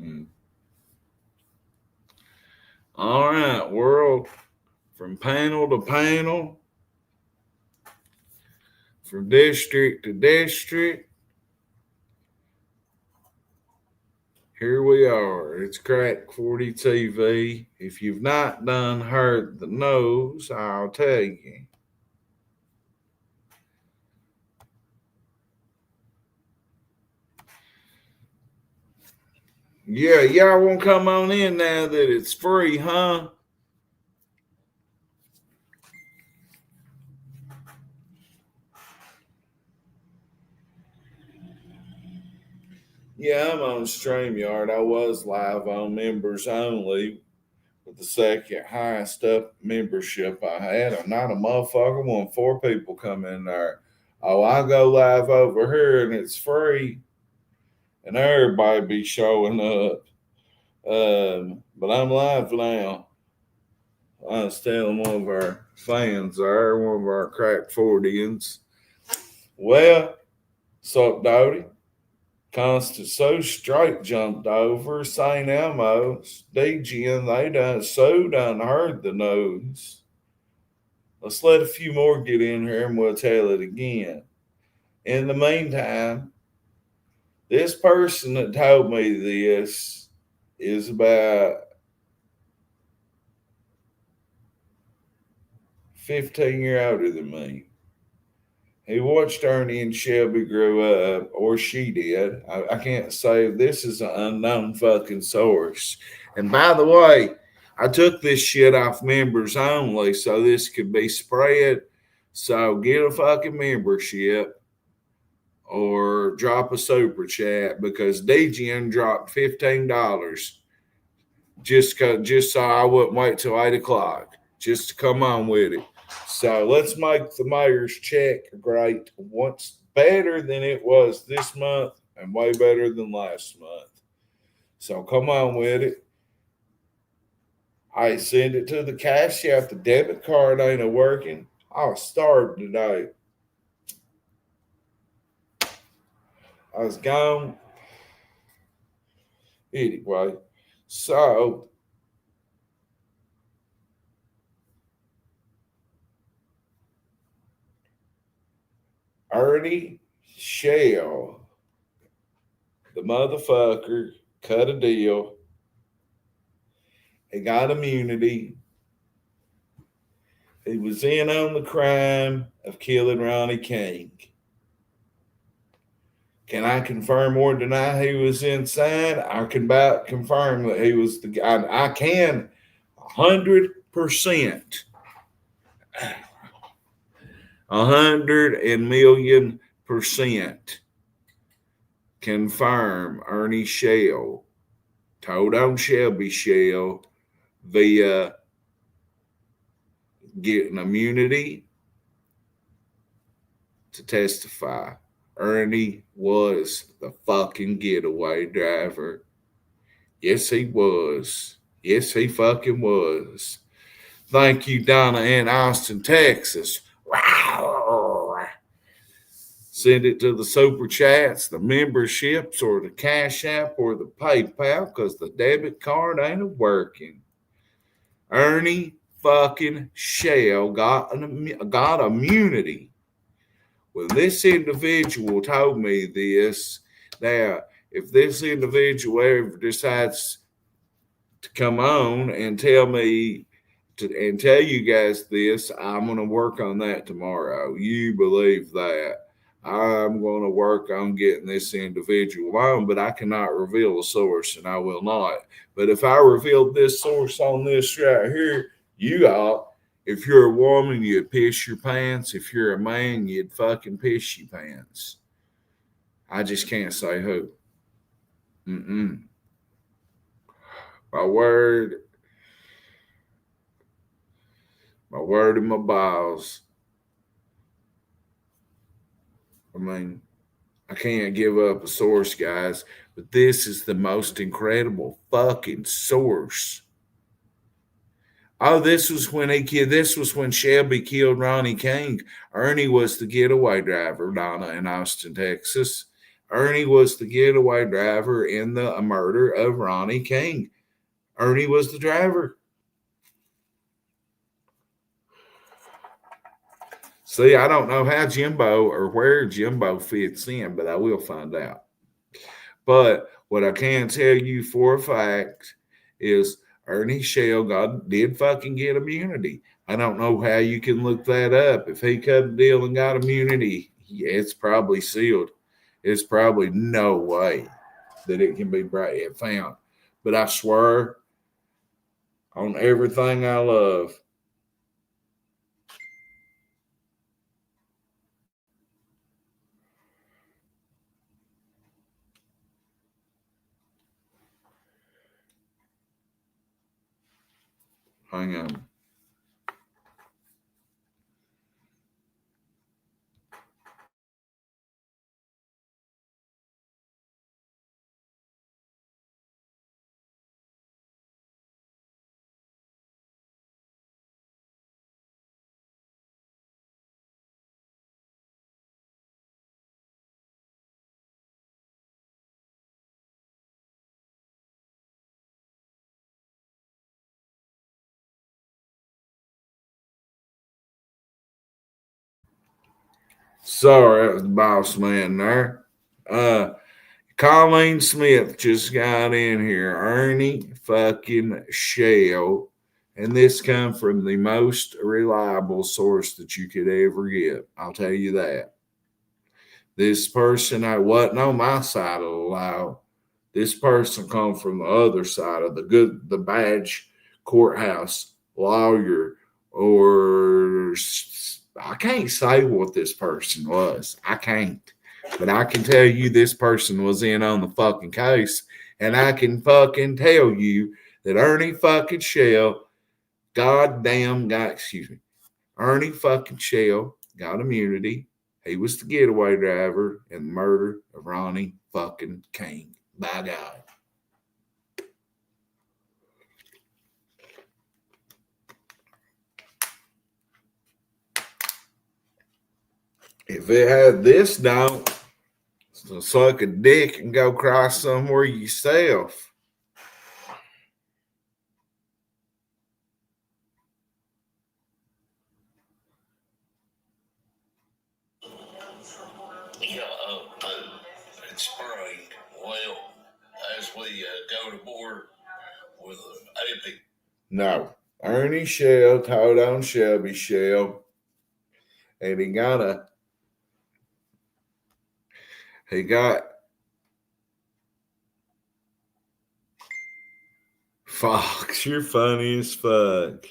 Mm. All right, world, from panel to panel, from district to district, here we are. It's Crack 40 TV. If you've not done heard the nose, I'll tell you. Yeah, y'all want to come on in now that it's free, huh? Yeah, I'm on StreamYard. I was live on members only with the second highest up membership I had. I'm not a motherfucker. When four people come in there. Oh, I go live over here and it's free, and everybody be showing up. But I'm live now. I was telling one of our fans there, one of our crack 40s. Well, sup, Dodie? Constant so straight jumped over St. Elmo's. DG and they done heard the nose. Let's let a few more get in here and we'll tell it again. In the meantime, this person that told me this is about 15 years older than me. He watched Ernie and Shelby grow up, or she did. I can't say. This is an unknown fucking source. And by the way, I took this shit off members only so this could be spread. So get a fucking membership or drop a super chat because DGN dropped $15 just so I wouldn't wait till 8 o'clock just to come on with it. So let's make the mayor's check great once better than it was this month and way better than last month. So come on with it. I send it to the cash app. The debit card ain't working. I was starved today. I was gone. Anyway, so Ernie Shell, the motherfucker, cut a deal. He got immunity. He was in on the crime of killing Ronnie King. Can I confirm or deny he was inside? I can about confirm that he was the guy. I can 100%, 100,000,000% confirm Ernie Shell told on Shelby Shell via getting immunity to testify. Ernie was the fucking getaway driver. Yes, he was. Yes, he fucking was. Thank you, Donna in Austin, Texas. Send it to the super chats, the memberships, or the Cash App, or the PayPal, because the debit card ain't working. Ernie fucking Shell got immunity. Well, this individual told me this. Now, if this individual ever decides to come on and tell me and tell you guys this, I'm going to work on that tomorrow. You believe that. I'm going to work on getting this individual on, but I cannot reveal a source, and I will not. But if I revealed this source on this right here, you all, if you're a woman, you'd piss your pants. If you're a man, you'd fucking piss your pants. I just can't say who. Mm-mm. My word, my word and my balls. I mean, I can't give up a source, guys, but this is the most incredible fucking source. Oh, this was when Shelby killed Ronnie King. Ernie was the getaway driver, Donna in Austin, Texas. Ernie was the getaway driver in the murder of Ronnie King. Ernie was the driver. See, I don't know how Jimbo or where Jimbo fits in, but I will find out. But what I can tell you for a fact is Ernie Shell did fucking get immunity. I don't know how you can look that up. If he cut a deal and got immunity, yeah, it's probably sealed. It's probably no way that it can be found. But I swear on everything I love, hang on. Sorry, that was the boss man there. Colleen Smith just got in here. Ernie fucking Shell. And this come from the most reliable source that you could ever get. I'll tell you that. This person, I wasn't on my side of the law. This person come from the other side of the badge courthouse lawyer, or I can't say what this person was. I can't. But I can tell you this person was in on the fucking case. And I can fucking tell you that Ernie fucking Shell, Ernie fucking Shell got immunity. He was the getaway driver in the murder of Ronnie fucking King. By God. If it had this, don't suck a dick and go cry somewhere yourself. Yeah, it's spring. Well, as we go to board with an epic. No. Ernie Shell told on Shelby Shell, and he got Fox, you're funny as fuck.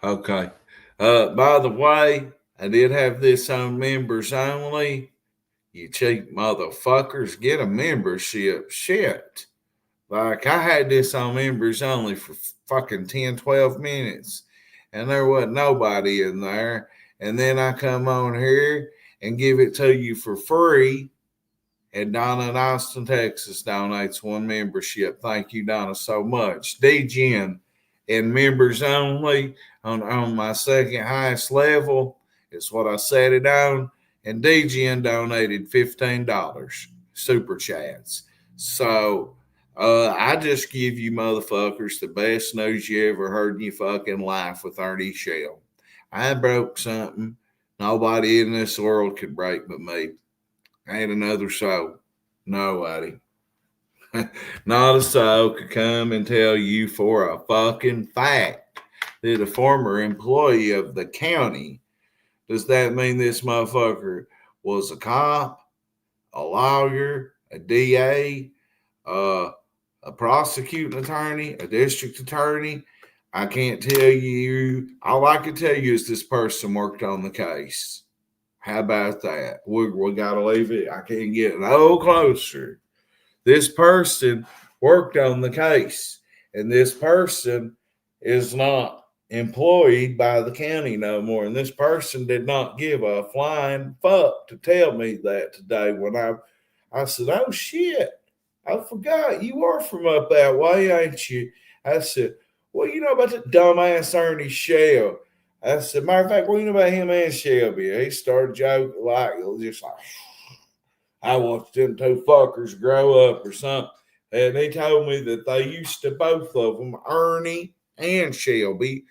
Okay. By the way, I did have this on members only. You cheap motherfuckers, get a membership. Shit. Like, I had this on members only for fucking 10, 12 minutes, and there wasn't nobody in there. And then I come on here and give it to you for free. And Donna in Austin, Texas donates one membership. Thank you, Donna, so much. DGN and members only on my second highest level is what I set it on. And DGN donated $15 super chats. So I just give you motherfuckers the best news you ever heard in your fucking life with Ernie Shell. I broke something nobody in this world could break but me. Ain't another soul. Nobody. Not a soul could come and tell you for a fucking fact that a former employee of the county, does that mean this motherfucker was a cop, a lawyer, a DA, a prosecuting attorney, a district attorney? I can't tell you. All I can tell you is this person worked on the case. How about that? We got to leave it. I can't get no closer. This person worked on the case, and this person is not employed by the county no more. And this person did not give a flying fuck to tell me that today when I said, oh shit, I forgot you are from up that way, ain't you? I said, well, you know about that dumbass Ernie Shell. I said, matter of fact, well, you know about him and Shelby. He started joking like, just like, I watched them two fuckers grow up or something. And he told me that they used to, both of them, Ernie and Shelby,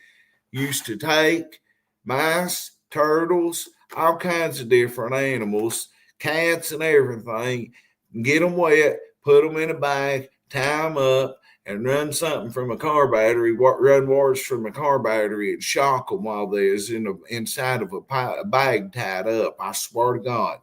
used to take mice, turtles, all kinds of different animals, cats and everything, get them wet, put them in a bag, tie them up, and run something from a car battery, run wires from a car battery and shock them while they're inside of a bag tied up. I swear to God.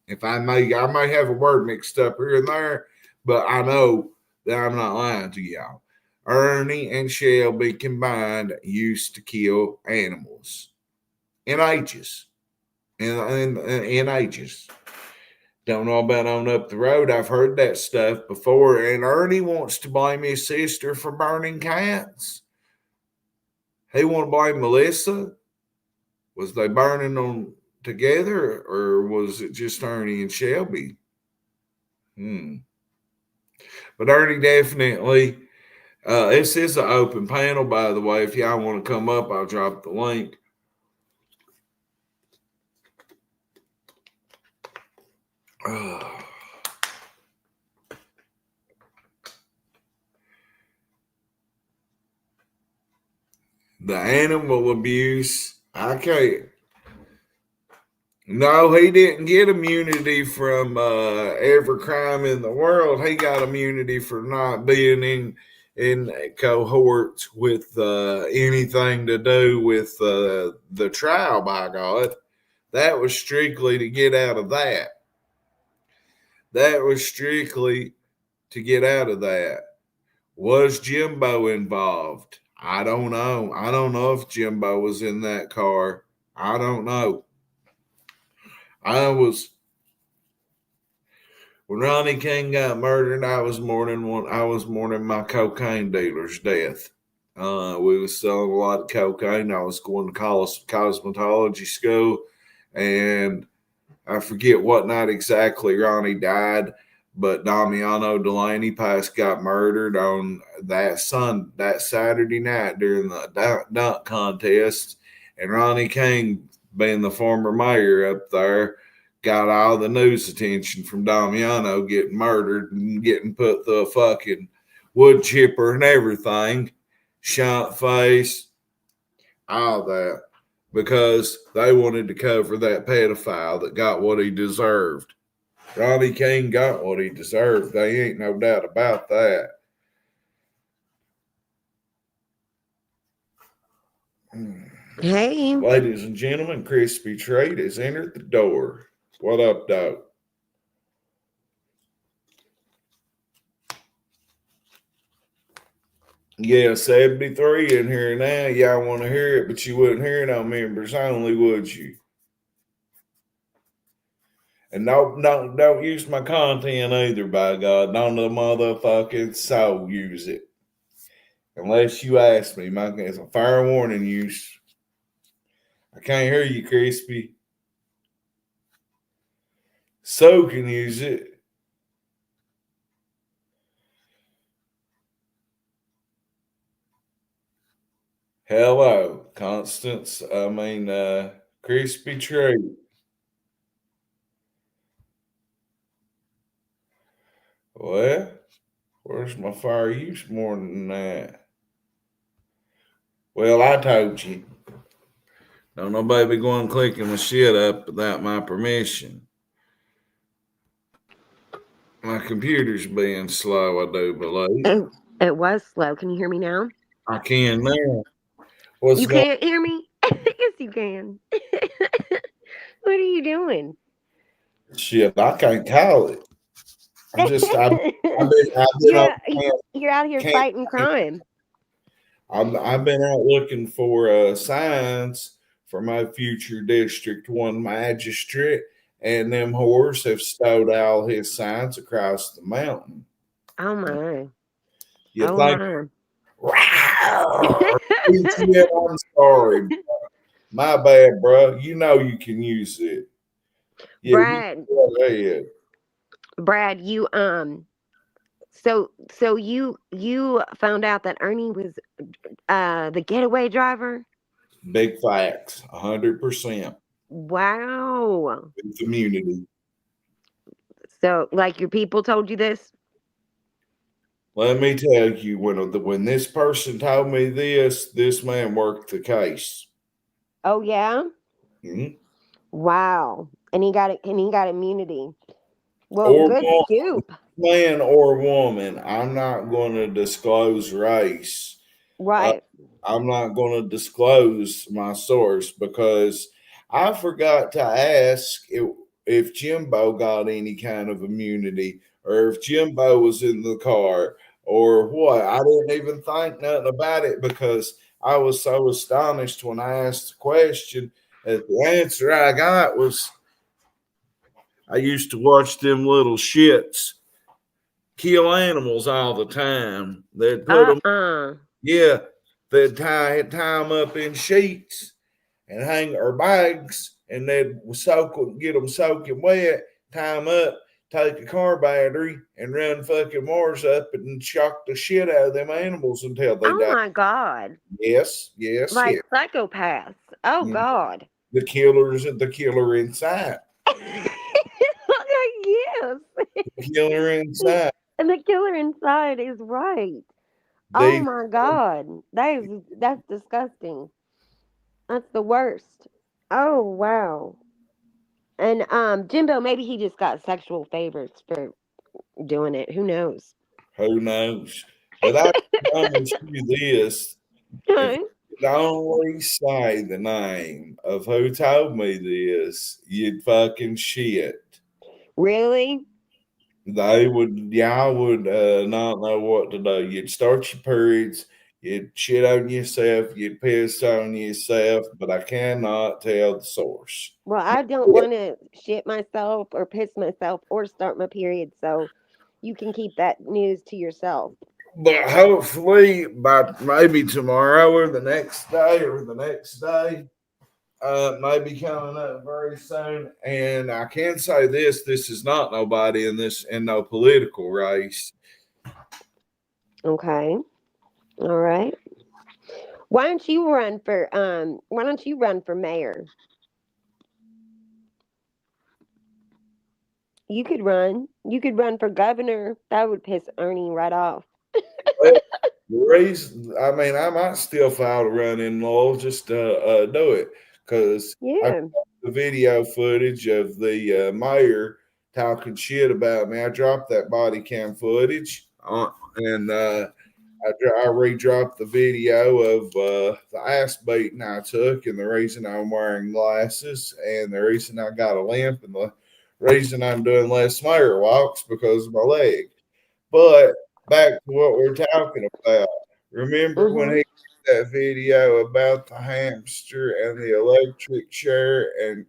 If I may have a word mixed up here and there, but I know that I'm not lying to y'all. Ernie and Shelby combined used to kill animals in ages. In ages. Don't know about on up the road. I've heard that stuff before. And Ernie wants to blame his sister for burning cats. He want to blame Melissa. Was they burning them together, or was it just Ernie and Shelby? But Ernie definitely. This is an open panel, by the way. If y'all want to come up, I'll drop the link. The animal abuse, I can't. No, he didn't get immunity from every crime in the world. He got immunity for not being in cohorts with anything to do with the trial. By God, that was strictly to get out of that. That was strictly to get out of that. Was Jimbo involved? I don't know. I don't know if Jimbo was in that car. I don't know. When Ronnie King got murdered, I was mourning my cocaine dealer's death. We was selling a lot of cocaine. I was going to cosmetology school, and I forget what night exactly Ronnie died, but Damiano Delaney got murdered on that Saturday night during the dunk contest, and Ronnie King, being the former mayor up there, got all the news attention from Damiano getting murdered and getting put the fucking wood chipper and everything, shot face, all that, because they wanted to cover that pedophile that got what he deserved. Ronnie King got what he deserved. There ain't no doubt about that. Hey. Ladies and gentlemen, Crispy Treat has entered the door. What up, dog? Yeah, 73 in here now. Y'all want to hear it, but you wouldn't hear it on members only, would you? And don't use my content either, by God. Don't the motherfucking soul use it. Unless you ask me. It's a fair warning use. I can't hear you, Crispy. So can use it. Hello, Constance. Crispy Treat. Well, where's my fire use more than that? Well, I told you. Don't nobody be going clicking my shit up without my permission. My computer's being slow, I do believe. It was slow. Can you hear me now? I can now. You can't hear me? Yes, you can. What are you doing? Shit, I can't call it. You're out here fighting crime. I've been out looking for signs for my future District 1 magistrate, and them whores have stowed all his signs across the mountain. Oh, my. You think? My. On Sorry, my bad, bro. You know you can use it. Yeah, you Brad, go ahead. Brad, so you found out that Ernie was the getaway driver? Big facts, 100%. Wow. Community. So like your people told you this? Let me tell you, when this person told me this man worked the case. Oh yeah? Mhm. Wow. And he got immunity. Well, Or good scoop. man or woman, I'm not going to disclose race. Uh, Right. I'm not going to disclose my source because I forgot to ask if Jimbo got any kind of immunity or if Jimbo was in the car or what. I didn't even think nothing about it because I was so astonished when I asked the question that the answer I got was I used to watch them little shits kill animals all the time. They'd put them, Uh-uh. yeah, they'd tie them up in sheets and hang or bags, and they'd get them soaking wet, tie them up, take a car battery, and run fucking Mars up and shock the shit out of them animals until they Oh die. my God. Yes, yes, Like yes. psychopaths. Oh Mm. God. The killers and the killer inside. Yes. The killer inside. And the killer inside is right. Oh They my God. That's disgusting. That's the worst. Oh wow. And Jimbo, maybe he just got sexual favors for doing it. Who knows? who knows? But I promise you this: if you could only say the name of who told me this, you'd fucking shit. Really? Y'all would not know what to do. You'd start your periods, you'd shit on yourself, you'd piss on yourself, but I cannot tell the source. Well, I don't want to shit myself or piss myself or start my period, so you can keep that news to yourself. But hopefully by maybe tomorrow or the next day, maybe coming up very soon. And I can say this is not nobody in no political race. Okay. All right. Why don't you run for mayor? You could run. You could run for governor. That would piss Ernie right off. Well, the reason, I mean, I might still file to run in law just to do it because I got Yeah. the video footage of the mayor talking shit about me. I dropped that body cam footage and I re-dropped the video of the ass beating I took and the reason I'm wearing glasses and the reason I got a limp and the reason I'm doing less mayor walks because of my leg. But back to what we're talking about. Remember when Mhm. he did that video about the hamster and the electric chair and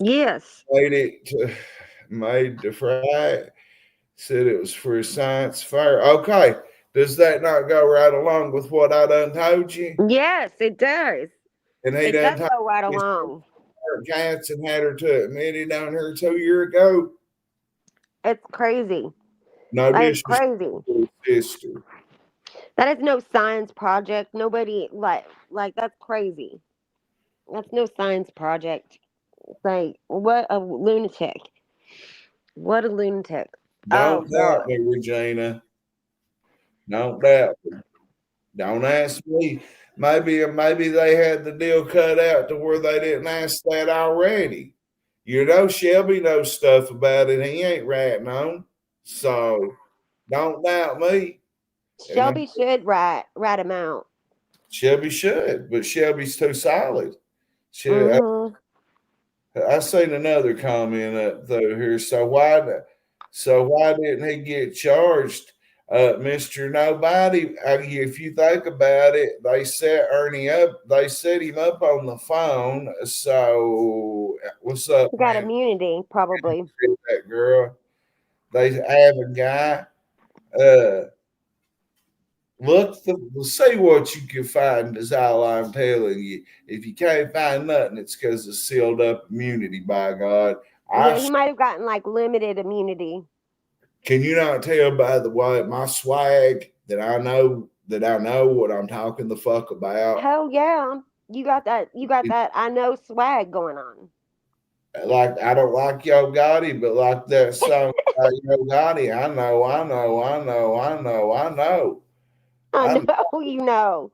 Yes. made it made the fry? Said it was for a science fair. Okay, does that not go right along with what I done told you? Yes, it does. And he It done does told go right me along. cats and had her to admit it down here 2 years ago. It's crazy. No That is disrespect crazy. to his sister. That is no science project. Nobody like that's crazy. That's no science project. Like what a lunatic. What a lunatic. Oh Don't doubt God. me, Regina. Don't doubt. Don't ask me. Maybe they had the deal cut out to where they didn't ask that already. You know, Shelby knows stuff about it. He ain't ratting on. So don't doubt me. And Shelby should rat him out. Shelby should, but Shelby's too solid. She, Mhm. I seen another comment up though here. So why didn't he get charged, Mister Nobody? If you think about it, they set Ernie up. They set him up on the phone. So what's up, He got man? immunity, probably. That girl. They have a guy. Uh, See what you can find is all I'm telling you. If you can't find nothing, it's because it's sealed up immunity, by God. Yeah, I he might have gotten like limited immunity. Can you not tell by the way my swag that I know what I'm talking the fuck about? Hell yeah. You got that I know swag going on. Like I don't like Yo Gotti, but like that song by Yo Gotti, I know, I know, I know, I know, I know, I I know. know you know.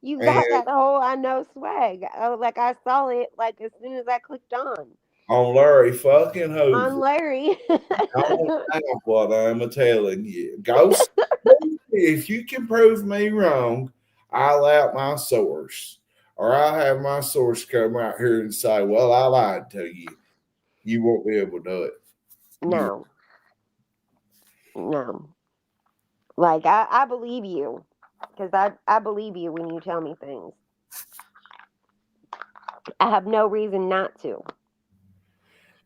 You got And that whole I know swag. Oh, like I saw it like as soon as I clicked on Larry fucking on Hoover, Larry. don't have what I'm telling you. If you can prove me wrong, I'll out my source. Or I'll have my source come out here and say, well, I lied to you. You won't be able to do it. You No, no. Like I believe you. Because I believe you when you tell me things. I have no reason not to.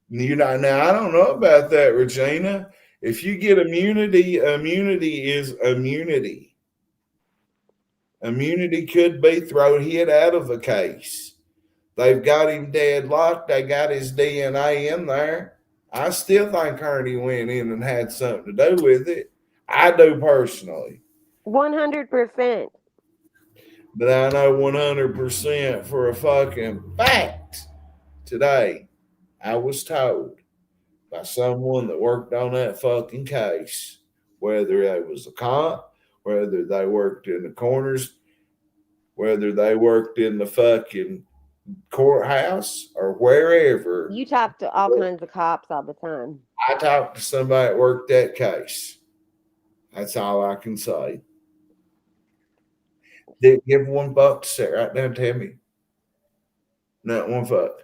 You know, now I don't know about that, Regina. If you get immunity, immunity is immunity. Immunity could be thrown hit out of the case. They've got him deadlocked. They got his DNA in there. I still think Ernie went in and had something to do with it. I do personally. 100%. But I know 100% for a fucking fact today, I was told by someone that worked on that fucking case, whether it was a cop, whether they worked in the corners, whether they worked in the fucking courthouse or wherever. You talk to all kinds of cops all the time. I talked to somebody that worked that case. That's all I can say. Did give $1 to sit right down, tell me. Not one fuck.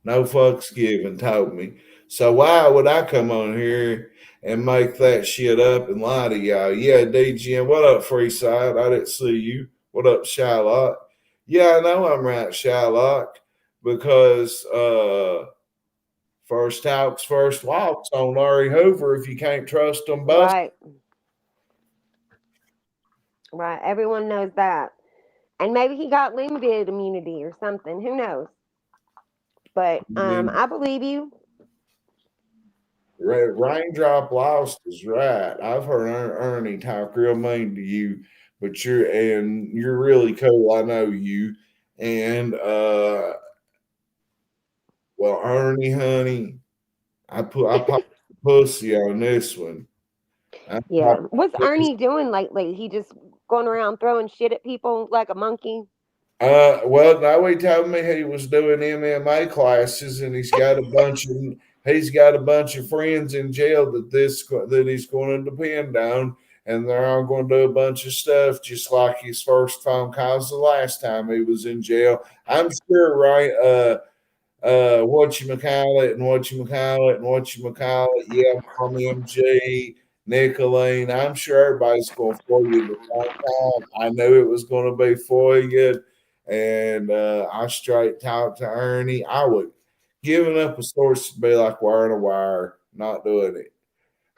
No fucks given, told me. So why would I come on here and make that shit up and lie to y'all? Yeah, DGM, what up, Freeside? I didn't see you. What up, Shylock? Yeah, I know I'm right, Shylock, because first talks, first walks on Larry Hoover if you can't trust them both. Right. Right. Everyone knows that. And maybe he got limited immunity or something. Who knows? But I believe you. Raindrop Lost is right. I've heard Ernie talk real mean to you, but you're really cool. I know you. And well, Ernie, honey, I popped the pussy on this one. I Yeah. popped What's the pussy. Ernie doing lately? He just going around throwing shit at people like a monkey. Well, now he told me he was doing MMA classes, and he's got a bunch of friends in jail that he's going to depend on, and they're all going to do a bunch of stuff, just like his first phone calls the last time he was in jail. I'm sure, right? What you call it, and what you call it, and what you call it. Yeah, Mom MG, Nicolene. I'm sure everybody's going for you at the same time. I knew it was going to be for you, and I straight talked to Ernie. I would giving up a source to be like wearing a wire, not doing it.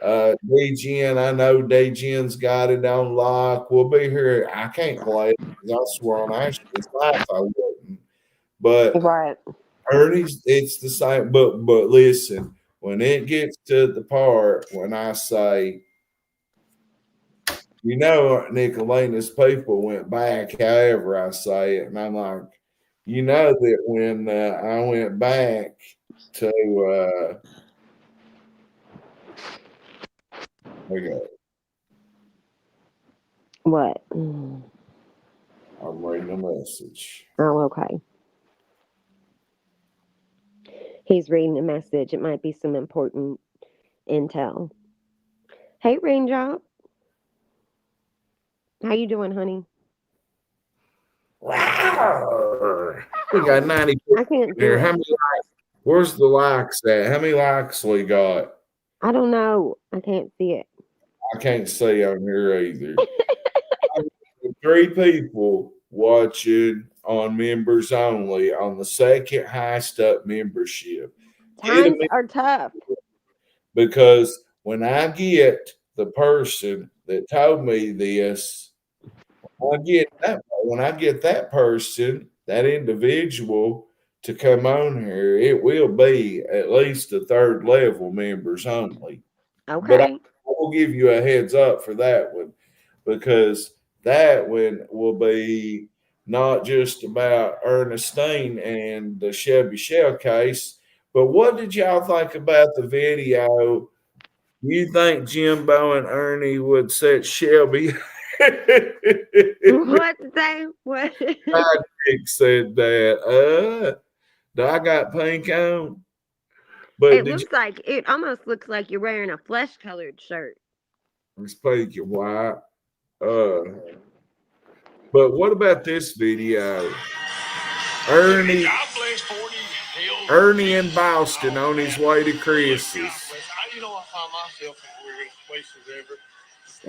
DGN, I know DGN's got it on lock. We'll be here. I can't play it because I swear on Ashley's life I wouldn't. But Right. Ernie's, it's the same. But listen, when it gets to the part when I say, Nicolaina's people went back, however I say it, and I'm like, that when I went back to, we go, What? I'm reading a message. Oh, okay. He's reading a message. It might be some important intel. Hey, Raindrop. How you doing, honey? Wow. We got 90 people I can't in here. do How it. many likes? Where's the likes at? How many likes we got? I don't know. I can't see it. I can't see on here either. 3 people watching on members only on the second highest up membership. Get a Times are tough. because when I get the person that told me this, when I get that person, that individual to come on here, it will be at least the third level members only. But I Okay. will give you a heads up for that one because that one will be not just about Ernestine and the Shelby Shell case, but what did y'all think about the video? You think Jimbo and Ernie would set Shelby? What to say? What? Nick said that. Do I got pink on? But It did you looks like it almost looks like you're wearing a flesh colored shirt. it's pink and white? Uh, but what about this video? Ernie God bless 40 hills of Ernie in Jesus. Boston Oh, on his man. way to Look, God Chris's. bless. You know, I find myself in the weirdest places ever.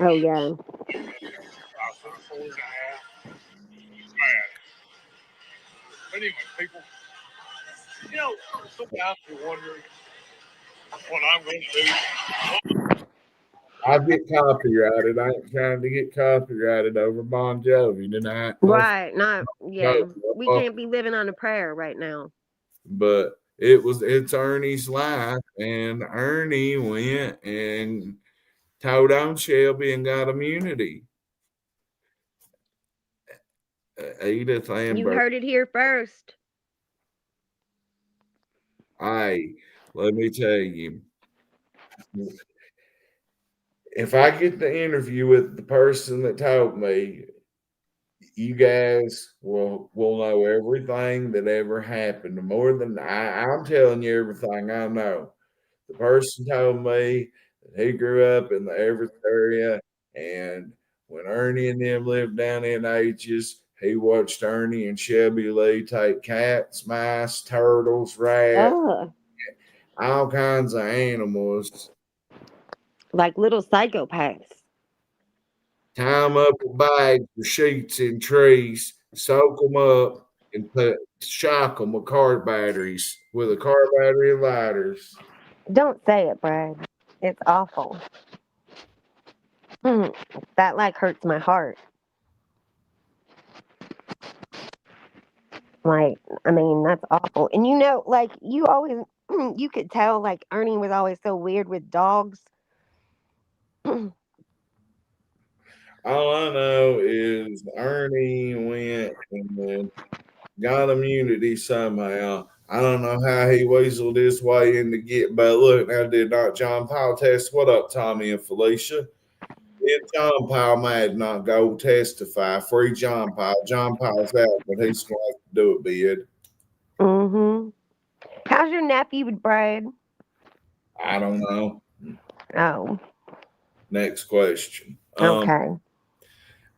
Oh yeah. I was 4.5. Bad. But anyway, people, sometimes you wonder what I'm going to do. I get copyrighted. I ain't trying to get copyrighted over Bon Jovi tonight. No, Right. Not no, yeah. We no. can't be living on a prayer right now. But it's Ernie's life, and Ernie went and told on Shelby and got immunity. Edith You Amber. heard it here first. Hey, let me tell you, if I get the interview with the person that told me, you guys will know everything that ever happened. More than I'm telling you everything I know. The person told me that he grew up in the Everett area, and when Ernie and them lived down in H's, he watched Ernie and Shelby Lee take cats, mice, turtles, rats, Oh, all kinds of animals, like little psychopaths. tie them up with bags or sheets in trees, soak them up, and shock them with car batteries, with a car battery and lighters. Don't say it, Brad. It's awful. Hmm, that like hurts my heart. Like, I mean, that's awful. And like you always, you could tell like Ernie was always so weird with dogs. All I know is Ernie went and then got immunity somehow. I don't know how he weaseled his way in to get, but look, now did not John Paul test? What up, Tommy and Felicia? Did John Paul mad not go testify? Free John Paul. John Paul's out, but he's going to have to do a bid. Mm-hmm. How's your nephew, Brad? I don't know. Oh, Next question. okay.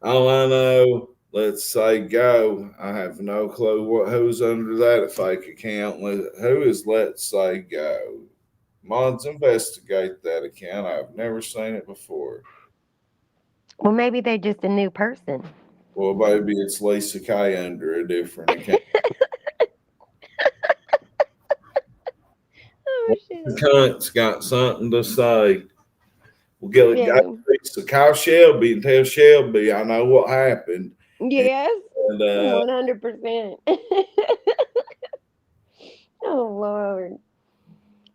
All I know, let's say go. I have no clue who's under that fake account. Who is let's say go? Mods investigate that account. I've never seen it before. Well, maybe they're just a new person. Well, maybe it's Lisa K under a different account. Oh The shit. cunt's got something to say. We'll get Yeah. Lisa. Call Shelby and tell Shelby I know what happened. And, Yes. and 100%. Oh Lord.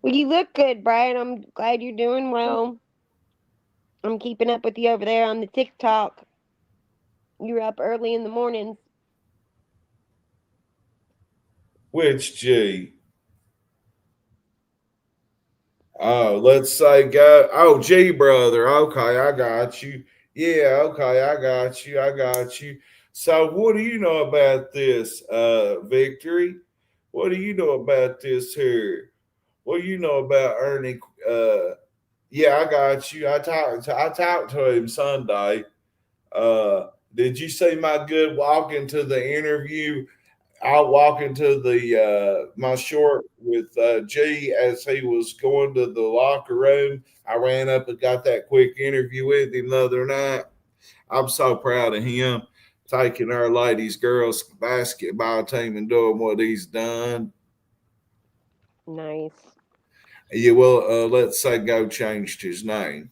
Well, you look good, Brian. I'm glad you're doing well. I'm keeping up with you over there on the TikTok. You're up early in the mornings. which G? Oh, let's say go. Oh, G brother. Okay, I got you. Yeah, okay, I got you. I got you. So, what do you know about this, Victory? What do you know about this here? What do you know about Ernie? Yeah, I got you. I talked to him Sunday. Did you see my good walk into the interview? I walk into the my short with G as he was going to the locker room. I ran up and got that quick interview with him the other night. I'm so proud of him taking our ladies girls basketball team and doing what he's done. Nice. Yeah, well, let's say Go changed his name,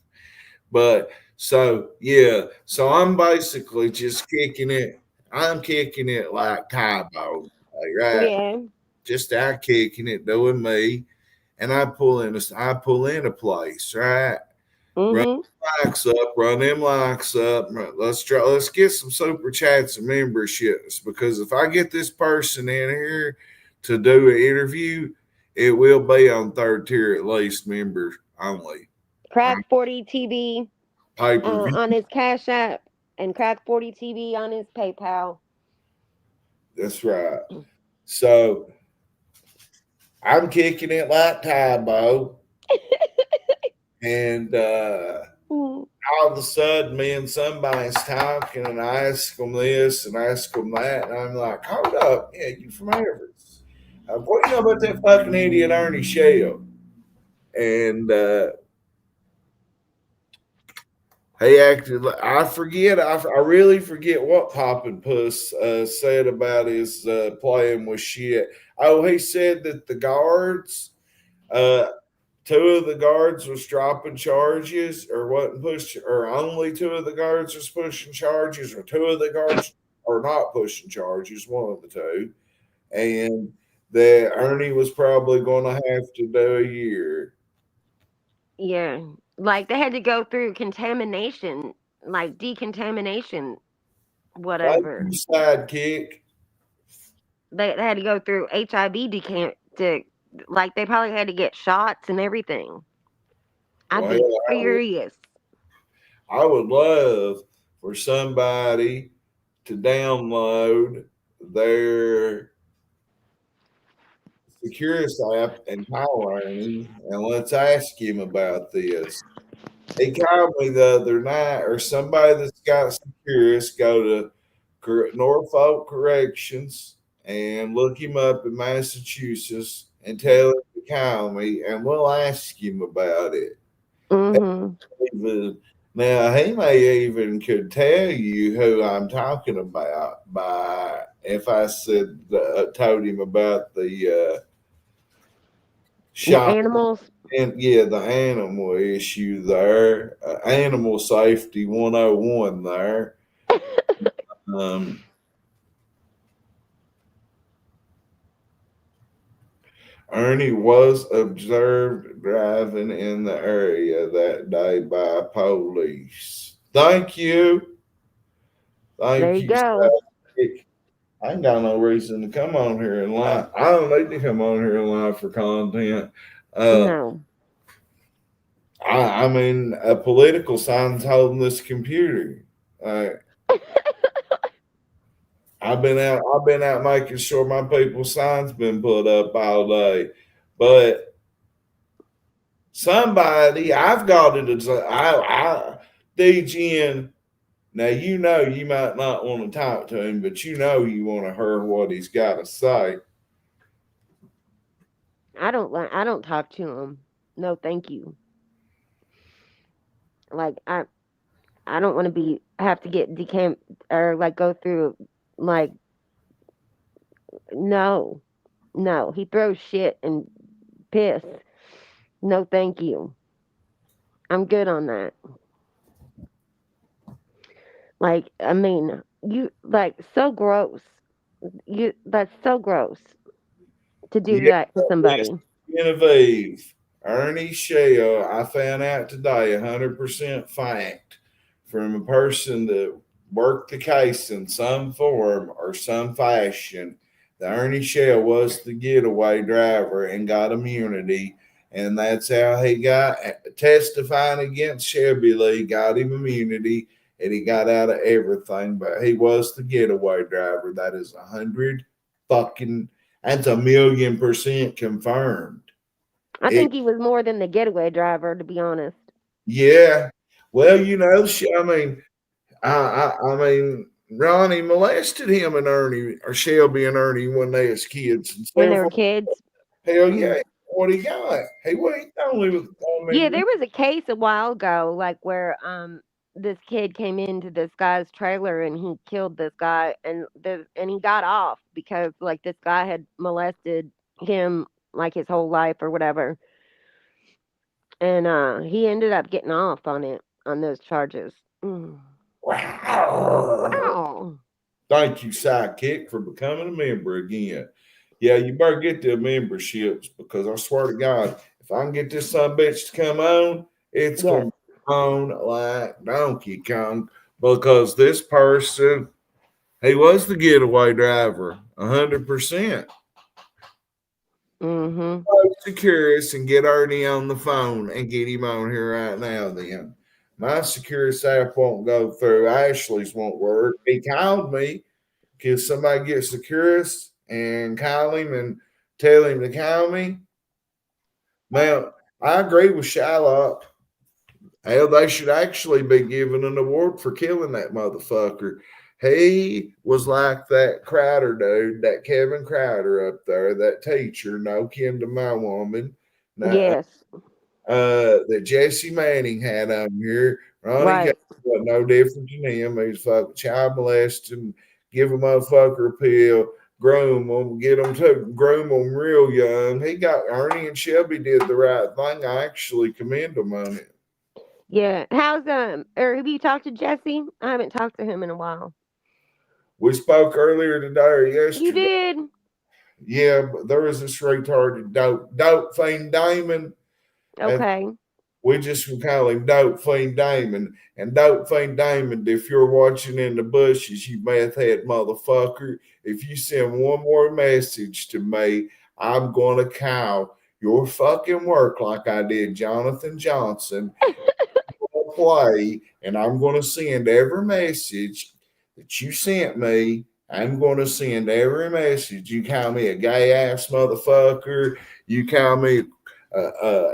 but So yeah, so I'm basically just kicking it. I'm kicking it like Tybo, like, right? Yeah. Just out kicking it, doing me, and I pull in a place, right? Run Mhm. likes up, run them likes up. Let's try. Let's get some super chats and memberships because if I get this person in here to do an interview, it will be on third tier at least members only. Crack 40 TV Pay per view. on his Cash App and Crack 40 TV on his PayPal. That's right. So I'm kicking it like Tybo, and Mm. all of a sudden, me and somebody's talking, and I ask them this and ask them that, and I'm like, "Hold up, yeah, you from Everest? What do you know about that fucking idiot Ernie Shell?" And he acted like I forget. I really forget what Poppin' Puss said about his playing with shit. Oh, he said that the guards. Uh, Two of the guards was dropping charges or wasn't pushing, or only two of the guards was pushing charges, or two of the guards are not pushing charges, one of the two. And that Ernie was probably going to have to do a year. Yeah. Like they had to go through contamination, like decontamination, Thank whatever. you, sidekick. They had to go through HIV like they probably had to get shots and everything. I'd Well, be furious. I would love for somebody to download their Securus app and call Ernie and let's ask him about this. He called me the other night, or somebody that's got some curious, go to Norfolk Corrections and look him up in Massachusetts and tell him to call me, and we'll ask him about it. Mhm. Even, now, he may even could tell you who I'm talking about by if I said told him about the The shot. animals. And yeah, the animal issue there, animal safety 101 there. Um, Ernie was observed driving in the area that day by police. Thank you. There Thank you you, go. Sidekick. I ain't got no reason to come on here and lie. I don't need to come on here and lie for content. Uh, No. I mean, a political sign's holding this computer. Uh, I've been out making sure my people's signs been put up all day. But somebody I've got it as I DGN. Now you know you might not want to talk to him, but you know you want to hear what he's got to say. I don't talk to them. No, thank you. Like I don't want to be have to get decamp or like go through like no. No, he throws shit and piss. No, thank you. I'm good on that. Like, I mean, you like so gross. You that's so gross to do Yeah, that to Miss somebody. Genevieve, Ernie Shell, I found out today 100% fact from a person that worked the case in some form or some fashion. The Ernie Shell was the getaway driver and got immunity, and that's how he got testifying against Shelby Lee, got him immunity, and he got out of everything. But he was the getaway driver. That is 100 fucking that's 1,000,000% confirmed. I It, think he was more than the getaway driver, to be honest. yeah. Well, I mean, I mean, Ronnie molested him and Ernie, or Shelby and Ernie when they was kids and When they were several. kids. Hell Mm. yeah. What he got? He ain't only with, I Yeah, mean, there was a case a while ago, like where this kid came into this guy's trailer and he killed this guy and he got off because like this guy had molested him like his whole life or whatever. And he ended up getting off on it. on those charges. Wow. Wow. Thank you, Sidekick, for becoming a member again. Yeah, you better get the memberships because I swear to God, if I can get this son of a bitch to come on, it's Yes. going to be on like Donkey Kong because this person, he was the getaway driver, 100%. Mm-hmm. Securus and get Ernie on the phone and get him on here right now then. My Securus app won't go through. Ashley's won't work. He called me. Can somebody get Securus and call him and tell him to call me? Now, I agree with Shylock. Hell, they should actually be given an award for killing that motherfucker. He was like that Crowder dude, that Kevin Crowder up there, that teacher, no kin to my woman. Yes. That Jesse Manning had on here. Ronnie Right. K was no different than him. He's fucking child molesting, give a motherfucker a pill, groom them, get them to groom them real young. He got Ernie and Shelby did the right thing. I actually commend them on it. Yeah. How's or have you talked to Jesse? I haven't talked to him in a while. We spoke earlier today or You yesterday. did? Yeah, but there was this retarded dope fiend Damon. And Okay. we just would call him Dope Fiend Damon. And Dope Fiend Damon, if you're watching in the bushes, you meth head motherfucker, if you send one more message to me, I'm going to call your fucking work like I did Jonathan Johnson play, and I'm going to send every message that you sent me. I'm going to send every message. You call me a gay ass motherfucker. You call me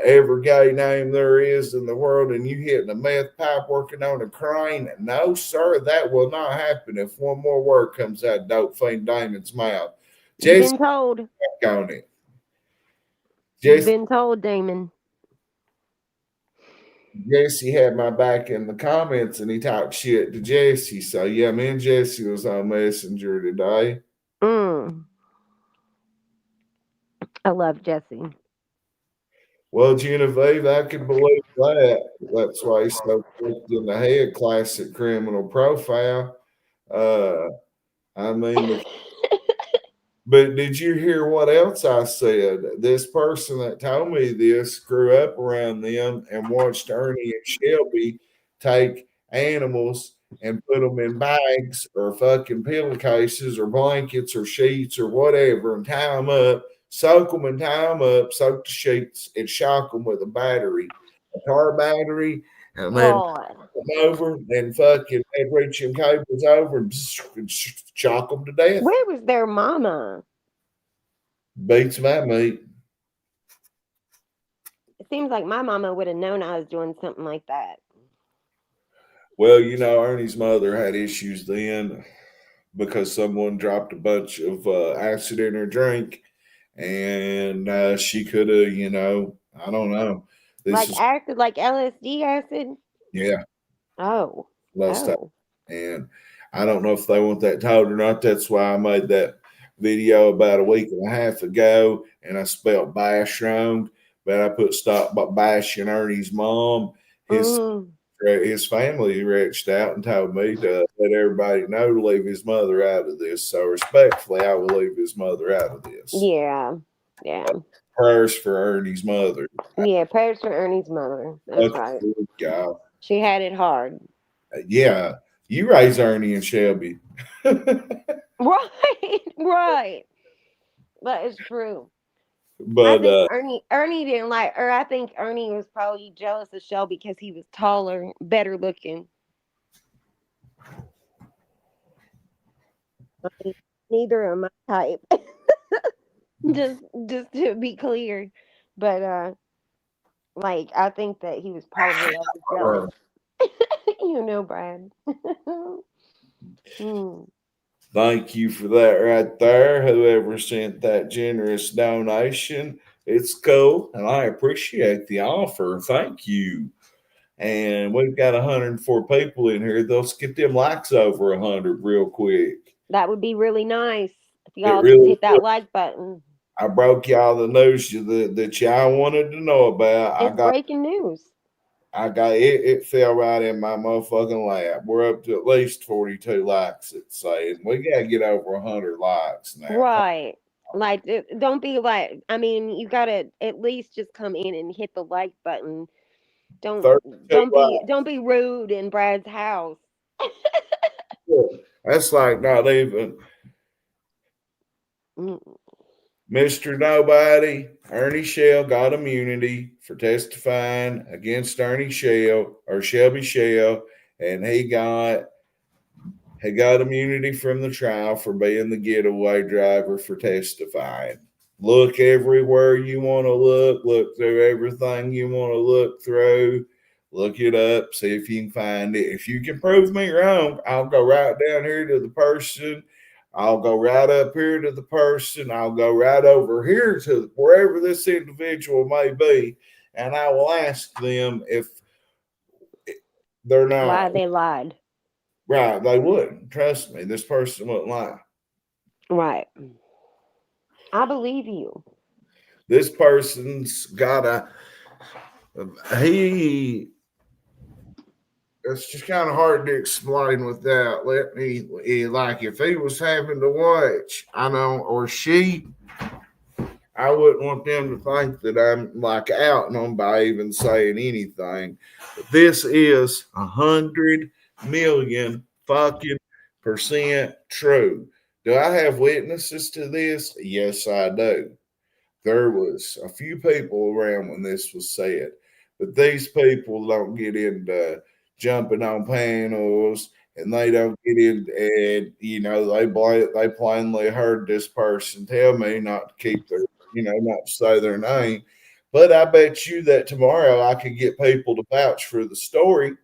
every gay name there is in the world, and you hitting a meth pipe working on a crane. No, sir, that will not happen if one more word comes out of Dope Fiend Damon's mouth. You've Jesse, been told. back on it. You've Jesse been told, Damon. Jesse had my back in the comments and he talked shit to Jesse. So yeah, me and Jesse was on Messenger today. Mm. I love Jesse. Well, Genevieve, I can believe that. That's why he's so quick in the head, classic criminal profile. Uh, I mean, but did you hear what else I said? This person that told me this grew up around them and watched Ernie and Shelby take animals and put them in bags or fucking pillowcases or blankets or sheets or whatever and tie them up, soak them and tie them up, soak the sheets and shock them with a tar battery, and then God. them over and fucking reach them cables over and shock them to death. Where was their mama? Beats my meat. It seems like my mama would have known I was doing something like that. Well, Ernie's mother had issues then because someone dropped a bunch of acid in her drink, and she could have, I don't know. This Like is acid, like LSD acid? yeah, Oh. last time, Oh. and I don't know if they want that told or not. That's why I made that video about a week and a half ago, and I spelled bash wrong, but I put stop bashing Ernie's mom. His Mm. his family reached out and told me to let everybody know to leave his mother out of this. So respectfully, I will leave his mother out of this. Yeah. Yeah. Prayers for Ernie's mother. Yeah. Prayers for Ernie's mother. That's That's right. good, God. She had it hard. Yeah, you raise Ernie and Shelby. Right. Right. That is true. I But think Ernie didn't like, or I think Ernie was probably jealous of Shelby because he was taller, better looking. I mean, neither are my type. just to be clear. But like I think that he was probably jealous. Brad. Hmm. thank you for that right there. Whoever sent that generous donation, it's cool, and I appreciate the offer. Thank you. And we've got 104 people in here. Let's get them likes over 100 real quick. That would be really nice if It y'all just really hit that like button. I broke y'all the news that y'all wanted to know about. I It's got breaking news. I got it. It fell right in my motherfucking lap. We're up to at least 42 likes. It's saying we gotta get over 100 likes now. Right. Like, don't be like, I mean, you gotta at least just come in and hit the like button. Don't 32 don't be rude in Brad's house. likes. That's like not even Mm. Mr. Nobody. Ernie Shell got immunity for testifying against Ernie Shell or Shelby Shell, and he got immunity from the trial for being the getaway driver for testifying. Look everywhere you want to look through everything you want to look through, look it up, see if you can find it. If you can prove me wrong, I'll go right down here to the person. I'll go right up here to the person. I'll go right over here to wherever this individual may be, and I will ask them if they're Why not they lied. right. They wouldn't. Trust me, this person wouldn't lie. Right. I believe you. This person's got he it's just kind of hard to explain without let me like if he was having to watch, I know, or she, I wouldn't want them to think that I'm like outing them by even saying anything. But this is 100 million fucking percent true. Do I have witnesses to this? Yes, I do. There was a few people around when this was said, but these people don't get into jumping on panels, and they don't get in, and they plainly heard this person tell me not to keep their, not to say their name. But I bet you that tomorrow I could get people to vouch for the story.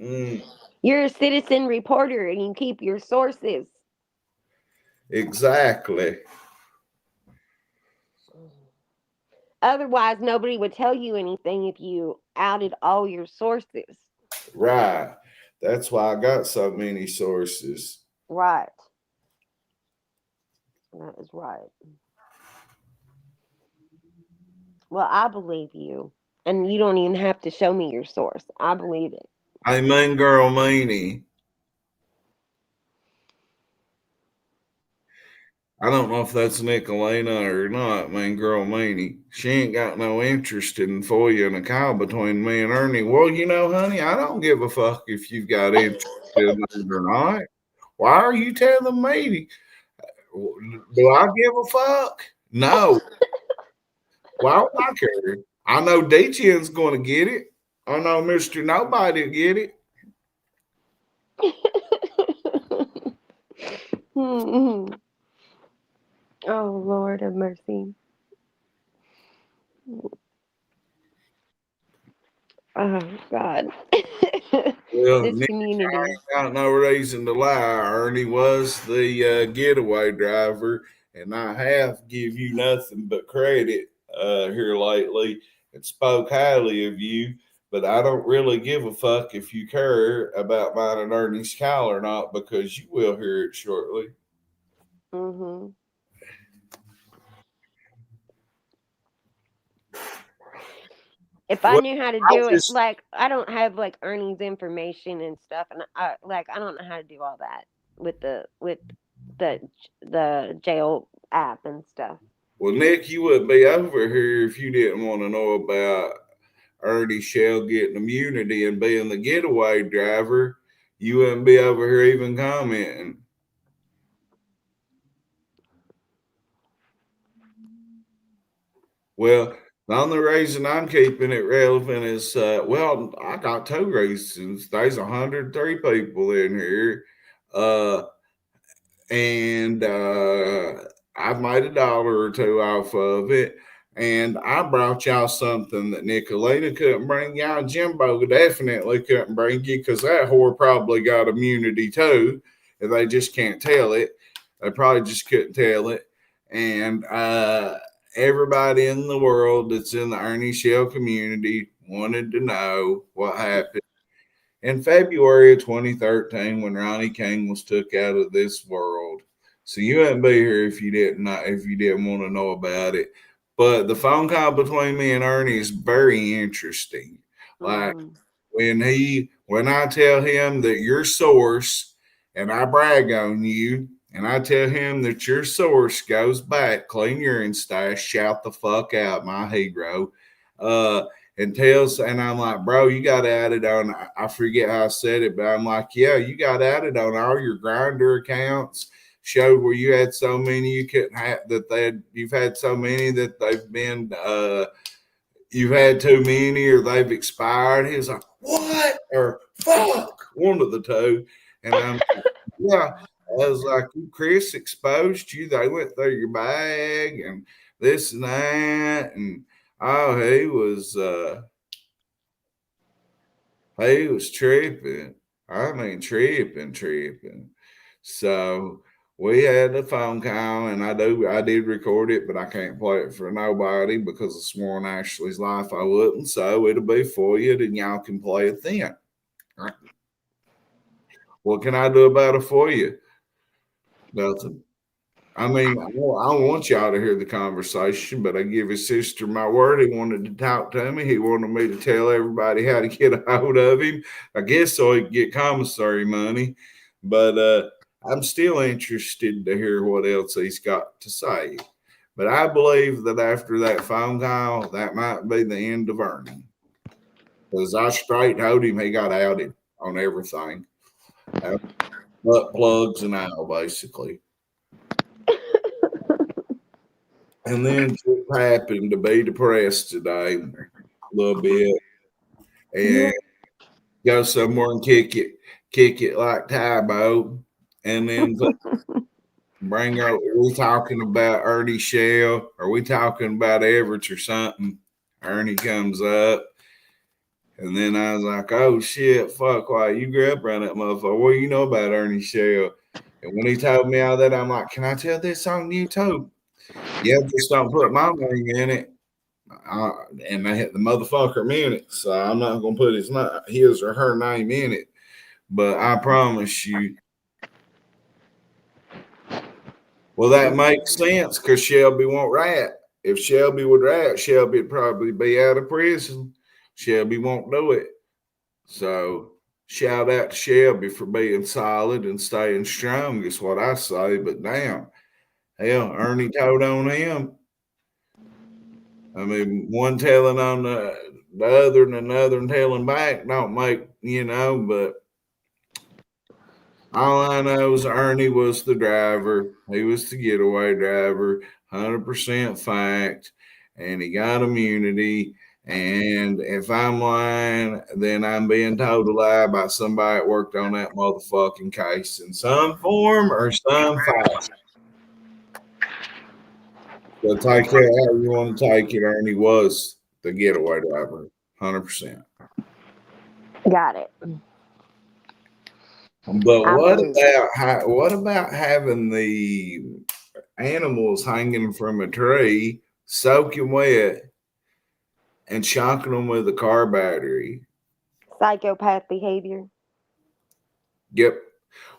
Mm, You're a citizen reporter and you keep your sources. exactly. Otherwise, nobody would tell you anything if you outed all your sources. Right. That's why I got so many sources. Right. That is right. Well, I believe you. And you don't even have to show me your source. I believe it. Hey, mean girl, meanie. I don't know if that's Nicolena or not, man, girl meanie. She ain't got no interest in Foya and a cow between me and Ernie. Well, honey, I don't give a fuck if you've got interest in it or not. Why are you telling me? Do I give a fuck? No. Why would I care? I know D-Chin's going to get it. I know Mr. Nobody will get it. Hmm. Oh, Lord have mercy. Oh, God. Well, This Nick, I community. ain't got no reason to lie. Ernie was the getaway driver, and I have give you nothing but credit here lately and spoke highly of you. But I don't really give a fuck if you care about mine and Ernie's call or not because you will hear it shortly. Hmm. If I Well, knew how to I do it, just like I don't have like Ernie's information and stuff, and I don't know how to do all that with the the jail app and stuff. well, Nick, you wouldn't be over here if you didn't want to know about Ernie Shell getting immunity and being the getaway driver. You wouldn't be over here even commenting. Well, the only reason I'm keeping it relevant is, well, I got two reasons. There's 103 people in here, uh, and I've made $1 or two off of it. And I brought y'all something that Nicolena couldn't bring y'all. Jimbo definitely couldn't bring you because that whore probably got immunity too. And they just can't tell it. They probably just couldn't tell it. And everybody in the world that's in the Ernie Shell community wanted to know what happened in February of 2013 when Ronnie King was took out of this world. So you wouldn't be here if you didn't want to know about it. But the phone call between me and Ernie is very interesting. Like Mm-hmm. when I tell him that your source, and I brag on you, and I tell him that your source goes back, clean urine stash, shout the fuck out, my hero. Uh, and I'm like, bro, you got added on. I forget how I said it, but I'm like, yeah, you got added on all your grinder accounts. Showed where you had so many you couldn't have that you've had so many that they've been you've had too many or they've expired. He was like, what? Or fuck, one of the two. And I'm like, yeah. I was like, Chris exposed you. They went through your bag and this and that. And oh, he was tripping. I mean, tripping. So we had a phone call, and I did record it, but I can't play it for nobody because of sworn Ashley's life. I wouldn't, so it'll be for you, and y'all can play it then. What can I do about it for you? Nothing. I mean, I want y'all to hear the conversation, but I give his sister my word. He wanted to talk to me. He wanted me to tell everybody how to get a hold of him. I guess so he could get commissary money. But I'm still interested to hear what else he's got to say. But I believe that after that phone call, that might be the end of Ernie. Because I straight told him he got outed on everything. Butt plugs and all, basically. And then just happened to be depressed today a little bit and go somewhere and kick it like Tybo. And then bring up, are we talking about Ernie Shell? Are we talking about Everett or something? Ernie comes up. And then I was like, oh shit, fuck, why you grew up around that motherfucker? What do you know about Ernie Shell? And when he told me all that, I'm like, can I tell this on YouTube? Yeah, just don't put my name in it. Uh, and they had the motherfucker in it, so I'm not gonna put his or her name in it. But I promise you, well, that makes sense because Shelby won't rat. If Shelby would rat, Shelby'd probably be out of prison. Shelby won't do it. So shout out to Shelby for being solid and staying strong is what I say. But damn, hell, Ernie told on him. I mean, one telling on the other and another and telling back don't make, but all I know is Ernie was the driver. He was the getaway driver, 100% fact, and he got immunity. And if I'm lying, then I'm being told a lie by somebody that worked on that motherfucking case in some form or some fashion. So take it how you want to take it. Ernie was the getaway driver, 100%. Got it. But I believe it. what about having the animals hanging from a tree, soaking wet, and shocking them with a car battery? Psychopath behavior. Yep.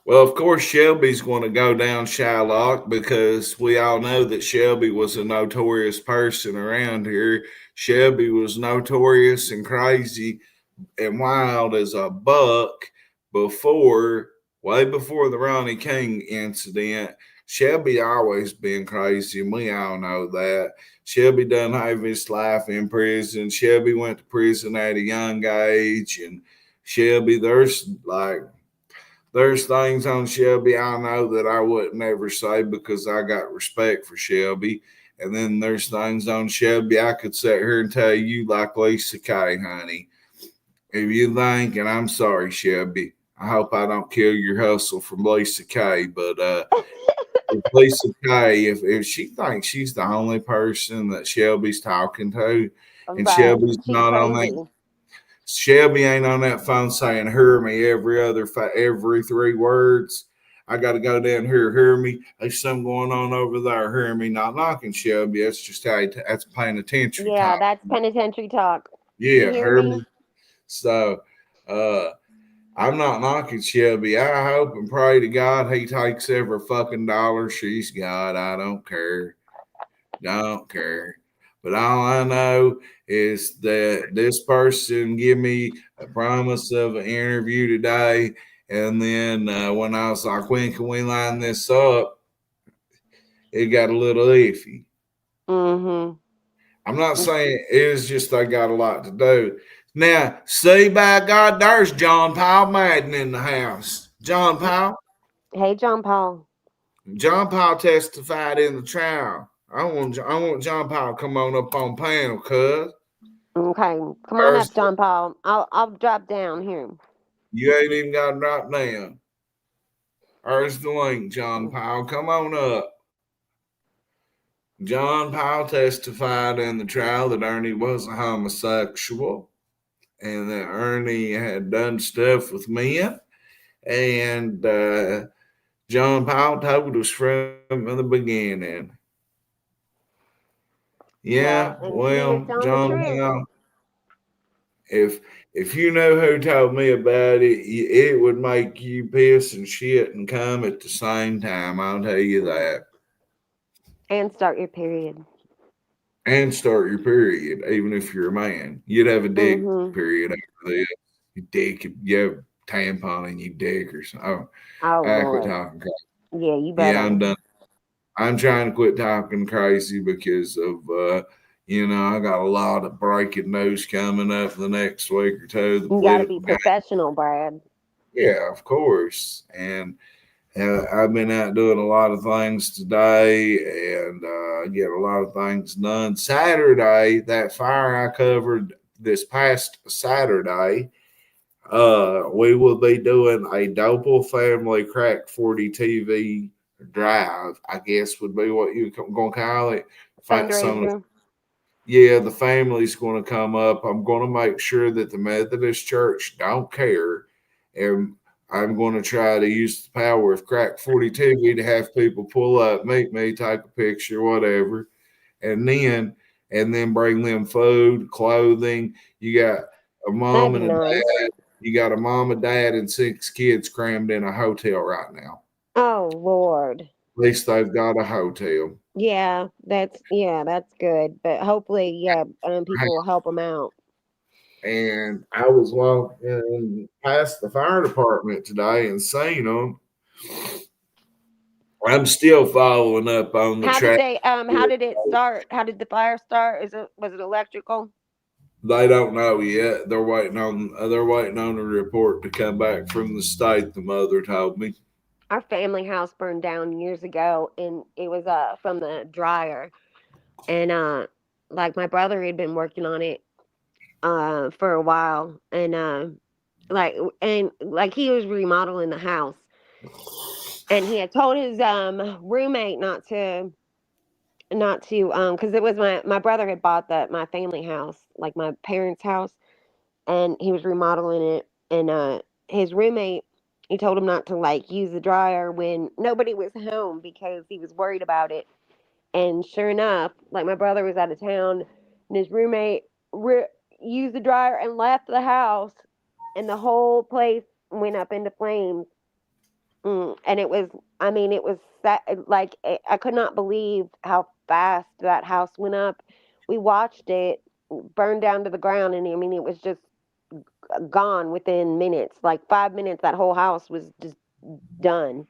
Well, of course, Shelby's going to go down Shylock because we all know that Shelby was a notorious person around here. Shelby was notorious and crazy and wild as a buck before, way before the Ronnie King incident. Shelby always been crazy, and we all know that. Shelby done have his life in prison. Shelby went to prison at a young age, and Shelby, there's things on Shelby I know that I would never say because I got respect for Shelby. And then there's things on Shelby I could sit here and tell you like Lisa Kay, honey. If you think, and I'm sorry, Shelby, I hope I don't kill your hustle from Lisa Kay, but if Lisa Kay, if she thinks she's the only person that Shelby's talking to, and Right. Shelby's She's not on that, crazy. Shelby ain't on that phone saying "hear me" every 3 words. I got to go down here, hear me. There's something going on over there, hear me. Not knocking Shelby. That's just that's paying attention Yeah, talk. that's penitentiary talk. You Yeah, hear hear me? me. So, uh, I'm not knocking Shelby. I hope and pray to God he takes every fucking dollar she's got. I don't care. Don't care. But all I know is that this person give me a promise of an interview today, and then when I was like, "When can we line this up?" It got a little iffy. Mm-hmm. I'm not saying it's just I got a lot to do. Now, see, by God, there's John Powell Madden in the house. John Powell. Hey, John Paul. John Powell testified in the trial. I want John Powell to come on up on panel, cuz. Okay, come on There's up, John Paul. I'll drop down here. You ain't even got it right now. There's the link, John Powell. Come on up. John Powell testified in the trial that Ernie was a homosexual and that Ernie had done stuff with men. And John Powell told us from the beginning. Yeah, Yeah, and he was well, telling the John truth. Powell, if if you know who told me about it, it would make you piss and shit and come at the same time. I'll tell you that. And start your period. And start your period, even if you're a man. You'd have a dick Mm-hmm. period after this. Your dick, you have tampon in your dick or something. Oh, Oh I quit Lord. talking crazy. Yeah, you Yeah, I'm better. done. I'm trying to quit talking crazy because of, I got a lot of breaking news coming up the next week or two. The You got to be political game. professional, Brad. Yeah, of course. And I've been out doing a lot of things today and get a lot of things done. Saturday, that fire I covered this past Saturday, we will be doing a Dople Family Crack 40 TV drive, I guess would be what you're going to call it. Some Fundraiser. Yeah, the family's going to come up. I'm going to make sure that the Methodist Church don't care, and I'm going to try to use the power of Crack 40 TV to have people pull up, meet me, take a picture, whatever, and then bring them food, clothing. You got a That'd mom be and a nice. dad. You got a mom, a dad, and 6 kids crammed in a hotel right now. Oh Lord. At least they've got a hotel. Yeah, that's good. But hopefully, yeah, people will help them out. And I was walking past the fire department today and seen them. I'm still following up on the How did track. they? How did it start? How did the fire start? Was it electrical? They don't know yet. They're waiting on a report to come back from the state. The mother told me. Our family house burned down years ago, and it was from the dryer. And like my brother had been working on it for a while, and like he was remodeling the house, and he had told his roommate not to because it was my brother had bought my family house, like my parents' house, and he was remodeling it, and his roommate, he told him not to like use the dryer when nobody was home because he was worried about it. And sure enough, like my brother was out of town, and his roommate used the dryer and left the house, and the whole place went up into flames. And it was, I mean, it was like I could not believe how fast that house went up. We watched it burn down to the ground, and I mean, it was just gone within minutes. Like 5 minutes, that whole house was just done,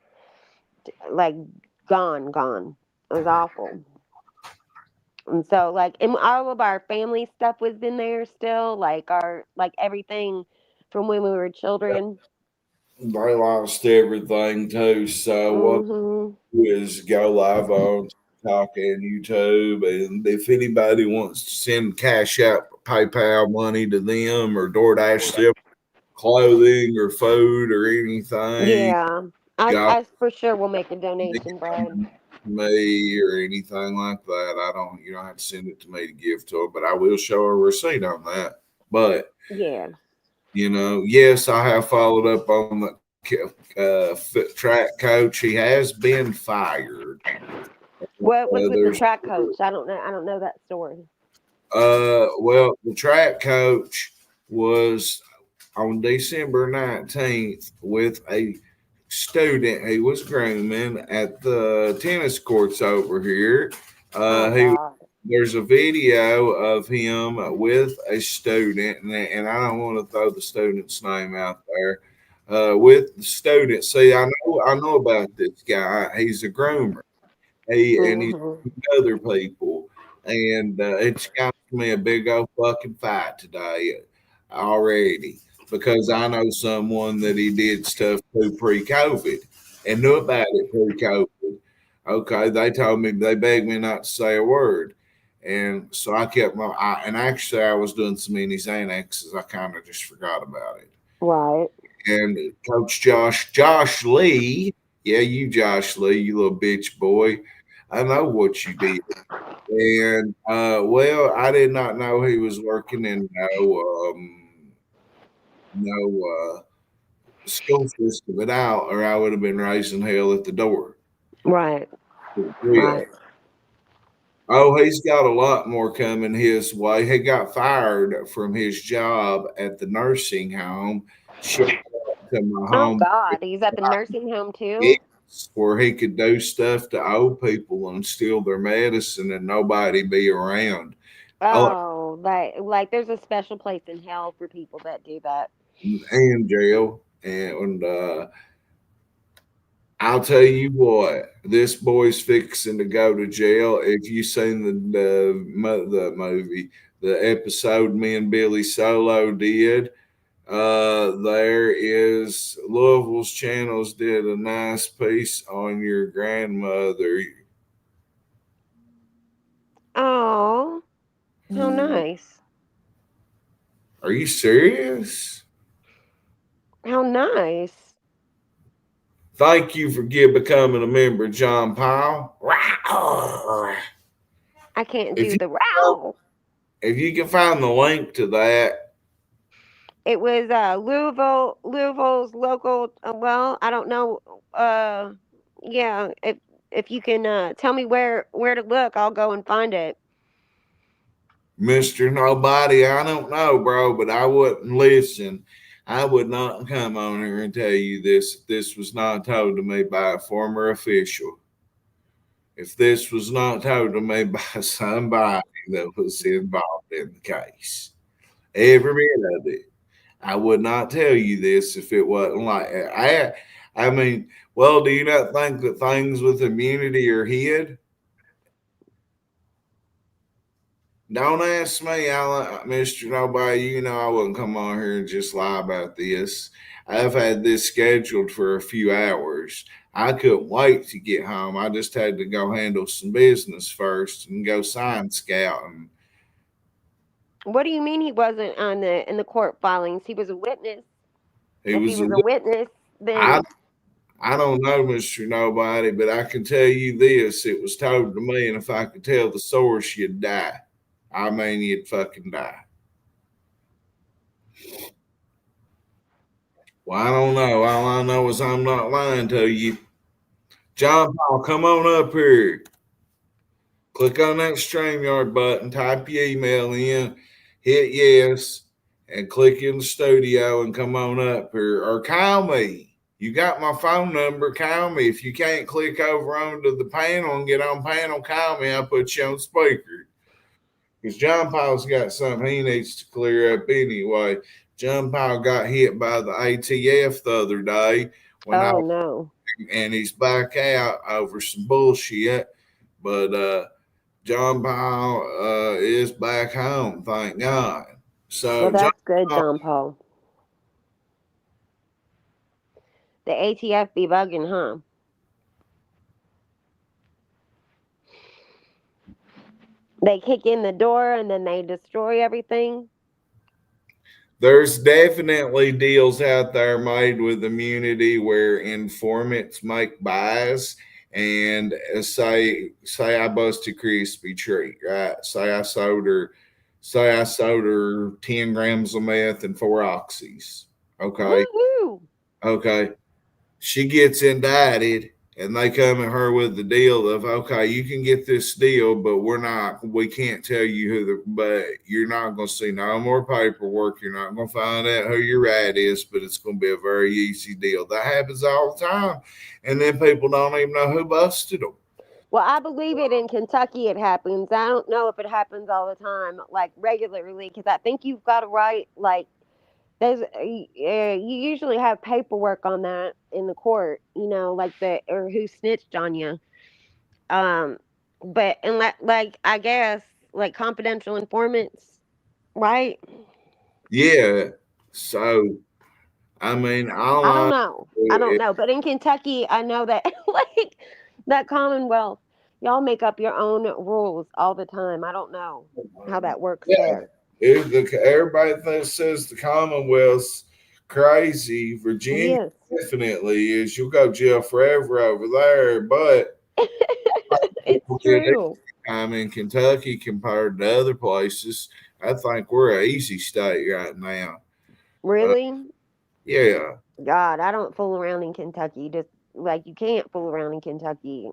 like gone. It was awful. And so, like, and all of our family stuff was in there still, like our like everything from when we were children. They lost everything too. So what Mhm. we do is go live on TikTok and YouTube, and if anybody wants to send cash out, PayPal money to them, or DoorDash them clothing or food or anything, Yeah, I y'all I for sure will make a donation, Brad. me or anything like that. You don't have to send it to me to give to her, but I will show her a receipt on that. But, Yeah. yes, I have followed up on the track coach. He has been fired. What was with the There's track coach? I don't know that story. well, the track coach was on December 19th with a student he was grooming at the tennis courts over here. Oh He was God. there's a video of him with a student, and I don't want to throw the student's name out there. With the student, see, I know about this guy. He's a groomer. He's Hmm. other people, and it's got me a big old fucking fight today already because I know someone that he did stuff to pre-COVID and knew about it pre-COVID. Okay, they told me they begged me not to say a word, and so I kept and actually I was doing so many Xanaxes I kind of just forgot about it. Right. And Coach Josh Lee, yeah, you Josh Lee, you little bitch boy, I know what you did. And well, I did not know he was working in no school system at all, or I would have been raising hell at the door. Right. For real. Right. Oh, he's got a lot more coming his way. He got fired from his job at the nursing home, shipped to my Oh home, God, he's at the nursing home too. yes, where he could do stuff to old people and steal their medicine and nobody be around. Oh, Oh, like there's a special place in hell for people that do that. and jail. And I'll tell you what, this boy's fixing to go to jail. If you seen the movie, the episode me and Billy Solo did, there is Louisville's channels did a nice piece on your grandmother. Oh, how nice. Are you serious? How nice. Thank you for becoming a member, John Powell. I can't If do you the row. if you can find the link to that, It was Louisville's local. Well, I don't know. Uh, yeah. If you can tell me where to look, I'll go and find it. Mister Nobody, I don't know, bro, but I wouldn't listen. I would not come on here and tell you this if this was not told to me by a former official. If this was not told to me by somebody that was involved in the case, every bit of it. I would not tell you this if it wasn't like I mean, well, do you not think that things with immunity are hid? Don't ask me, Mr. Nobody. You know I wouldn't come on here and just lie about this. I've had this scheduled for a few hours. I couldn't wait to get home. I just had to go handle some business first and go sign scouting. What do you mean he wasn't on the in the court filings? He was a witness. He If he was a was a witness, I then I don't know, Mr. Nobody, but I can tell you this. It was told to me, and if I could tell the source, you'd die. I mean, you'd fucking die. Well, I don't know. All I know is I'm not lying to you. John Paul, come on up here. Click on that StreamYard button, type your email in, hit yes, and click in the studio and come on up here. Or call me. You got my phone number. Call me. If you can't click over onto the panel and get on panel, call me. I'll put you on speaker. Because John Paul's got something he needs to clear up anyway. John Paul got hit by the ATF the other day when I oh no. and he's back out over some bullshit. But John Paul is back home, thank God. Well, So John that's good, Paul, John Paul. The ATF be bugging, huh? They kick in the door and then they destroy everything. there's definitely deals out there made with immunity where informants make buys and say I busted Crispy Treat, right? Say I sold her 10 grams of meth and four oxys. Okay. Woohoo! Okay. She gets indicted and they come at her with the deal of, okay, you can get this deal, but we can't tell you but you're not going to see no more paperwork. You're not going to find out who your rat is, but it's going to be a very easy deal. That happens all the time. And then people don't even know who busted them. Well, I believe it in Kentucky. It happens. I don't know if it happens all the time, like regularly, because I think you've got to write like you usually have paperwork on that in the court. Like the or who snitched on you. Um, but and like I guess like confidential informants, right? Yeah. So I mean, all I don't I know. I don't do know. But in Kentucky, I know that like that Commonwealth, y'all make up your own rules all the time. I don't know how that works yeah, there. everybody that says the Commonwealth's crazy. Virginia Yes. definitely is. You'll go jail forever over there, but It's people get true. time in Kentucky compared to other places. I think we're an easy state right now. Uh, Really? yeah. God, I don't fool around in Kentucky. Just like you can't fool around in Kentucky.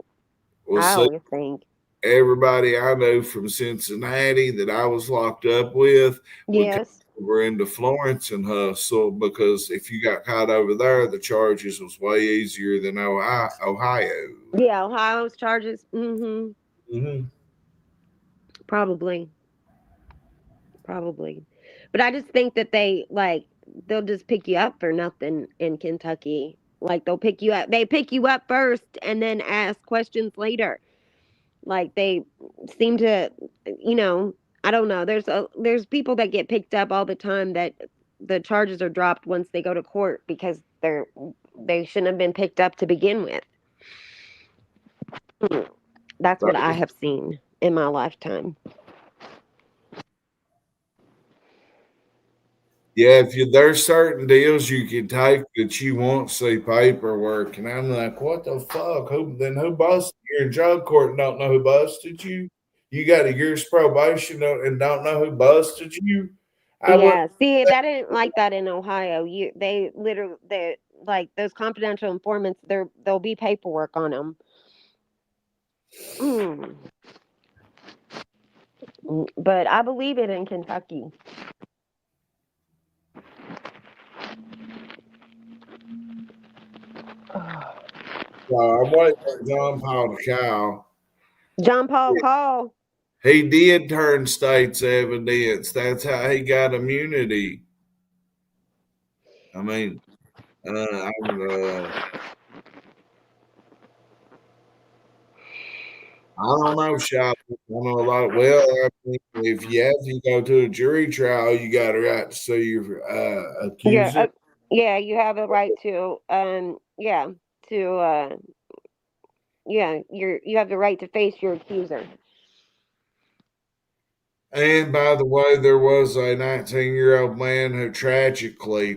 Well, I see, always think. everybody I know from Cincinnati that I was locked up with would come Yes. over into Florence and hustle because if you got caught over there, the charges was way easier than Ohio. Yeah, Ohio's charges. Mm-hmm. Hmm. Probably. Probably. But I just think that they'll just pick you up for nothing in Kentucky. Like they'll pick you up. They pick you up first and then ask questions later. Like they seem to, you know, I don't know. There's people that get picked up all the time that the charges are dropped once they go to court because they shouldn't have been picked up to begin with. Mm. That's what I have seen in my lifetime. Yeah, if you there's certain deals you can take that you won't see paperwork, and I'm like, what the fuck? Who busted you? You're in drug court and don't know who busted you? You got a year's probation and don't know who busted you? I would. Yeah, see, that ain't like that in Ohio. They literally, they like those confidential informants. There'll be paperwork on them. Mm. But I believe it in Kentucky. I'm waiting for John Paul to call. John Paul Call. He did turn state's evidence. That's how he got immunity. I mean, I don't know, Shelby. I know a lot. Well, I mean, if you have to go to a jury trial, you got a right to sue your Yeah, accuser. yeah, you have a right to, yeah, to, yeah, you have the right to face your accuser. And by the way, there was a 19-year-old man who tragically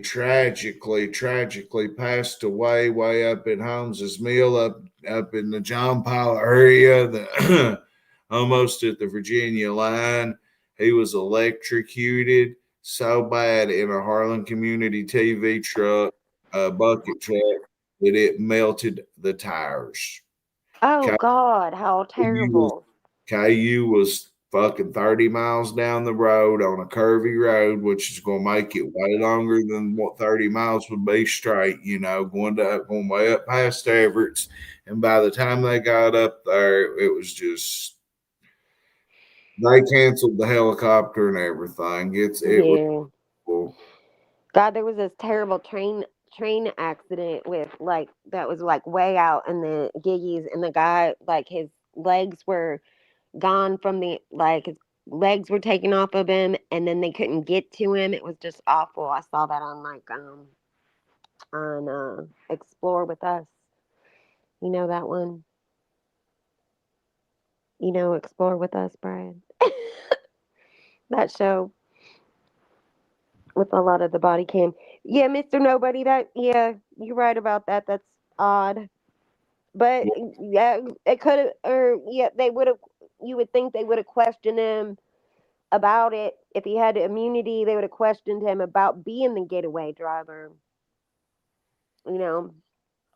passed away way up in Holmes's Mill, up in the John Powell area, almost at the Virginia line. He was electrocuted so bad in a Harlan Community TV truck, a bucket truck, that it melted the tires. Oh God, how KU was terrible! KU was fucking 30 miles down the road on a curvy road, which is going to make it way longer than what 30 miles would be straight, going way up past Everett's. And by the time they got up there, it was just, they canceled the helicopter and everything. It was Yeah, cool. God, there was this terrible train accident with like that was like way out in the giggies, and the guy like his legs were gone from the like his legs were taken off of him, and then they couldn't get to him. It was just awful. I saw that on Explore with Us. You know that one? You know Explore with Us, Brian? That show with a lot of the body cam. Yeah, Mr. Nobody, that yeah, you're right about that. That's odd. But yeah, it could have or yeah, they would have you would think they would have questioned him about it. If he had immunity, they would have questioned him about being the getaway driver, you know.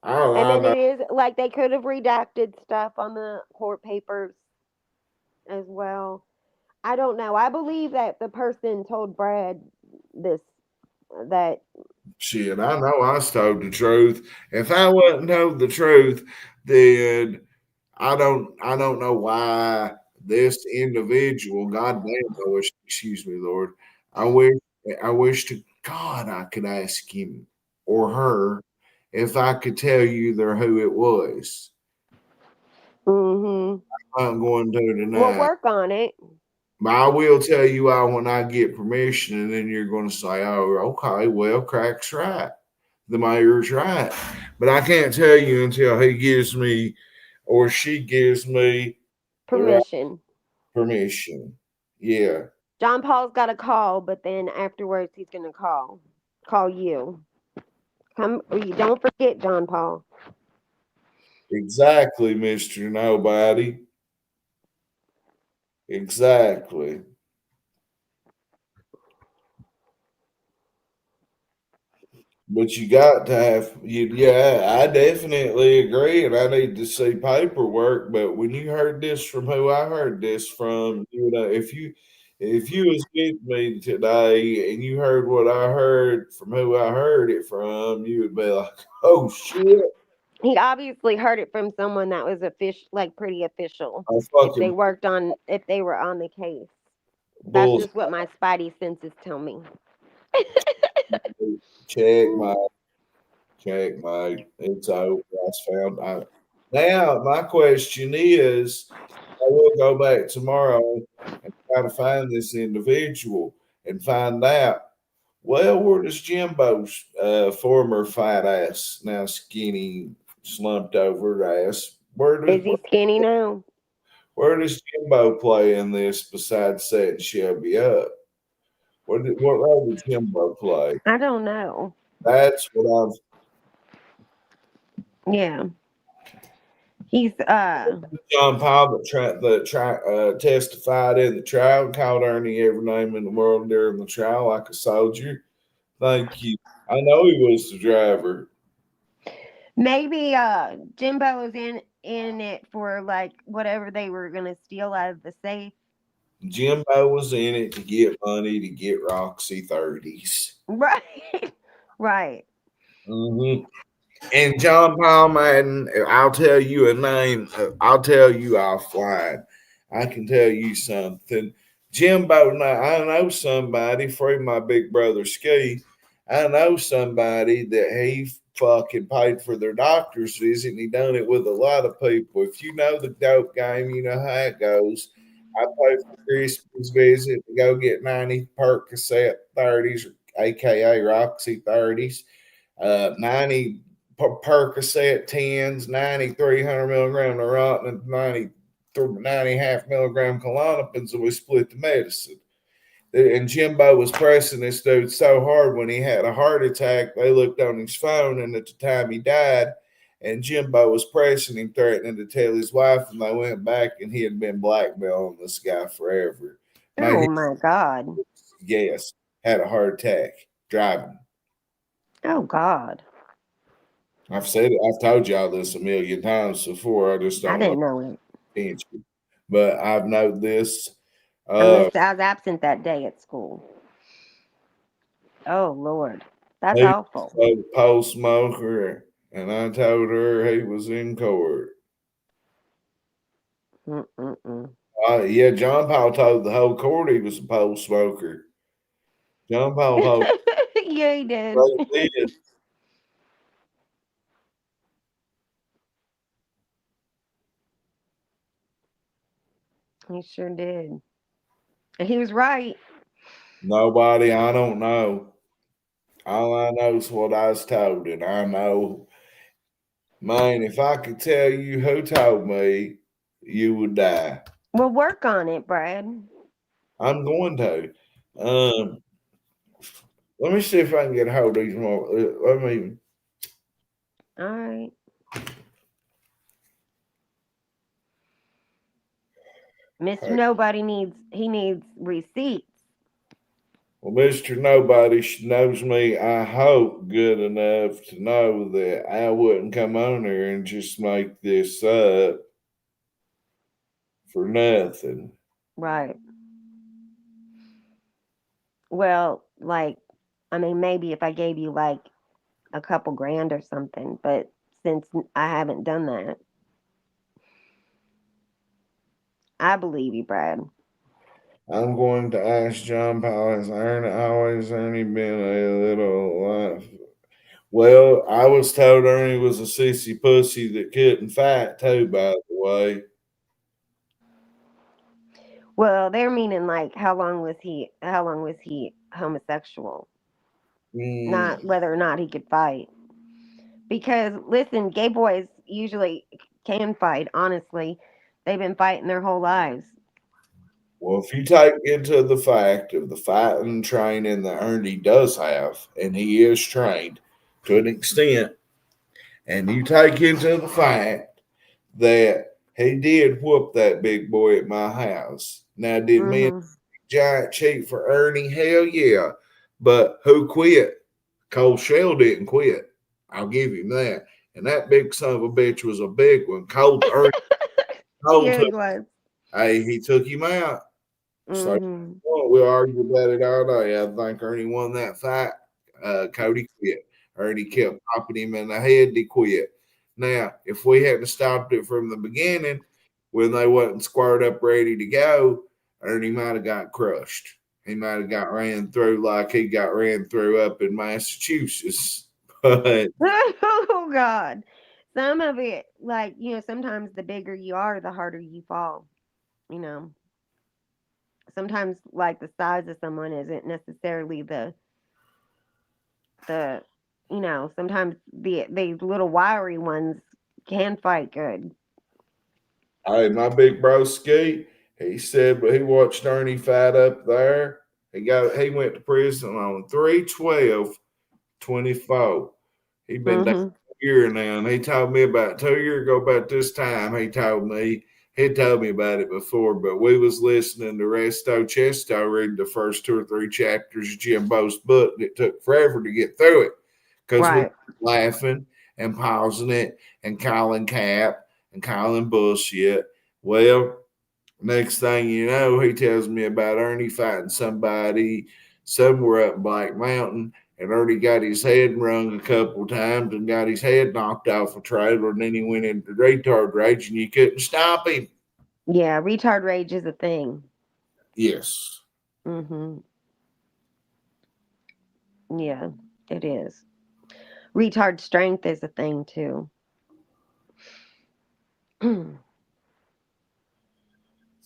All And I then know, it is like they could have redacted stuff on the court papers as well. I don't know. I believe that the person told Brad this that shit, I know I told the truth. If I wasn't told the truth, then I don't know why this individual, goddamn, excuse me, Lord, I wish I wish to God I could ask him or her if I could tell you there who it was. Mm-hmm. I'm going to We'll tonight. work on it. But I will tell you why when I get permission, and then you're going to say, "Oh, okay, well, crack's right, the mayor's right," but I can't tell you until he gives me or she gives me the right Permission. permission. Yeah, John Paul's got a call, but then afterwards he's gonna call you. Come, you don't forget, John Paul. exactly, Mister Nobody. Exactly. But you got to have you. Yeah, I definitely agree, and I need to see paperwork. But when you heard this from who I heard this from, if you was with me today and you heard what I heard from who I heard it from, you would be like, "Oh shit, He obviously heard it from someone that was like pretty official. I If they fucking worked on, if they were on the case, that's bull just what my spidey senses tell me. check my checkmate. It's over. That's found. Now my question is, I will go back tomorrow and try to find this individual and find out. Well, where does Jimbo's former fat ass, now skinny, slumped over ass, Is he skinny now? where does Jimbo play in this besides setting Shelby up? What role did Jimbo play? I don't know. That's what I've Yeah, he's John Paul testified in the trial, called Ernie every name in the world during the trial, like a soldier. Thank you. I know he was the driver. maybe Jimbo was in it for like whatever they were gonna steal out of the safe. Jimbo was in it to get money to get Roxy 30s. Right, right. Hmm. And John Paul Madden, I'll tell you a name. I'll tell you offline. I can tell you something. Jimbo, I know somebody from my big brother Ski. I know somebody that he fucking paid for their doctor's visit, and he done it with a lot of people. If you know the dope game, you know how it goes. I paid for Christmas visit to go get 90 Percocet 30s, aka Roxy 30s, 90 Percocet 10s, 90 300 milligram Neurontin, and 90 half milligram Klonopins, and we split the medicine. And Jimbo was pressing this dude so hard when he had a heart attack, they looked on his phone, and at the time he died, and Jimbo was pressing him, threatening to tell his wife, and they went back, and he had been blackmailing this guy forever. Made Oh him my God. guess, had a heart attack driving. Oh God. I've said it. I've told y'all this a million times before. I just I don't want didn't know it. to attention. But I've known this. I Uh, missed. I was absent that day at school. Oh Lord, that's he awful. was a pole smoker, and I told her he was in court. Mm-mm-mm. Yeah, John Paul told the whole court he was a pole smoker. John Paul told Yeah, he did. what he did. He sure did, and he was right. Nobody, I don't know. All I know is what I was told, and I know, man, if I could tell you who told me, you would die. We'll work on it, Brad. I'm going to. Um, Let me see if I can get a hold of these more. Let me. All right, Mister Nobody needs. He needs receipts. Well, Mister Nobody knows me. I hope good enough to know that I wouldn't come on here and just make this up for nothing. Right. Well, like, I mean, maybe if I gave you like a couple grand or something, but since I haven't done that, I believe you, Brad. I'm going to ask John Paul, has Ernie been a little well, I was told Ernie was a sissy pussy that couldn't fight too, by the way. Well, they're meaning like how long was he homosexual? Not Mm, whether or not he could fight. Because listen, gay boys usually can fight, honestly. They've been fighting their whole lives. well, if you take into the fact of the fighting training that Ernie does have, and he is trained to an extent, and you take into the fact that he did whoop that big boy at my house. Now, did me and Mhm. Giant cheat for Ernie? Hell yeah. But who quit? Cold Shell didn't quit. I'll give him that. And that big son of a bitch was a big one. Cold Ernie Cold Yeah, took he was. hey, he took him out. So Mhm. well, we'll argue about it all day. I think Ernie won that fight. Cody quit. Ernie kept popping him in the head. He quit. Now, if we hadn't stopped it from the beginning, when they wasn't squared up ready to go, Ernie might have got crushed. He might have got ran through like he got ran through up in Massachusetts. But Oh God. Some of it, like, sometimes the bigger you are, the harder you fall. You know, sometimes like the size of someone isn't necessarily the sometimes these little wiry ones can fight good. hey, my big bro Ski, he said, but he watched Ernie fight up there. He went to prison on 3/12/24. He been down Mhm. a year now, and he told me about 2 years ago about this time. He told me about it before, but we was listening to Resto Chesto read the first 2 or 3 chapters of Jimbo's book, and it took forever to get through it because we Right. were laughing and pausing it and calling cap and calling bullshit. Well, next thing you know, he tells me about Ernie fighting somebody somewhere up Black Mountain, and Ernie got his head rung a couple times and got his head knocked off a trailer, and then he went into retard rage, and you couldn't stop him. Yeah, retard rage is a thing. Yes. Mhm. Yeah, it is. Retard strength is a thing too.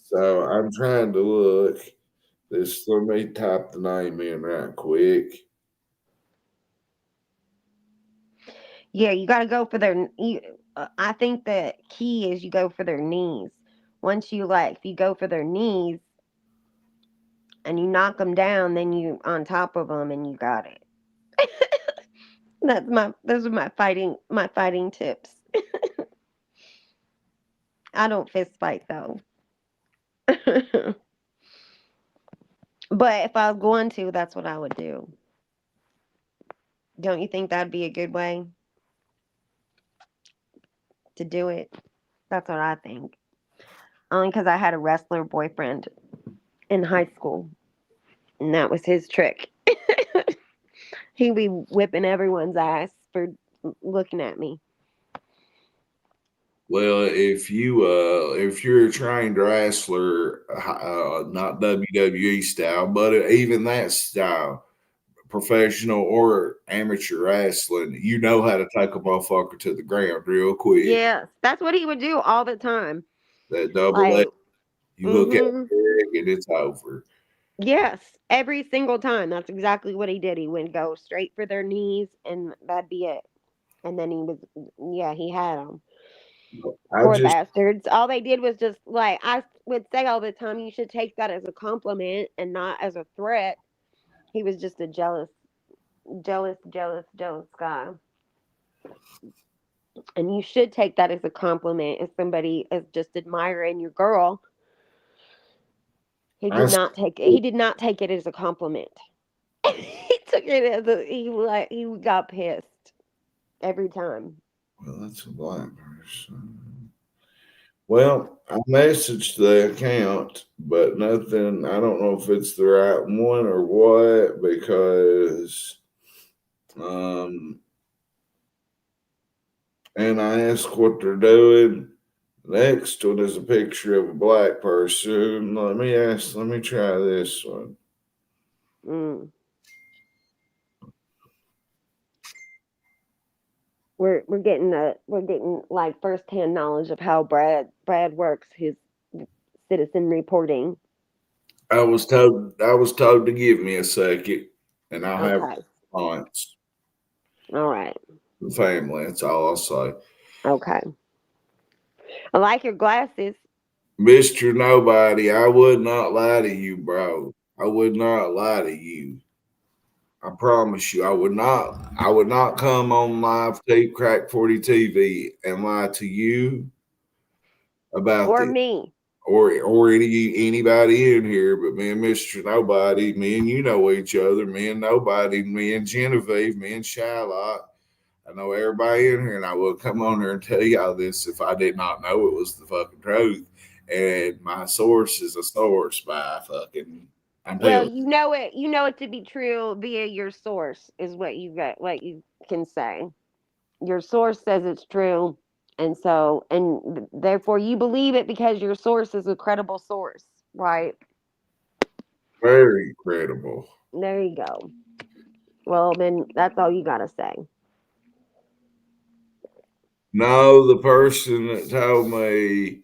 So I'm trying to look. This let me type the name in right quick. Yeah, you got to go for I think the key is you go for their knees. Once if you go for their knees and you knock them down, then you on top of them and you got it. Those are my fighting tips. I don't fist fight though. But if I was going to, that's what I would do. Don't you think that'd be a good way to do it? That's what I think. Only because I had a wrestler boyfriend in high school, and that was his trick. He'd be whipping everyone's ass for looking at me. Well, if you're a trained wrestler, not WWE style, but even that style, professional or amateur wrestling, you know how to take a motherfucker to the ground real quick. Yes, that's what he would do all the time. That double leg, Like, you hook at mm-hmm. the leg and it's over. Yes, every single time. That's exactly what he did. He would go straight for their knees, and that'd be it. And then yeah, he had them. I Poor just, bastards. All they did was just like I would say all the time. You should take that as a compliment and not as a threat. He was just a jealous guy. And you should take that as a compliment if somebody is just admiring your girl. He I did said, not take it. well, He did not take it as a compliment. He took it as he got pissed every time. that's a black person. Well, I messaged the account, but nothing. I don't know if it's the right one or what because, um, and I asked what they're doing. Next one is a picture of a black person. Let me try this one. Mm. We're getting like firsthand knowledge of how Brad works his citizen reporting. I was told to give me a second, and I'll have a Okay. response. All right. The family. That's all I'll say. Okay. I like your glasses. Mister Nobody, I would not lie to you, bro. I would not lie to you. I promise you, I would not. I would not come on live tape crack 40 TV and lie to you about Or this, me. or anybody in here. But me and Mister Nobody, me and you know each other. Me and Nobody, me and Genevieve, me and Shylock. I know everybody in here, and I will come on here and tell y'all this if I did not know it was the fucking truth. And my source is a source by fucking. I'm Well, telling. you know it to be true via your source is what you can say. Your source says it's true, and therefore you believe it because your source is a credible source, right? Very credible. There you go. Well, then that's all you got to say. No, the person that told me,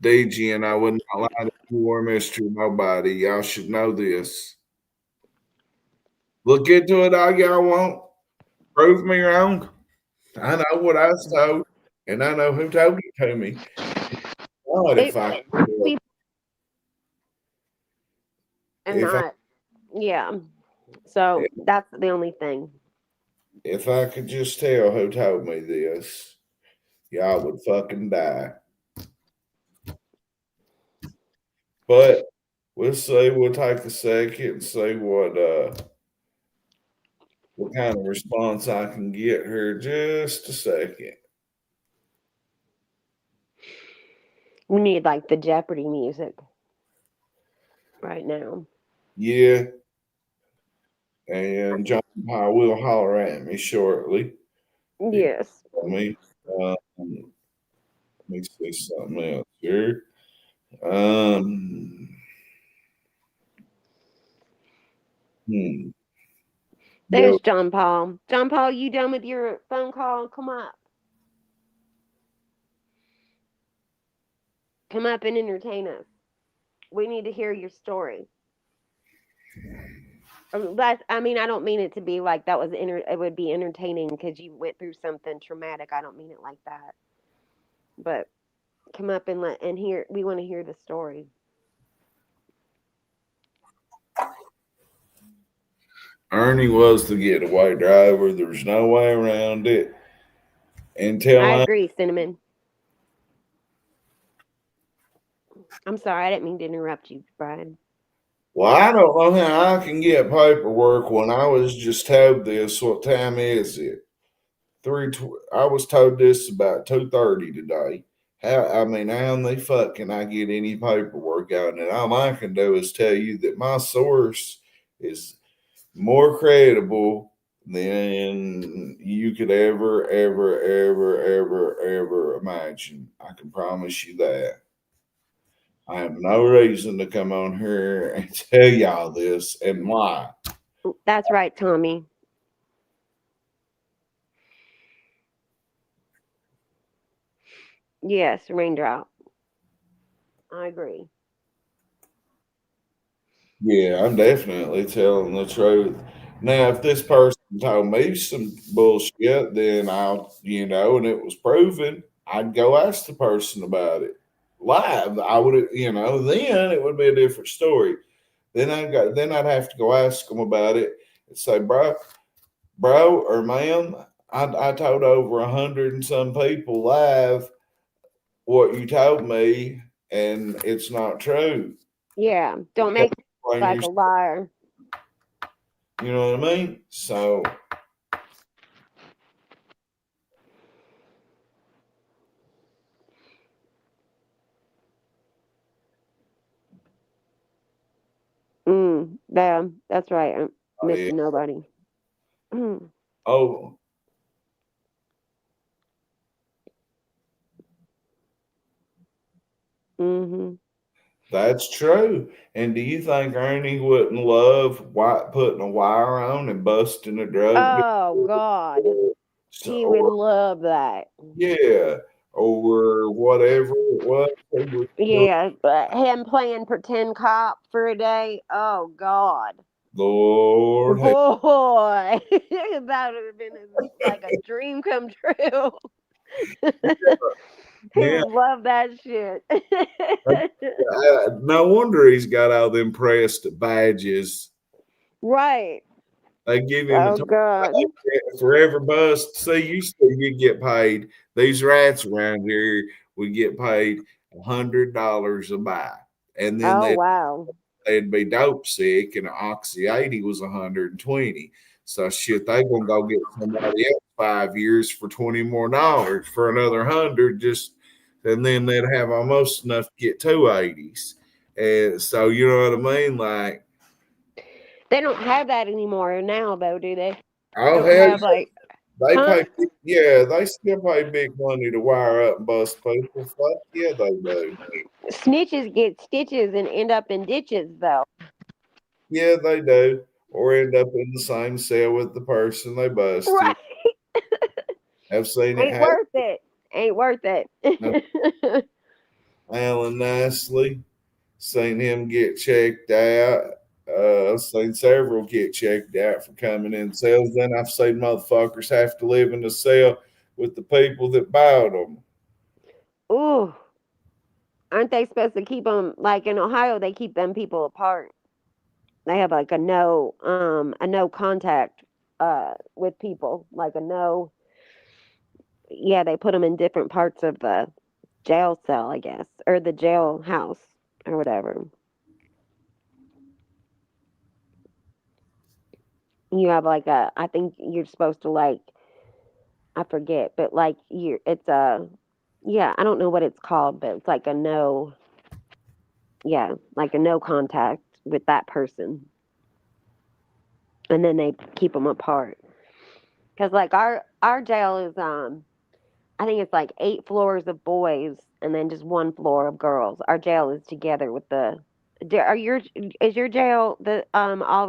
DG, and I would not lie to you or Mister Nobody. Y'all should know this. Look into it all y'all want. Prove me wrong. I know what I was told, and I know who told it to me. God, It be and if I not, yeah. So that's the only thing. if I could just tell who told me this, y'all would fucking die. But we'll see. We'll take a second and see what kind of response I can get here. Just a second. We need like the Jeopardy music right now. Yeah, and John Pye will holler at me shortly. He Yes. told me. Let me see something else here. Um, hmm. There's Yo, John Paul. John Paul, you done with your phone call? Come up. Come up and entertain us. We need to hear your story. I mean, I don't mean it to be like that was it would be entertaining because you went through something traumatic. I don't mean it like that. But come up and hear. We want to hear the story. Ernie was the getaway driver. There's no way around it. Until I I agree, Cinnamon. I'm sorry, I didn't mean to interrupt you, Brian. Well, I don't know how I can get paperwork when I was just told this. What time is it? I was told this about 2:30 today. How in the fuck can I get any paperwork out? And all I can do is tell you that my source is more credible than you could ever imagine. I can promise you that. I have no reason to come on here and tell y'all this and lie. That's right, Tommy. Yes, raindrop. I agree. Yeah, I'm definitely telling the truth. Now, if this person told me some bullshit, then and it was proven, I'd go ask the person about it live. I would, then it would be a different story. Then I'd have to go ask them about it and say, bro or ma'am, I told over 100 and some people live what you told me, and it's not true. Yeah, You don't gotta make me look explain like a liar. you know what I mean? So Yeah, that's right, yeah. Mr. Nobody. Mm. Oh, Mhm. That's true. And do you think Ernie wouldn't love putting a wire on and busting a drug Oh God, dealer? he would Or love that. yeah, or whatever it was he was doing? Yeah, but him playing pretend cop for a day. Oh God, Lord, boy, that would have been like a dream come true. He yeah. would love that shit. No wonder he's got all them pressed badges. Right. They give him a Oh God. forever bust. See, used to you get paid. These rats around here would get paid $100 a buy, and then Oh wow. they'd be dope sick, and an Oxy 80 was 120. So shit, they gonna go get somebody else 5 years for $20 more for another 100, just and then they'd have almost enough to get two 80s. And so you know what I mean? Like, They don't have that anymore now, though, do they? They oh don't hell, have like, they huh? pay, yeah, they still pay big money to wire up and bust people. Fuck yeah, they do. Snitches get stitches and end up in ditches, though. Yeah, they do. Or end up in the same cell with the person they busted. Right. I've seen it Ain't happen. worth it. Ain't worth it. Alan Nicely, seen him get checked out. I've seen several get checked out for coming in cells. Then I've seen motherfuckers have to live in the cell with the people that bought them. Ooh, aren't they supposed to keep them like in Ohio? They keep them people apart. They have like a no contact with people, like a no. Yeah, they put them in different parts of the jail cell, I guess, or the jail house or whatever. You have like a, I think you're supposed to like, I forget, but like it's a, yeah, I don't know what it's called, but it's like a no, yeah, like a no contact with that person, and then they keep them apart. Cause like our jail is I think it's like 8 floors of boys and then just 1 floor of girls. Our jail is together with the. Are your is your jail the all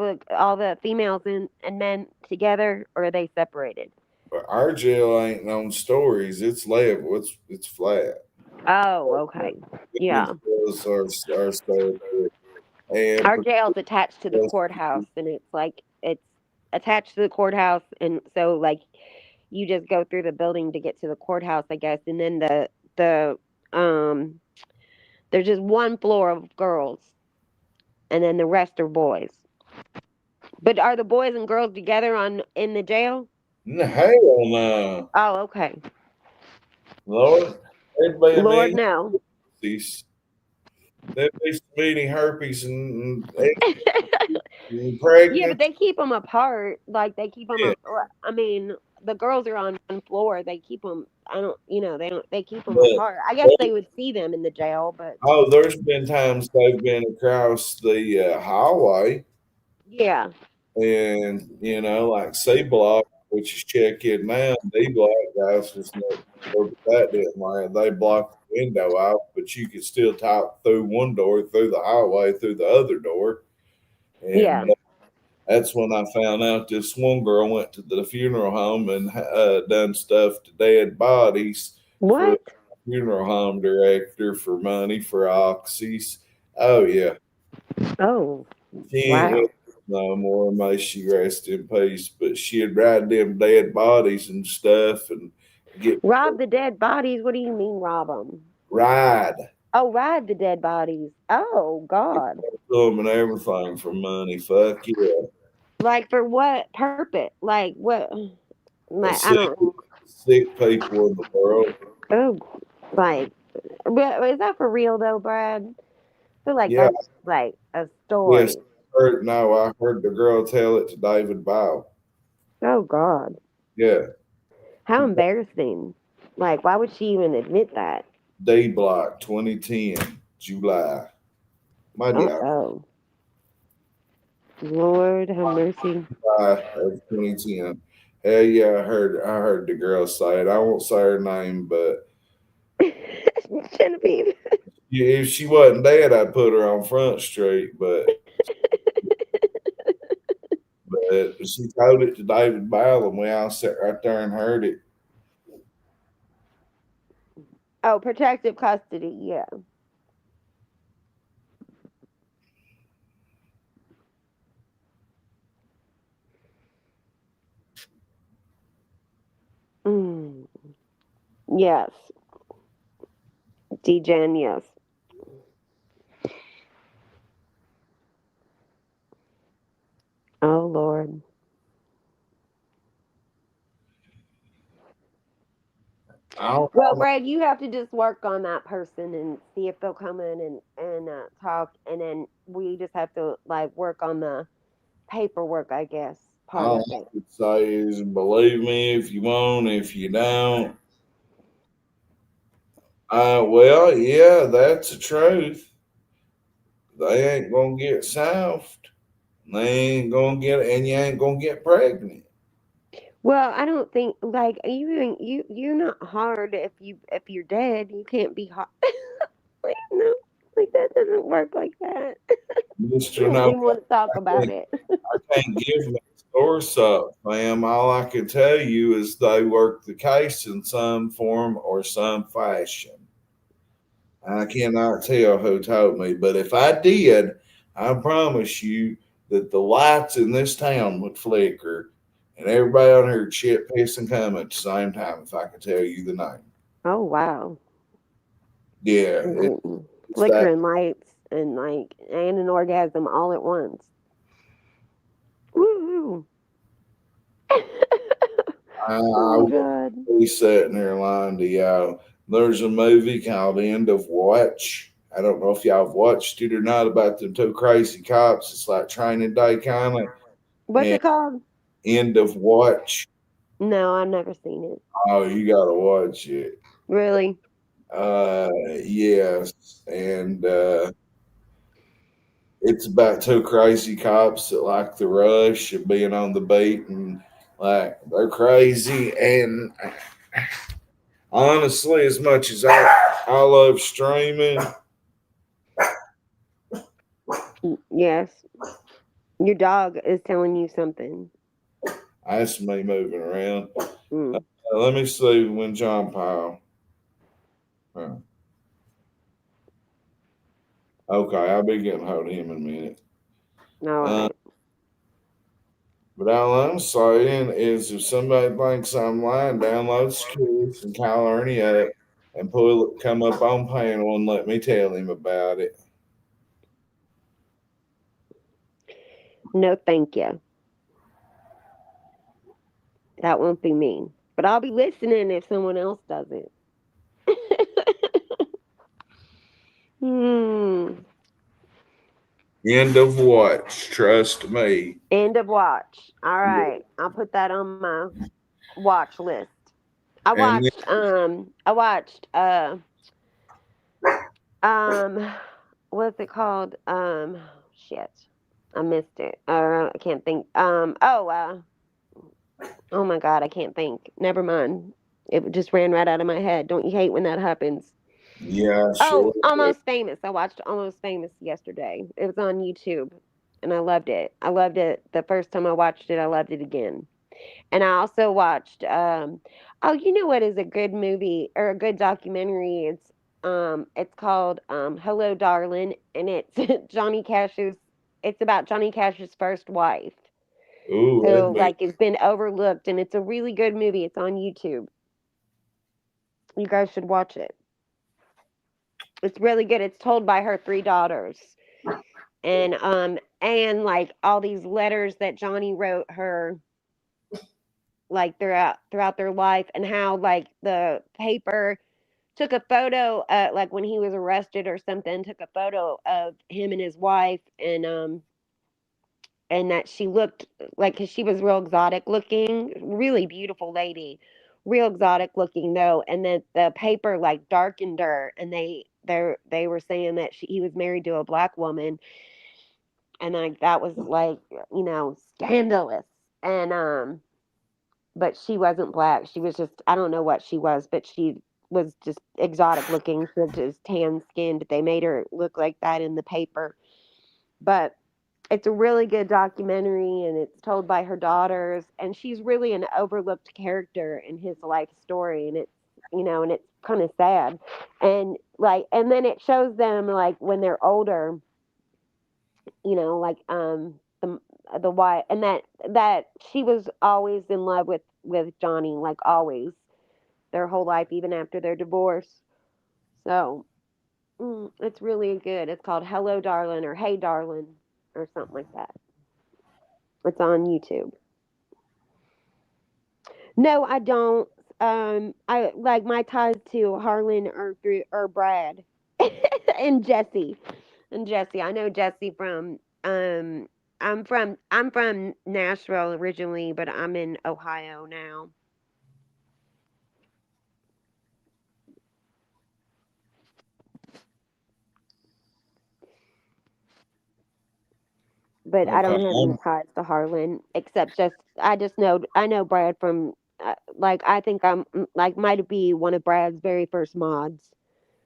the females and men together, or are they separated? But our jail ain't on stories. It's level. It's flat. Oh, okay. Women's Yeah. jails are so and Our jail's attached to the courthouse, and it's like it's attached to the courthouse, and so like you just go through the building to get to the courthouse, I guess, and then the there's just 1 floor of girls, and then the rest are boys. But are the boys and girls together on in the jail? hell no, Oh, okay. Lord, there'd be a Lord, million no. herpes. There'd be so many herpes and Yeah, but pregnant. they keep them apart. Like they keep them Yeah, up. I mean, the girls are on 1 floor. They keep them. I don't. You know, they don't. They keep them but apart. I guess they would see them in the jail, but oh, there's been times they've been across the highway, yeah, and like C block, which is check in now, D block guys was next door, but that didn't land. They blocked the window out, but you could still talk through one door, through the highway, through the other door, and yeah. that's when I found out this one girl went to the funeral home and done stuff to dead bodies for the What? funeral home director for money for oxys. Oh yeah, Oh, she ain't with wow. us no more. May she rest in peace. But she'd ride them dead bodies and stuff and get Rob the dead bodies. What do you mean rob them? ride Oh, ride the dead bodies. Oh God. them and everything for money. Fuck yeah, Like for what purpose? Like what? the Like I sick don't. sick people in the world. Oh, like, but is that for real though, Brad? I feel like Yeah, that's like a yes. story. No, I heard the girl tell it to David Bow. Oh God, Yeah, how embarrassing! Like, why would she even admit that? D Block 2010, July. Uh Maria, oh, Lord have mercy. July of 2010. Hell yeah, I heard the girl say it. I won't say her name, but Genevieve. If she wasn't dead, I'd put her on Front Street, but she told it to David Bell, and we all sat right there and heard it. Oh, protective custody. Yeah. Mm. Yes. DGen, yes. Oh, Lord. I don't Well, know. Brad, you have to just work on that person and see if they'll come in and talk, and then we just have to like work on the paperwork, I guess, part All of I it. could say is believe me if you want, if you don't. Well, yeah, that's the truth. They ain't gonna get soft. They ain't gonna get, and you ain't gonna get pregnant. Well, I don't think like you're not hard if you're dead. You can't be hard. Like no, like that doesn't work like that. I Mister don't No, even want to talk about can't, it. I can't give me a source up, fam. All I can tell you is they work the case in some form or some fashion. I cannot tell who told me, but if I did, I promise you that the lights in this town would flicker and everybody on here would shit, piss, and come at the same time if I could tell you the name. Oh wow. Yeah, Mm-mm. it's that. Flickering lights and like and an orgasm all at once. Woo! I Oh wouldn't God. be sitting here lying to y'all. There's a movie called End of Watch. I don't know if y'all have watched it or not about them two crazy cops. It's like Training Day kind of. What's And it called? End of Watch. No, I've never seen it. Oh, you got to watch it. Really? Yes, and it's about two crazy cops that like the rush of being on the beat, and like they're crazy. And honestly, as much as I love streaming, Yes. Your dog is telling you something. that's me moving around. Mm. Let me see when John Powell. Huh. Okay, I'll be getting hold of him in a minute. All Uh, right. but all I'm saying is, if somebody thinks I'm lying, download Security and call Ernie up and come up on panel and let me tell him about it. No, thank you. That won't be me. But I'll be listening if someone else does it. Hmm. End of watch. Trust me. End of watch. All Yeah. right. I'll put that on my watch list. I And then, watched I watched um what's it called? Shit. I missed it. I can't think. Oh my god, I can't think. Never mind. It just ran right out of my head. Don't you hate when that happens? yeah, sure. Oh, Almost Famous. I watched Almost Famous yesterday. It was on YouTube and I loved it. I loved it the first time I watched it. I loved it again. And I also watched oh, you know what is a good movie or a good documentary? It's called Hello Darling, and it's Johnny Cash's it's about Johnny Cash's first wife Ooh, who that'd be. like has been overlooked, and it's a really good movie. It's on YouTube. You guys should watch it. It's really good. It's told by her three daughters. And like all these letters that Johnny wrote her like throughout their life, and how like the paper took a photo like when he was arrested or something, took a photo of him and his wife, and that she looked like, cuz she was real exotic looking, really beautiful lady, real exotic looking though, and then the paper like darkened her, and they were saying that he was married to a black woman, and like that was like, scandalous. And but she wasn't black. She was just, I don't know what she was, but was just exotic looking. She was just tan skinned. They made her look like that in the paper. But it's a really good documentary, and it's told by her daughters, and she's really an overlooked character in his life story, and it's and it's kind of sad. And and then it shows them like when they're older, like the wife, and that she was always in love with Johnny, like always, their whole life, even after their divorce. So it's really good. It's called Hello Darling or Hey Darling or something like that. It's on YouTube. No, I don't. I like my ties to Harlan or Brad and Jesse. And Jesse, I know Jesse from I'm from Nashville originally, but I'm in Ohio now. But I Okay. don't have any ties to Harlan except just I know Brad from like I think like might be one of Brad's very first mods.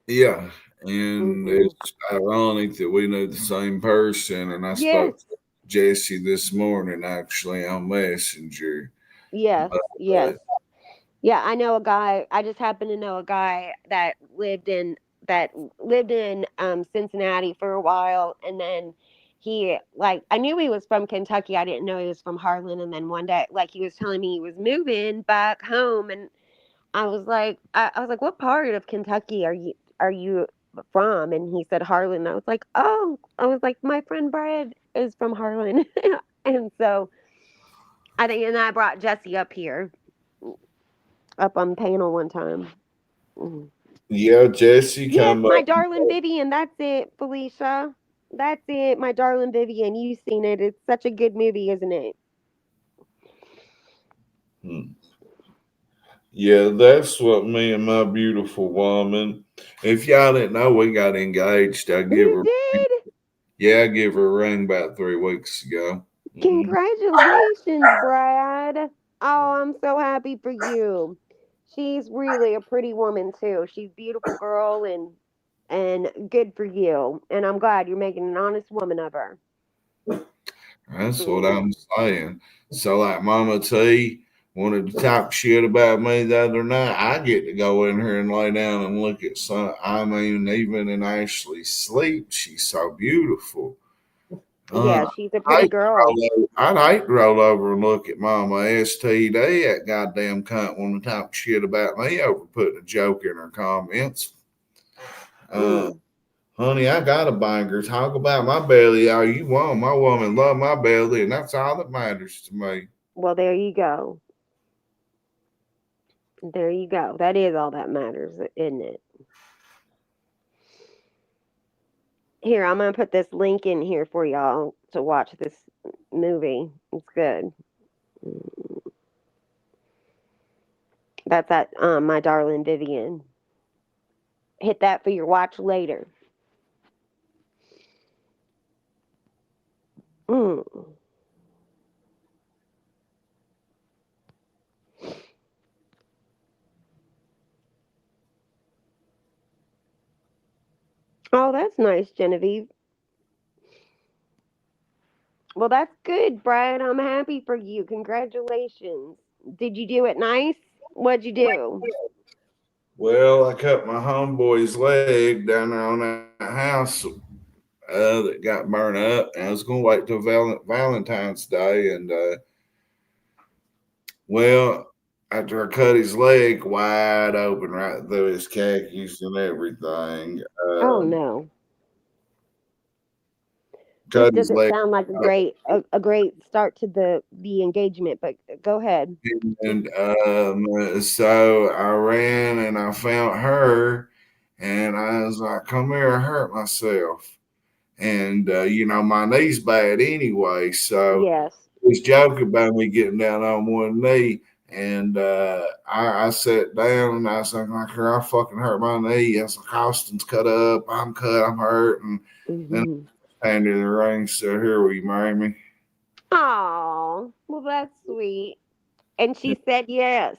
Yeah, and Mhm. it's ironic that we know the same person. And I Yes. spoke to Jesse this morning actually on Messenger. Yes. But Yes. Yeah, I know a guy. I just happen to know a guy that lived in Cincinnati for a while, and then he like I knew he was from Kentucky. I didn't know he was from Harlan. And then one day, like he was telling me he was moving back home, and I was like, what part of Kentucky are you from? And he said Harlan. I was like, oh, I was like, my friend Brad is from Harlan, and so I think, and I brought Jesse up here up on panel one time. Mhm. yeah, Jesse Yes, come my up. darling Vivian. That's it, Felicia. That's it, my darling Vivian. You've seen it. It's such a good movie, isn't it? Hmm. Yeah, that's what me and my beautiful woman. If y'all didn't know, we got engaged. I give You her, did? yeah, I gave her a ring about 3 weeks ago. Mhm. Congratulations, Brad. Oh, I'm so happy for you. She's really a pretty woman too. She's a beautiful girl and good for you. And I'm glad you're making an honest woman of her. That's what Mhm. I'm saying. So, like Mama T wanted to talk shit about me the other night, I get to go in here and lay down and look at some. I mean, even in Ashley's sleep, she's so beautiful. Yeah, Uh, she's a pretty girl. I'd hate to roll over and look at Mama STD. That goddamn cunt want to talk shit about me over putting a joke in her comments. Uh, Mm. Honey, I got a banger. Talk about my belly all you want. My woman love my belly, and that's all that matters to me. Well, there you go. There you go. That is all that matters, isn't it? Here, I'm gonna put this link in here for y'all to watch this movie. It's good. That's at my darling Vivian. Hit that for your watch later. Mm. Oh, that's nice, Genevieve. Well, that's good, Brad. I'm happy for you. Congratulations. Did you do it nice? What'd you do? Well, I cut my homeboy's leg down there on that house that got burned up, and I was going to wait till Valentine's Day. And, well, after I cut his leg wide open right through his khakis and everything, Oh no, this cut his doesn't leg. sound like a great start to the engagement. But go ahead. And so I ran and I found her, and I was like, "Come here, I hurt myself." And my knee's bad anyway, so Yes. he was joking about me getting down on one knee. And I sat down and I was like, "Here, I fucking hurt my knee." I was like, "Austin's cut up, I'm cut, I'm hurt." And then Hmm. I handed the ring, so here, will you marry me? Oh, well, that's sweet. And she said yes.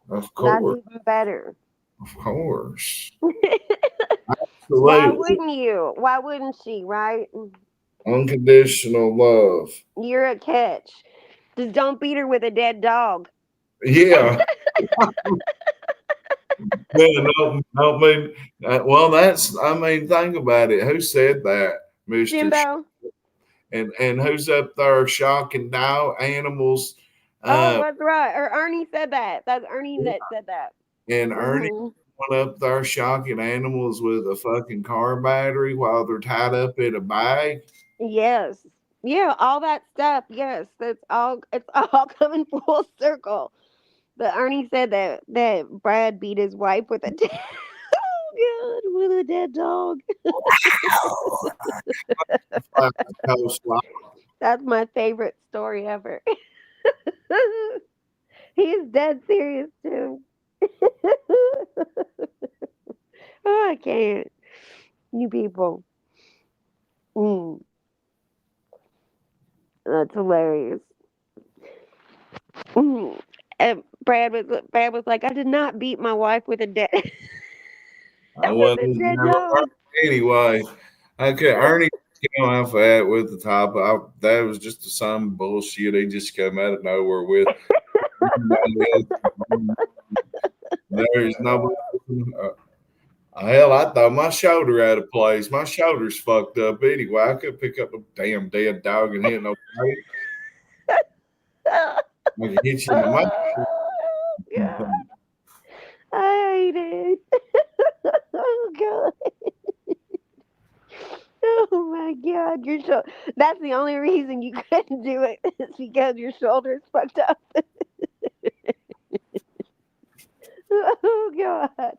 Of That's course. even better. Of course. Why Absolutely. wouldn't you? Why wouldn't she, right? Unconditional love. You're a catch. Just don't beat her with a dead dog. Yeah. Yeah, no, no, I mean, well, I mean, think about it. Who said that, Mister? Jimbo. And who's up there shocking dog animals? Oh, Uh, that's right. Or Ernie said that. That's Ernie that said that. and Ernie Hmm. went up there shocking animals with a fucking car battery while they're tied up in a bag. Yes. Yeah, all that stuff. Yes, that's all. It's all coming full circle. But Ernie said that Brad beat his wife with a dead. Oh God, with a dead dog. Like a coastline. That's my favorite story ever. He's dead serious too. Oh, I can't. You people. Mm, that's hilarious. Mm. And Brad was like, I did not beat my wife with a dead I with wasn't a even dead never dog. anyway. Okay, Ernie came off that with the top. That was just some bullshit. He just come out of nowhere with. Nobody else. There's nobody. Hell, I thought my shoulder out of place. My shoulder's fucked up anyway. I could pick up a damn dead dog and hit no place. I can hit you in the mouth. Oh God, I hate it. Oh God. Oh my God, your shoulder. That's the only reason you couldn't do it. It's because your shoulder's fucked up. Oh God.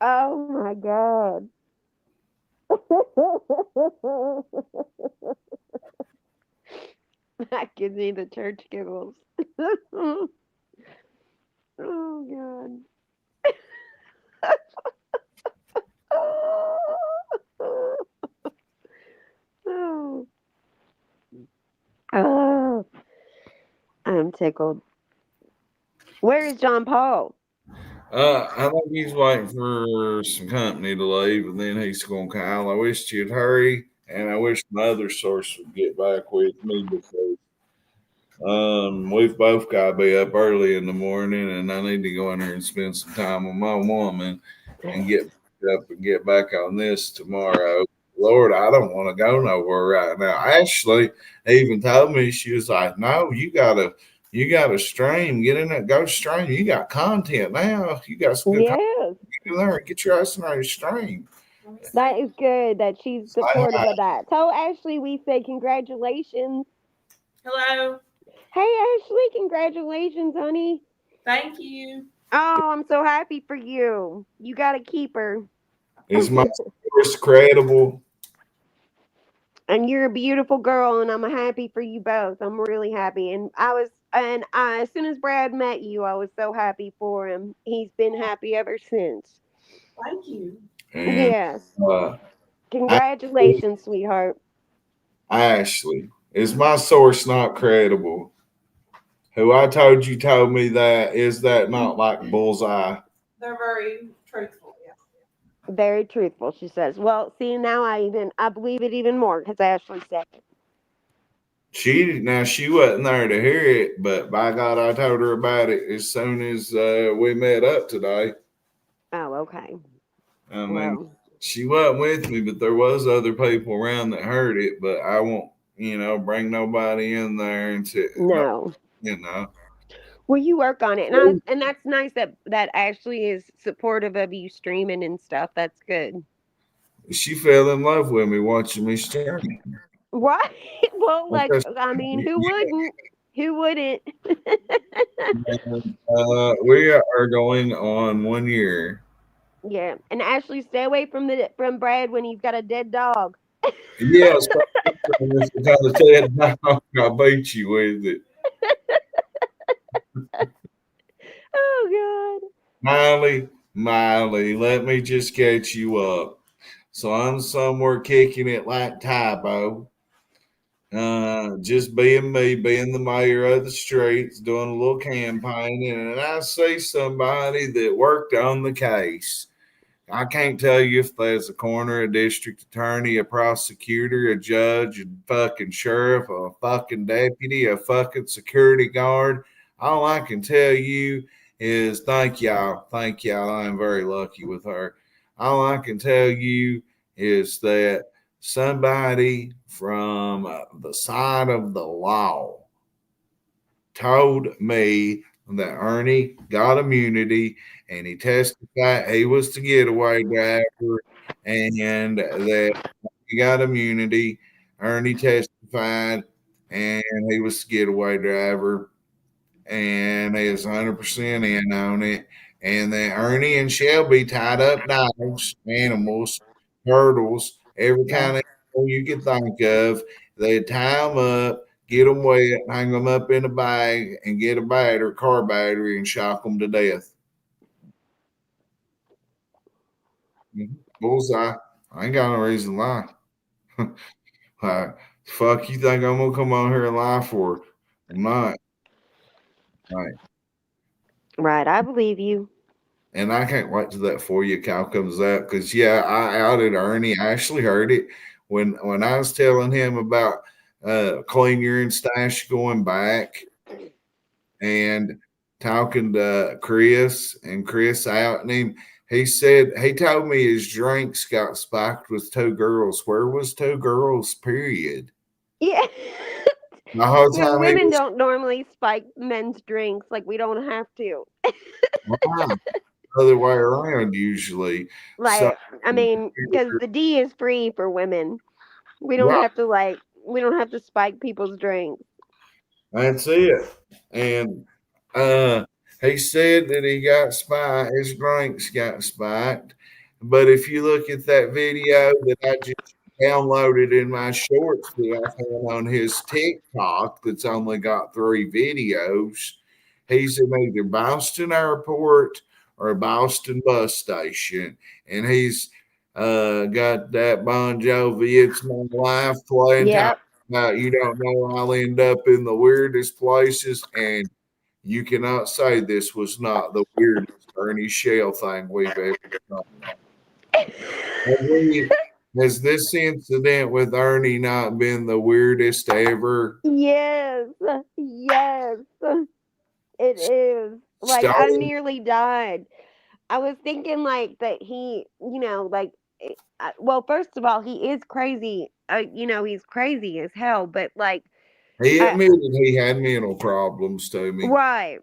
Oh my God. That gives me the church giggles. Oh God. Oh, oh, I'm tickled. Where is John Paul? I think he's waiting for some company to leave, and then he's going to call. I wish you'd hurry, and I wish my other source would get back with me because we've both got to be up early in the morning, and I need to go in there and spend some time with my woman and get up and get back on this tomorrow. Lord, I don't want to go nowhere right now. Ashley even told me, she was like, "No, you gotta stream. Get in there, go stream. You got content now. You got some good content. Yes, Get in there and get your ass in there and stream." that is good that she's Say supportive hi. of that. Tell Ashley we say congratulations. Hello. Hey Ashley, congratulations, honey. Thank you. Oh, I'm so happy for you. You got to keep her. Is my source credible? And you're a beautiful girl, and I'm happy for you both. I'm really happy. As soon as Brad met you, I was so happy for him. He's been happy ever since. Thank you. And Yes. uh, Ashley, Congratulations, sweetheart. Ashley, is my source not credible? Who I told me that, is that not like bullseye? They're very truthful. Yeah. Very truthful, she says. Well, see, now I believe it even more because Ashley said it. She wasn't there to hear it, but by God, I told her about it as soon as we met up today. Oh, okay. I mean, Well, she wasn't with me, but there was other people around that heard it. But I won't, bring nobody in there and no, no. you know. Well, you work on it, and that's nice that Ashley is supportive of you streaming and stuff. That's good. She fell in love with me watching me stream. Right? Well, like Because, I mean, who wouldn't? Who wouldn't? we are going on 1 year. Yeah. And Ashley, stay away from Brad when he's got a dead dog. Yes, it's kind of said, no, I beat you with it. Oh Miley, let me just catch you up. So I'm somewhere kicking it like Tybo. Just being me, being the mayor of the streets, doing a little campaigning, and I see somebody that worked on the case. I can't tell you if there's a coroner, a district attorney, a prosecutor, a judge, a fucking sheriff, a fucking deputy, a fucking security guard. All I can tell you is thank y'all. Thank y'all. I'm very lucky with her. All I can tell you is that somebody from the side of the law told me that Ernie got immunity and he testified he was the getaway driver and that he got immunity. Ernie testified and he was the getaway driver and he is 100% in on it. And then Ernie and Shelby tied up dogs, animals, turtles, every kind of animal you could think of. They'd tie them up, get them wet, hang them up in a bag, and get a battery, car battery, and shock them to death. Bullseye. I ain't got no reason to lie. Fuck you think I'm gonna come on here and lie for? I'm not. Right. Right, I believe you. And I can't wait till that For You cow comes out because yeah, I outed Ernie. I actually heard it when I was telling him about clean urine stash going back and talking to Chris and Chris outing him. He said he told me his drinks got spiked with two girls. Where was two girls? Period. Yeah. The whole Yeah, time he women was don't normally spike men's drinks. Like, we don't have to. wow, other way around usually. So Like, I mean, because the D is free for women. We don't right. have to, like, we don't have to spike people's drinks. That's it. And uh he said that he got spiked, his drinks got spiked. But if you look at that video that I just downloaded in my shorts that I found on his TikTok that's only got 3 videos, he's in either Boston Airport or Boston bus station. And he's got that Bon Jovi It's My Life playing Yep. you don't know I'll end up in the weirdest places, and you cannot say this was not the weirdest Ernie Shell thing we've ever done. Has this incident with Ernie not been the weirdest ever? Yes. Yes. It is. Like, I Starting, nearly died. I was thinking, like, that he, like, well, first of all, he is crazy. He's crazy as hell, but, like, he I, admitted he had mental problems to me. right,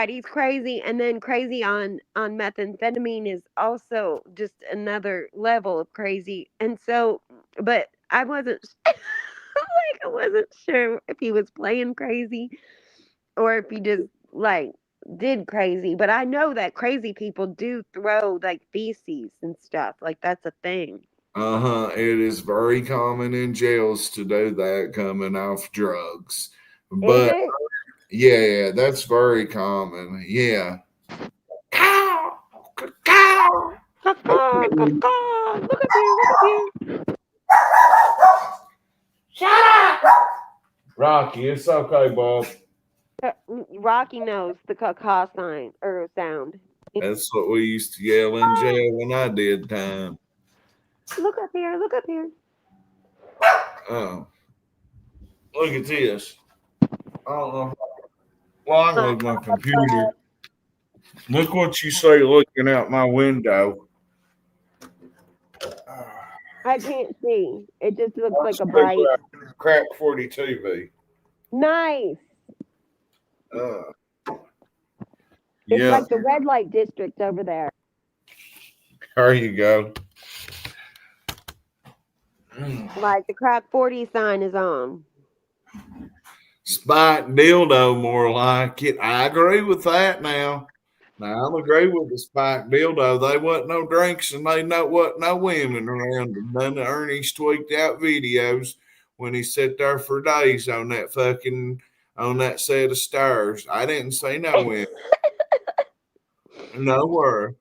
he's crazy, and then crazy on methamphetamine is also just another level of crazy. And so, but I wasn't like, I wasn't sure if he was playing crazy or if he just like did crazy. But I know that crazy people do throw like feces and stuff. Like, that's a thing. Uh-huh. It is very common in jails to do that coming off drugs. Is But it? yeah, that's very common. Yeah. Cow! Cow! Caw, caw, caw. Look up here, look up here. Rocky, it's okay, Bob. Rocky knows the caw sign or sound. That's what we used to yell in jail when I did time. Look up here, look up here. Oh, look at this. I don't know. Well, I can look at my computer. Look what you say looking out my window. I can't see. It just looks like a That's bright. Crack 42 V. Nice. Uh, It's yeah, like the red light district over there. there you go. Like the crack 40 sign is on. Spike dildo, more like it. I agree with that now. Now, I agree with the spike dildo. They wasn't no drinks and they wasn't no women around. And none of Ernie's tweaked out videos when he sat there for days on that set of stairs. I didn't see no women. Nowhere.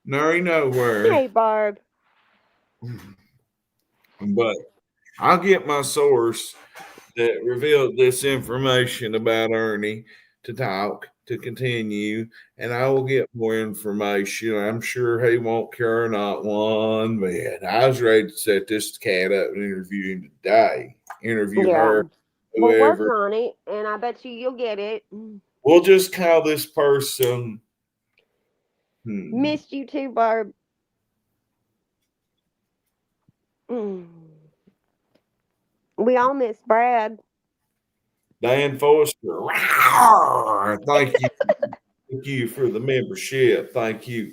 Nary nowhere. Hey, Barb. But I'll get my source that revealed this information about Ernie to continue, and I will get more information. I'm sure he won't care not one bit. I was ready to set this cat up and interview him today. Interview Yeah. her, We're working whoever. on it, and I bet you'll get it. We'll just call this person. Missed you too, Barb. Mm. We all miss Brad. Dan Foster. Thank you. Thank you for the membership. Thank you.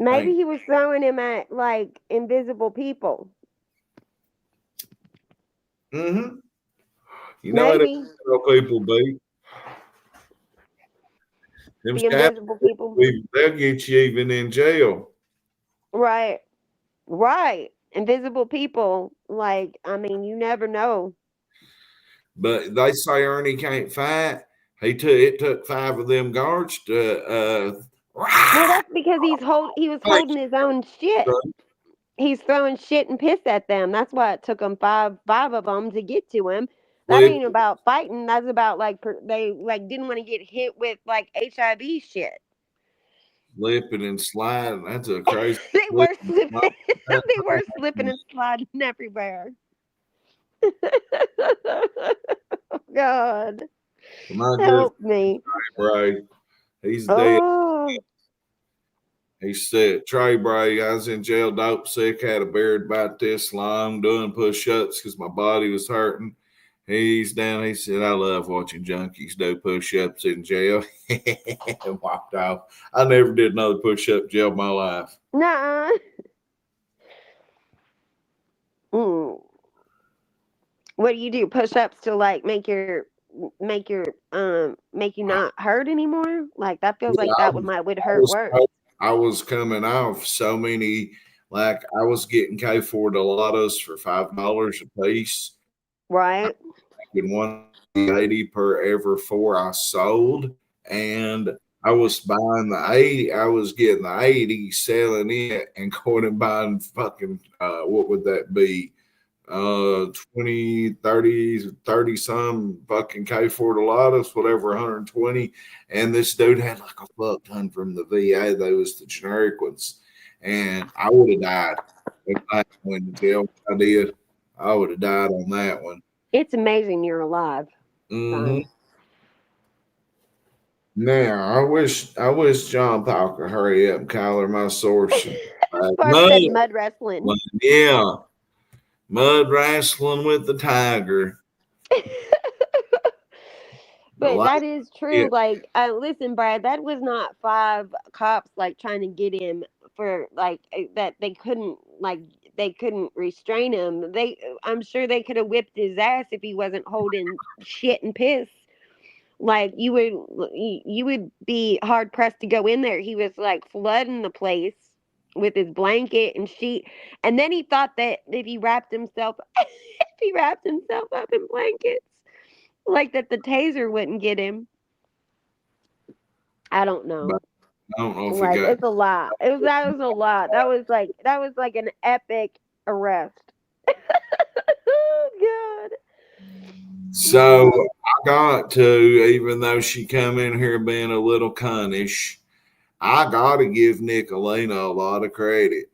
Maybe Thank he was throwing him at like invisible people. Mm-hmm. You know what Maybe people be? Them the shadow invisible people. people, they'll get you even in jail. Right. Right. Invisible people. Like, I mean, you never know. But they say Ernie can't fight. It took 5 of them guards to Well, that's because he was holding his own shit. He's throwing shit and piss at them. That's why it took them five of them to get to him. That slip, ain't about fighting. That's about like they like didn't want to get hit with like HIV shit. slipping and sliding. That's a crazy They slip were and slipping. slide. They were slipping and sliding everywhere. Oh, God, My good help me. Bray, he's dead. Oh, He said, Trey Bray, I was in jail, dope sick, had a beard about this long, doing push ups because my body was hurting. He's down. He said, I love watching junkies do push ups in jail. And walked off. I never did another push up jail in my life. nah. Mm. What do you do? Push ups to like make you not hurt anymore? Like that feels Yeah, like that would I hurt was, worse, I was coming off so many, like I was getting K4 Delados for $5 a piece. right? And 180 per ever 4 I sold. And I was buying the 80, I was getting the 80, selling it, and going and buying fucking what would that be? 20, 30, 30 some fucking K4 Delados, whatever, 120. And this dude had like a fuck ton from the VA. Those the generic ones. And I would have died if I went to jail. I did. I would have died on that one. It's amazing you're alive, Hmm. son. Now I wish John Paul could hurry up and collar my source. Barb Mud, said mud wrestling. yeah, mud wrestling with the tiger. The But light, that is yeah, true. Like, listen, Brad, that was not five cops like trying to get him for like that they couldn't restrain him. I'm sure they could have whipped his ass if he wasn't holding shit and piss. Like you would be hard pressed to go in there. He was like flooding the place with his blanket and sheet, and then he thought that if he wrapped himself, if he wrapped himself up in blankets, like that the taser wouldn't get him. I don't but know. I don't know if it Like got. it's a lot. That was a lot. That was like an epic arrest. Oh So I got to, even though she come in here being a little cunnish, I got to give Nicolina a lot of credit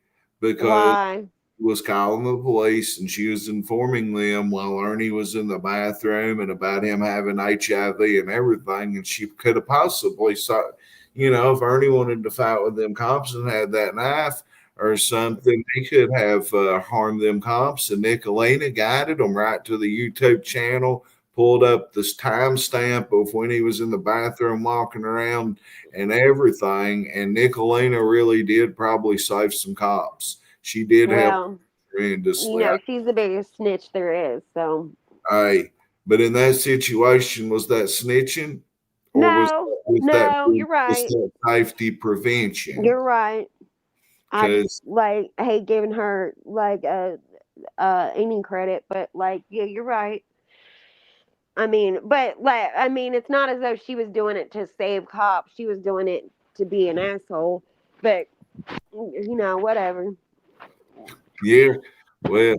God. because Why? was calling the police and she was informing them while Ernie was in the bathroom and about him having HIV and everything. And she could have possibly saw, if Ernie wanted to fight with them cops and had that knife or something, he could have harmed them cops. And Nicolina guided them right to the YouTube channel, pulled up this timestamp of when he was in the bathroom walking around and everything. And Nicolina really did probably save some cops. She did help Well, you tremendously. know, she's the biggest snitch there is. So But in that situation, was that snitching, or was no, was that no, you're was right. that safety prevention? You're right. I just Because like hate giving her like any credit, but like yeah, you're right. I mean, but like I mean, it's not as though she was doing it to save cops. She was doing it to be an asshole. But whatever. yeah, well,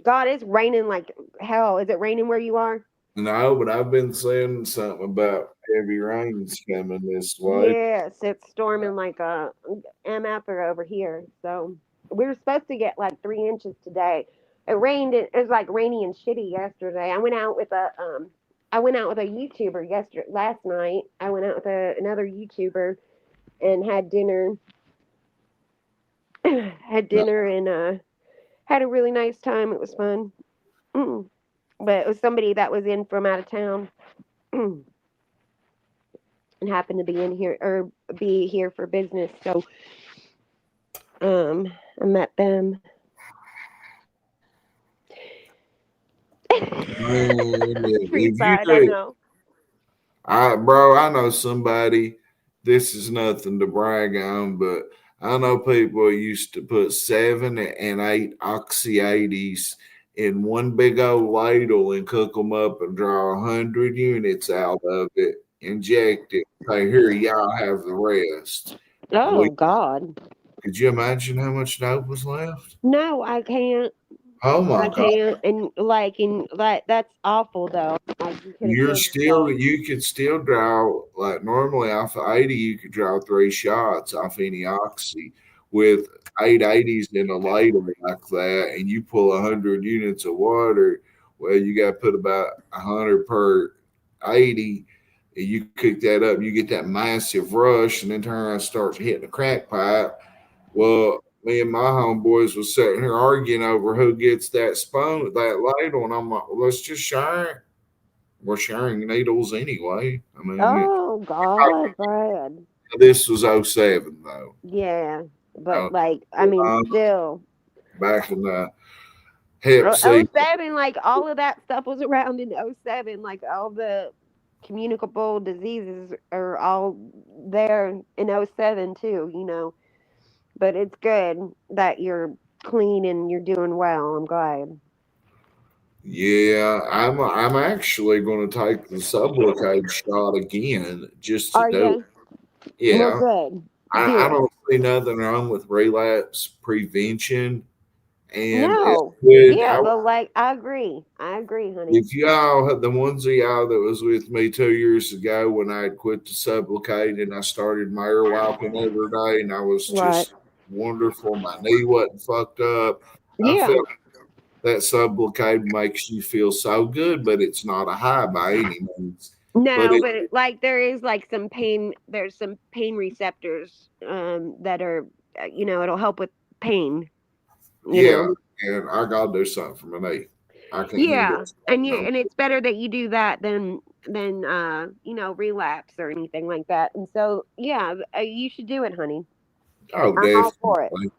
God, it's raining like hell. Is it raining where you are? No, but I've been saying something about heavy rains coming this way. Yes, it's storming like a MFer over here. So we were supposed to get like 3 inches today. It rained. It was like rainy and shitty yesterday. I went out with a YouTuber yesterday last night. I went out with another YouTuber and had dinner. Had No, dinner and had a really nice time. It was fun. Mm. But it was somebody that was in from out of town and happened to be in here or be here for business. So I met them. man, Free if you side, I do, know. I know somebody. This is nothing to brag on, but I know people used to put 7 and 8 oxy 80s in one big old ladle and cook them up and draw 100 units out of it, inject it, say, here, y'all have the rest. And Oh God, could you imagine how much dope was left? no, I can't. Oh I my God. can't. And like that's awful though. Like you could have killed yourself. You could still draw like normally off of 80 you could draw 3 shots off any oxy with 880s in a ladle like that and you pull 100 units of water. Well, you got to put about 100 per 80, and you cook that up, you get that massive rush, and then turn around and start hitting the crack pipe. Well, me and my homeboys was sitting here arguing over who gets that spoon, that ladle, and I'm like, well, let's just share it. We're sharing needles anyway. I mean, Oh God, Brad. this was '07 though. Yeah, but Uh, like I mean, um, still. back in the hep Oh season. 07, like all of that stuff was around in 07. Like all the communicable diseases are all there in 07 too. But it's good that you're clean and you're doing well. I'm glad. Yeah, I'm actually going to take the Sublocade shot again just to Are do it. you? Well, Yeah, good. Do I it. don't see nothing wrong with relapse prevention, and it's No. good. Yeah, but like I agree. I agree, honey. If y'all had the ones of y'all that was with me 2 years ago when I had quit the Sublocade and I started my air walking every day and I was Right. just wonderful. My knee wasn't fucked up. I Yeah. felt that Sublocade makes you feel so good, but it's not a high by any means. But No, it, but like there is like some pain. There's some pain receptors that are it'll help with pain. You yeah, know. and I gotta do something for my knee. I can't handle Yeah, it and no. it's better that you do that than relapse or anything like that. And so yeah, you should do it, honey. Oh, I'm all for it. definitely.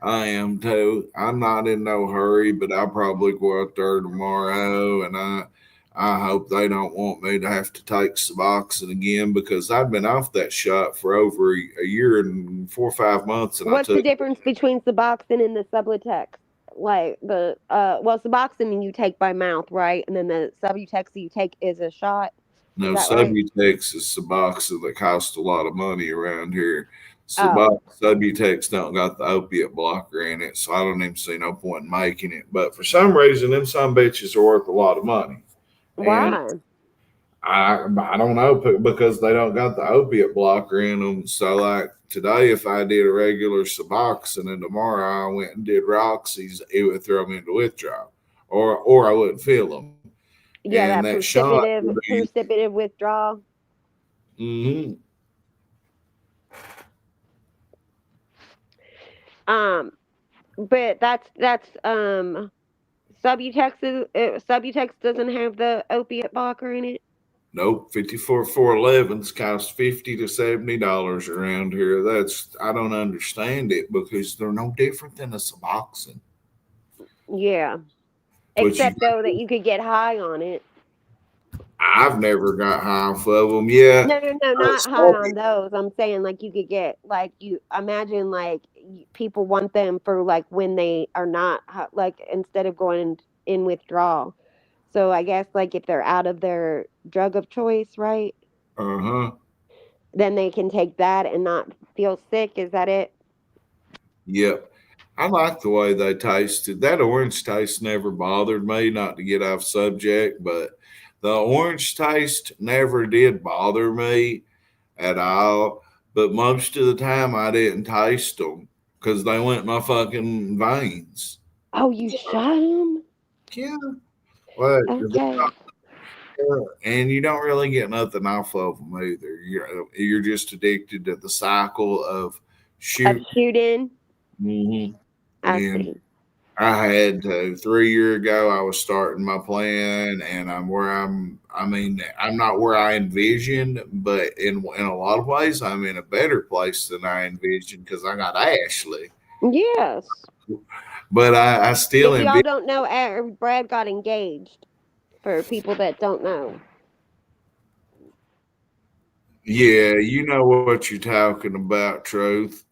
I am too. I'm not in no hurry, but I'll probably go out there tomorrow, and I hope they don't want me to have to take Suboxone again because I've been off that shot for over a year and 4 or 5 months, and I What's the took difference between Suboxone and the Subutex? Like Suboxone you take by mouth, right? And then the Subutex you take is a shot. Is no that right? Subutex is Suboxone that costs a lot of money around here. Oh, Subutex don't got the opiate blocker in it, so I don't even see no point in making it. But for some reason, them some bitches are worth a lot of money. And why? I don't know because they don't got the opiate blocker in them. So like today, if I did a regular Suboxone and tomorrow I went and did Roxy's, it would throw me into withdrawal, or I wouldn't feel them. Yeah, And that that shot would be precipitative withdrawal. mm-hmm, Um, but Subutex doesn't have the opiate blocker in it. nope, 54 411s cost $50 to $70 around here. That's I don't understand it because they're no different than a Suboxone, Yeah, but you except though that you could get high on it. I've never got high off of them. Yeah, No, no, no, not high Smoky. on those. I'm saying like you could get like you imagine like people want them for like when they are not like instead of going in withdrawal. So I guess like if they're out of their drug of choice, right? Uh huh. Then they can take that and not feel sick. Is that it? Yep. I like the way they tasted. That orange taste never bothered me, not to get off subject, but the orange taste never did bother me at all. But most of the time, I didn't taste them because they went in my fucking veins. Oh, you shot him? Yeah. Well, Okay. and you don't really get nothing off of them either. You're just addicted to the cycle of Of shoot. shooting? Mhm. I And see. I had to 3 year ago. I was starting my plan, and I'm where I'm. I mean, I'm not where I envisioned, but in a lot of ways, I'm in a better place than I envisioned because I got Ashley. Yes. But I still If y'all envision. don't know, Brad got engaged. For people that don't know. Yeah, you know what you're talking about. Truth.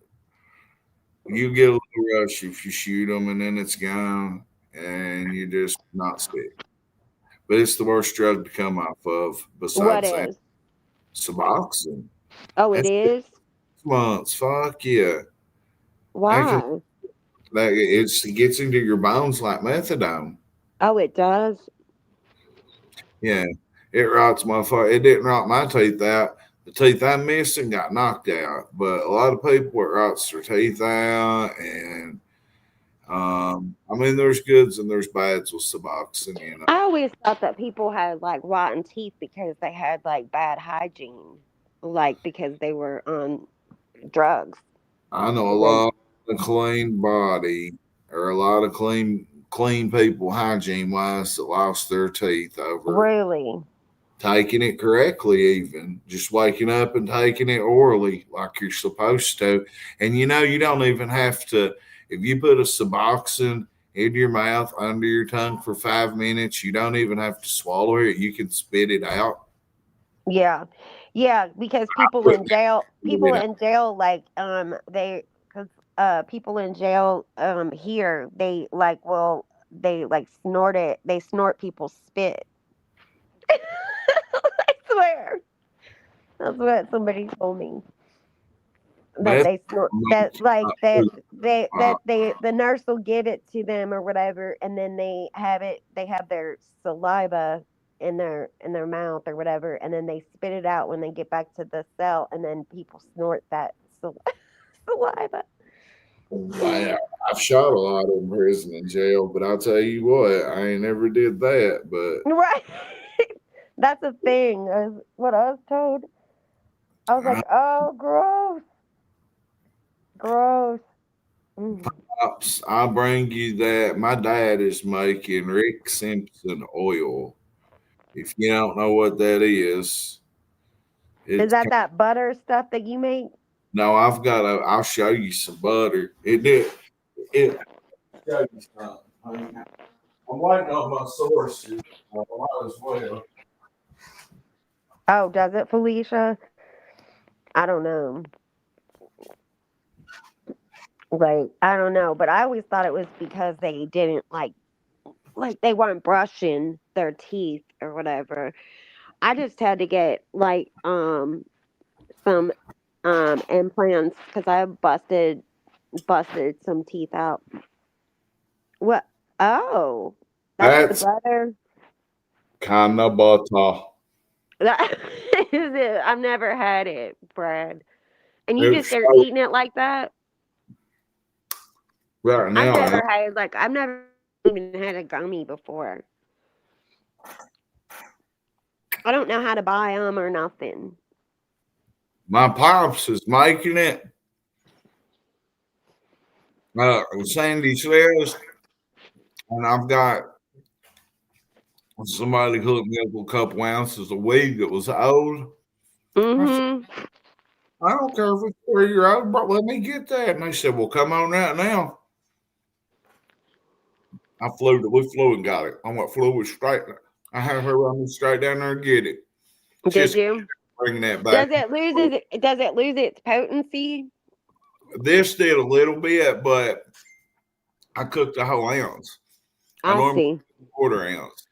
You get a little rush if you shoot them, and then it's gone, and you're just not sick. But it's the worst drug to come off of What besides that. is? Suboxone. Oh, it That's is? 6 months. Fuck yeah. That can, Why? it gets into your bones like methadone. Oh, it does? Yeah. It rots my It didn't rot my teeth out. The teeth I'm missing got knocked out. But a lot of people it rots their teeth out and I mean there's goods and there's bads with Suboxone, you know. I always thought that people had like rotten teeth because they had like bad hygiene. Like because they were on drugs. I know a Like, lot of clean body or a lot of clean people hygiene wise that lost their teeth over really? taking it correctly, even just waking up and taking it orally like you're supposed to. And you don't even have to, if you put a Suboxone in your mouth under your tongue for 5 minutes, you don't even have to swallow it. You can spit it out. Yeah. Yeah, because Put people it in jail like they cuz people in jail here they like well they like snort it. They snort people's spit. I swear. That's what somebody told me. That meth they snort that like that they the nurse will give it to them or whatever, and then they have their saliva in their mouth or whatever, and then they spit it out when they get back to the cell, and then people snort that saliva. I, I've shot a lot in prison and jail, but I'll tell you what, I ain't never did that. But Right. That's a thing. Is what I was told. I was I, like, oh, gross, gross. Mm. I'll bring you that. My dad is making Rick Simpson oil. If you don't know what that is, Is it's that that butter stuff that you make? no. I'll show you some butter. It did. It. Show you some. I'm waiting on my sources. I might as well. Oh, does it, Felicia? I don't know. Like, I don't know, but I always thought it was because they didn't like they weren't brushing their teeth or whatever. I just had to get like some implants cuz I busted some teeth out. What? Oh. That's the That's butter. kinda butter. That is it. I've never had it, Brad. And you just It's are eating it like that? right now. I've never even had a gummy before. I don't know how to buy them or nothing. My pops is making it. Sandy says, and I've got somebody hooked me up with a couple ounces of weed that was old. I said, Mhm. I don't care if it's 3 year old, but let me get that. And they said, well, come on out now. We flew and got it. I went flew it straight. I had her run me straight down there and get it. Did Just you? bringing that back. Does it lose its potency? This did a little bit, but I cooked a whole ounce. I I normally see. cook a quarter ounce.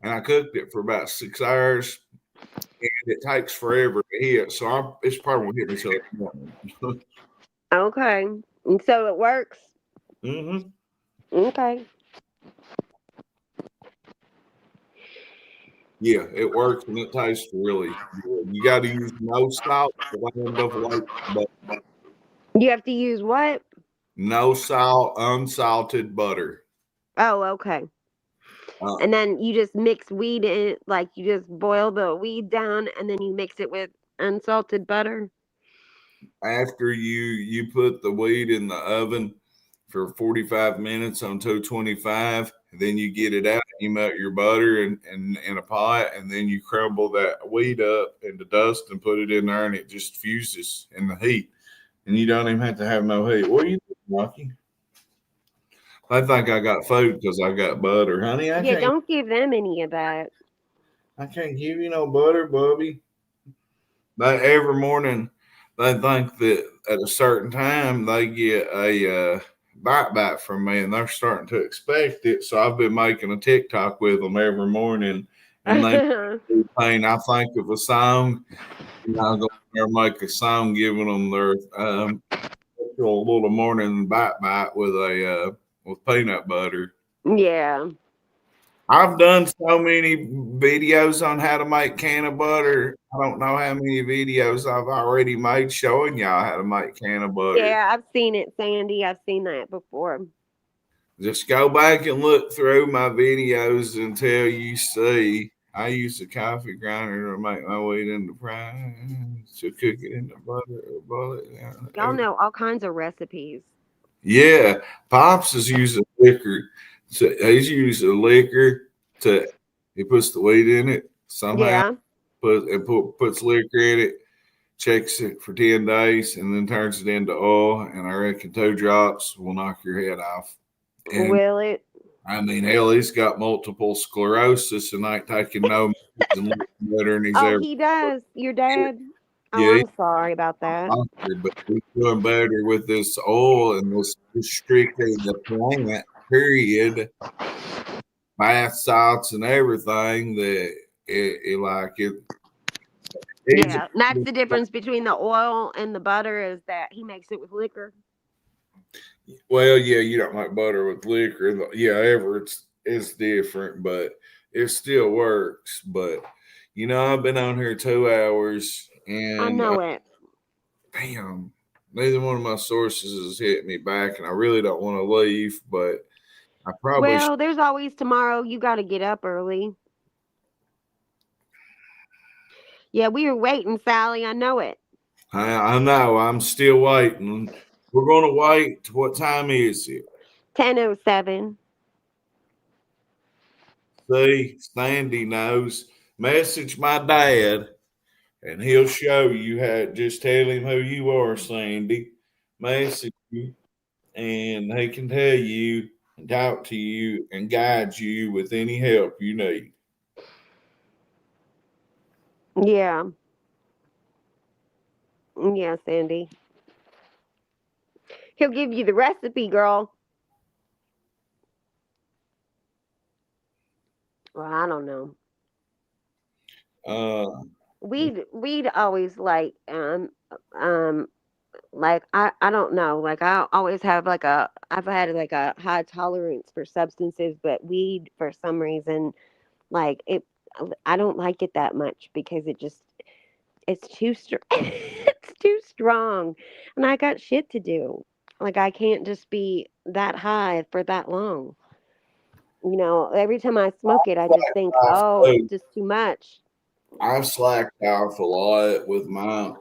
And I cooked it for about 6 hours. And it takes forever to hit. So it's probably going to hit me till the morning. Okay. And so it works. Mm-hmm. Okay. Yeah, it works and it tastes really good. You got to use no salt, bland of white butter. You have to use what? No salt, unsalted butter. Oh, okay. Uh, And then you just mix weed in it, like you just boil the weed down and then you mix it with unsalted butter. After you put the wheat in the oven for 45 minutes on 225, then you get it out, you melt your butter in a pot, and then you crumble that wheat up into dust and put it in there, and it just fuses in the heat. And you don't even have to have no heat. What are you doing, Rocky? I think I got food because I got butter. Honey, Yeah, don't give them any of that. I can't give you no butter, Bubby. But every morning they think that at a certain time they get a bite from me, and they're starting to expect it. So I've been making a TikTok with them every morning, and they playing. I think of a song, and I'll go there and make a song giving them their little morning bite with peanut butter. Yeah. I've done so many videos on how to make can of butter. I don't know how many videos I've already made showing y'all how to make can of butter. Yeah, I've seen it, Sandy. I've seen that before. Just go back and look through my videos until you see. I use a coffee grinder to make my wheat into fries, to cook it in the butter or boil it down. Y'all know all kinds of recipes. Yeah, Pops is using liquor. So he's using liquor to he puts the wheat in it somehow, Yeah. puts liquor in it, checks it for 10 days, and then turns it into oil. And I reckon 2 drops will knock your head off. And Will it? I mean, hell, he's got multiple sclerosis and ain't taking no medicine better than he's Oh, ever. he does. Your dad? Oh, Yeah, I'm sorry about that. doctor, but he's doing better with this oil and this strictly the plant, period, bath salts and everything that it like it. He's Yeah, that's the difference between the oil and the butter is that he makes it with liquor. well, yeah, you don't like butter with liquor. Yeah, ever it's different, but it still works. But I've been on here 2 hours I and know it. damn, neither one of my sources has hit me back, and I really don't want to leave, but I probably should. Well, there's always tomorrow. You got to get up early. Yeah, we were waiting, Sally. I know it. I know. I'm still waiting. We're going to wait. What time is it? 10:07. See, Sandy knows. Message my dad, and he'll show you how. Just tell him who you are, Sandy. Message you, and he can tell you and talk to you and guide you with any help you need. Yeah. Yeah, Sandy. He'll give you the recipe, girl. Well, I don't know. Uh, We'd always um like I don't know, like I always have like a I've had like a high tolerance for substances, but weed for some reason like it I don't like it that much because it's too it's too strong, and I got shit to do. Like I can't just be that high for that long. Every time I smoke it, I just think, oh, it's just too much. I've slacked off a lot with my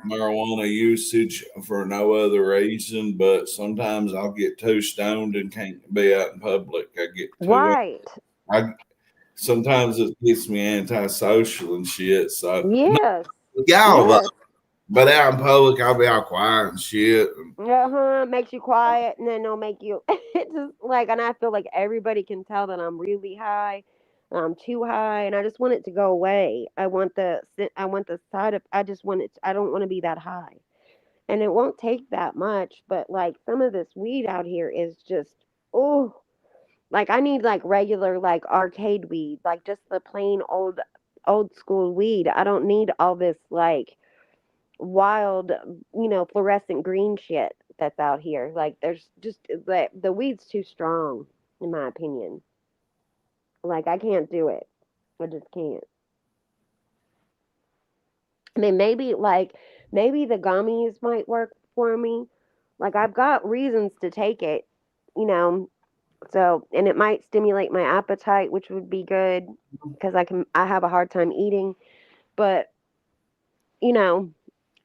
marijuana usage for no other reason, but sometimes I'll get too stoned and can't be out in public. I get too Right. I sometimes it gets me antisocial and shit. So no, Yes. y'all, Yes. but out in public I'll be all quiet and shit. Uh-huh. Makes you quiet, and then it'll make you it just like, and I feel like everybody can tell that I'm really high, and I'm too high, and I just want it to go away. I want the side of I just want it I don't want to be that high. And it won't take that much, but like some of this weed out here is just oh, like I need like regular like arcade weed, like just the plain old school weed. I don't need all this like wild, fluorescent green shit. that's out here. Like there's just the weed's too strong, in my opinion. Like I can't do it. I just can't. I mean, maybe the gummies might work for me. Like I've got reasons to take it, you know. So, and it might stimulate my appetite, which would be good because I have a hard time eating, but you know,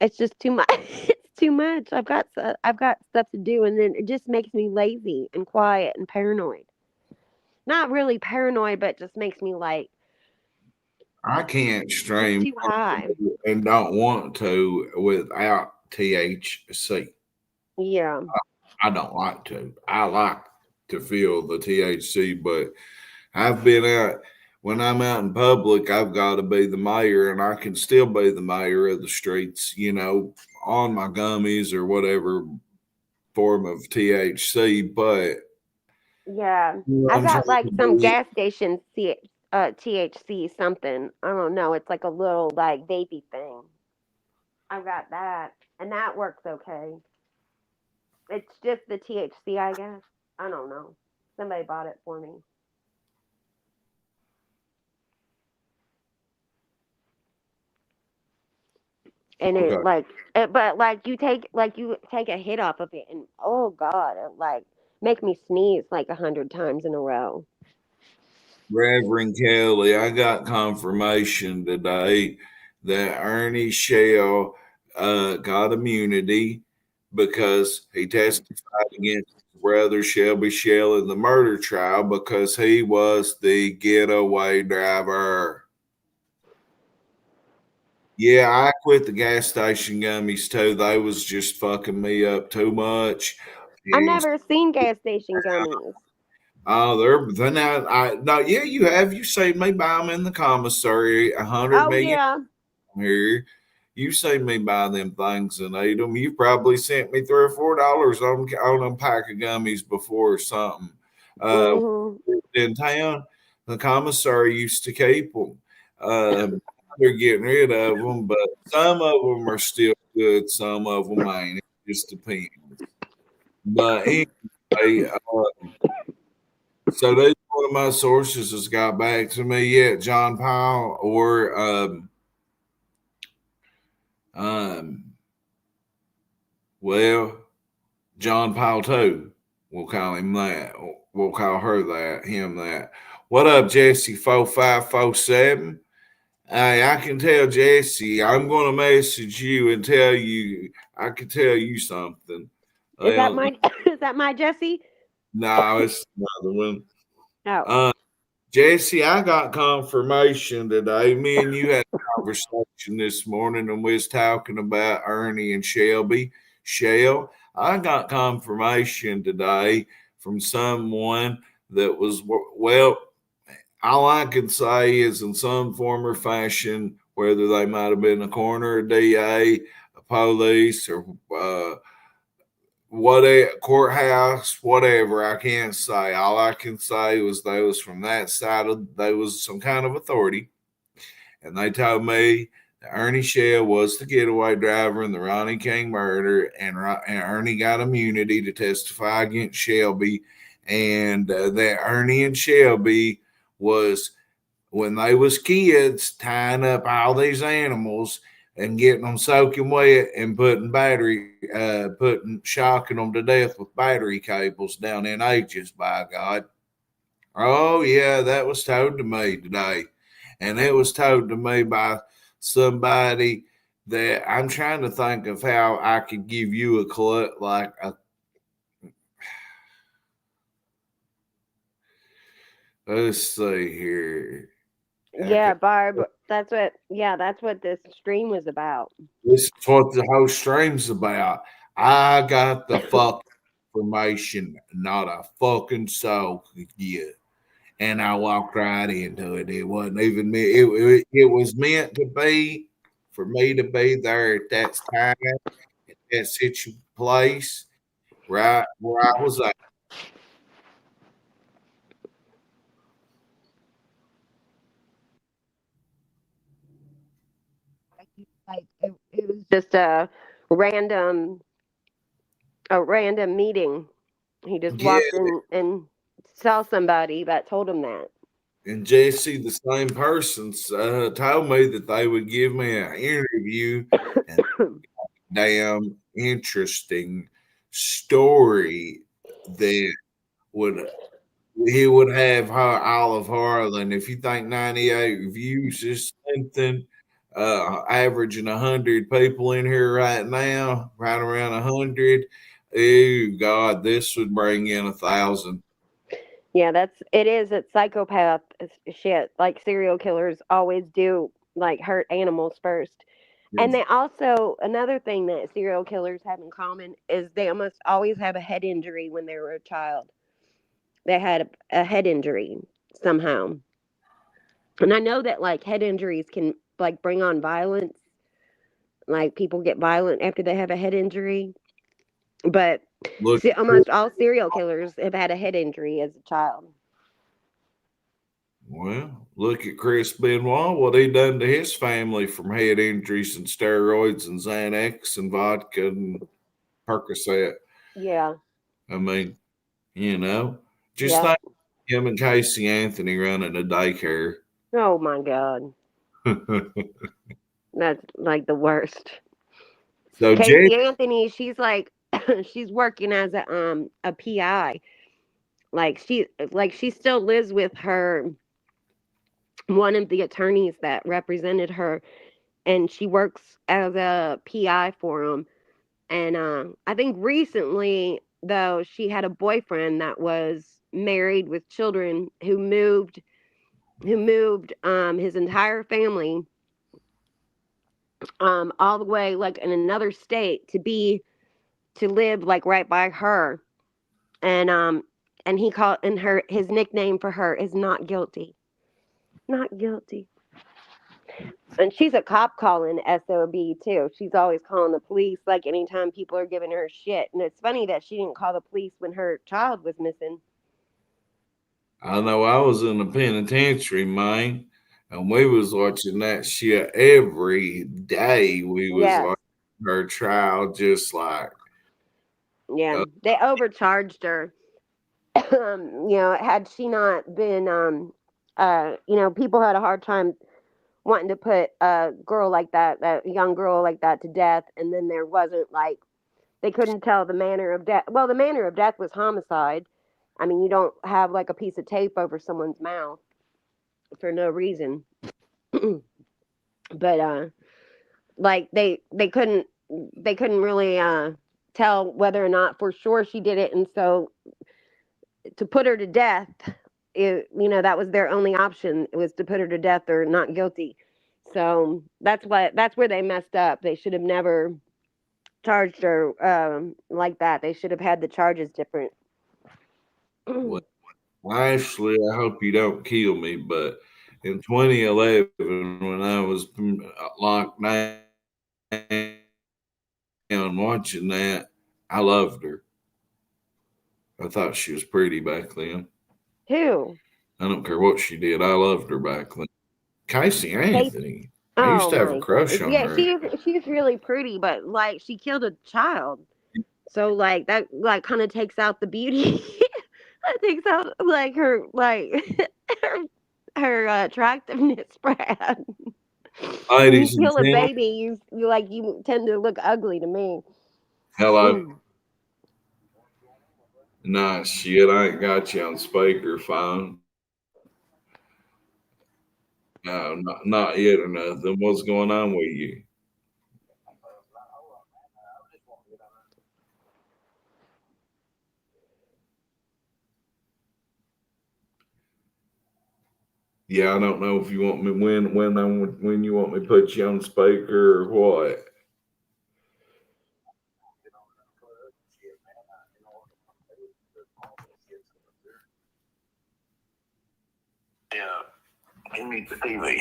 it's just too much. It's too much. I've got stuff to do, and then it just makes me lazy and quiet and paranoid. Not really paranoid, but just makes me like I can't just stream too high. and don't want to without THC. Yeah. I don't like to. I like to feel the THC, but I've been out when I'm out in public, I've got to be the mayor, and I can still be the mayor of the streets, on my gummies or whatever form of THC. But Yeah. I I'm trying got to like some be. gas station THC something. I don't know. It's like a little like vapey thing. I got that, and that works okay. It's just the THC, I guess. I don't know. Somebody bought it for me, and Okay. but you take a hit off of it, and oh god, it like make me sneeze like 100 times in a row. Reverend Kelly, I got confirmation today that Ernie Shell got immunity because he testified against his brother Shelby Shell in the murder trial because he was the getaway driver. Yeah, I quit the gas station gummies too. They was just fucking me up too much. I And never seen gas station gummies. oh, they're now. No, yeah, you have. You saved me buy them in the commissary. 100 Oh million yeah. here. You saved me buy them things and ate them. You probably sent me $3 or $4 on a pack of gummies before or something. Uh, Mhm. in town, the commissary used to keep them. They're getting rid of them, but some of them are still good. Some of them ain't. It just depends. But anyway, so they one of my sources has got back to me yet, John Powell or um well, John Powell too. We'll call him that. We'll call her that, him that. What up, Jesse 4547? Hey, I can tell Jesse, I'm gonna message you and tell you I can tell you something. Is that Well, my is that my Jesse? no, it's another one. Oh. Uh Jesse, I got confirmation today. Me and you had a conversation this morning, and we was talking about Ernie and Shelby. Shell, I got confirmation today from someone that was well. All I can say is, in some form or fashion, whether they might have been a coroner, a DA, a police, or what courthouse, whatever. I can't say. All I can say was they was from that side of they was some kind of authority, and they told me that Ernie Shell was the getaway driver in the Ronnie King murder, and Ernie got immunity to testify against Shelby, and that Ernie and Shelby was when they was kids tying up all these animals and getting them soaking wet and putting shocking them to death with battery cables down in ages. By God, oh yeah, that was told to me today, and it was told to me by somebody that I'm trying to think of how I could give you a clue, like a. Let's see here. Yeah, Barb. That's what this stream was about. This is what the whole stream's about. I got the fuck information, not a fucking soul could get. And I walked right into it. It wasn't even me. It was meant to be for me to be there at that time, at that place, right where I was at. Like it was just a random. a random meeting. He just Yeah, walked in and saw somebody that told him that. and Jesse, the same person, told me that they would give me an interview and damn interesting story that would he would have Olive Harlan. If you think 98 views is something, averaging 100 people in here right now, right around 100. Oh God, this would bring in 1,000. Yeah, it is a psychopath shit. Like serial killers always do, like hurt animals first. And they also, another thing that serial killers have in common is they almost always have a head injury when they were a child. They had a head injury somehow. And I know that like head injuries can like bring on violence. Like people get violent after they have a head injury. But Look, see, almost all serial killers have had a head injury as a child. well, look at Chris Benoit, what he done to his family from head injuries and steroids and Xanax and vodka and Percocet. Yeah. I mean, you know, just Yep. think him and Casey Anthony running a daycare. Oh my God. That's like the worst. So Jay, Casey Anthony, she's like she's working as a PI. She still lives with her one of the attorneys that represented her, and she works as a PI for him. And I think recently though she had a boyfriend that was married with children who moved his entire family all the way like in another state to live like right by her. And he called and her his nickname for her is not guilty. Not guilty. And she's a cop calling SOB too. She's always calling the police like anytime people are giving her shit. And it's funny that she didn't call the police when her child was missing. I know I was in the penitentiary, man, and we was watching that shit every day. We was Yes. watching her trial, just like, Yeah. uh, They overcharged her. Had she not been people had a hard time wanting to put a girl like that young girl like that to death, and then there wasn't like they couldn't tell the manner of death. Well, the manner of death was homicide. I mean, you don't have like a piece of tape over someone's mouth for no reason. But like they couldn't really tell whether or not for sure she did it, and so to put her to death, that was their only option. It was to put her to death or not guilty. So that's where they messed up. They should have never charged her like that. They should have had the charges different. well, Ashley, I hope you don't kill me, but in 2011, when I was locked down watching that, I loved her. I thought she was pretty back then. Who? I don't care what she did. I loved her back then. Casey Kate. Anthony. I used Oh to have a my crush god. on Yeah, her. she's really pretty, but like she killed a child. So like that like kind of takes out the beauty. That takes out like her her attractiveness, Brad. When you Ladies and kill a gentlemen, baby, you tend to look ugly to me. hello. Mm. Nah, shit, I ain't got you on speakerphone. No, not yet or nothing. What's going on with you? Yeah, I don't know if you want me when you want me to put you on speaker or what. Yeah, he needs the TV.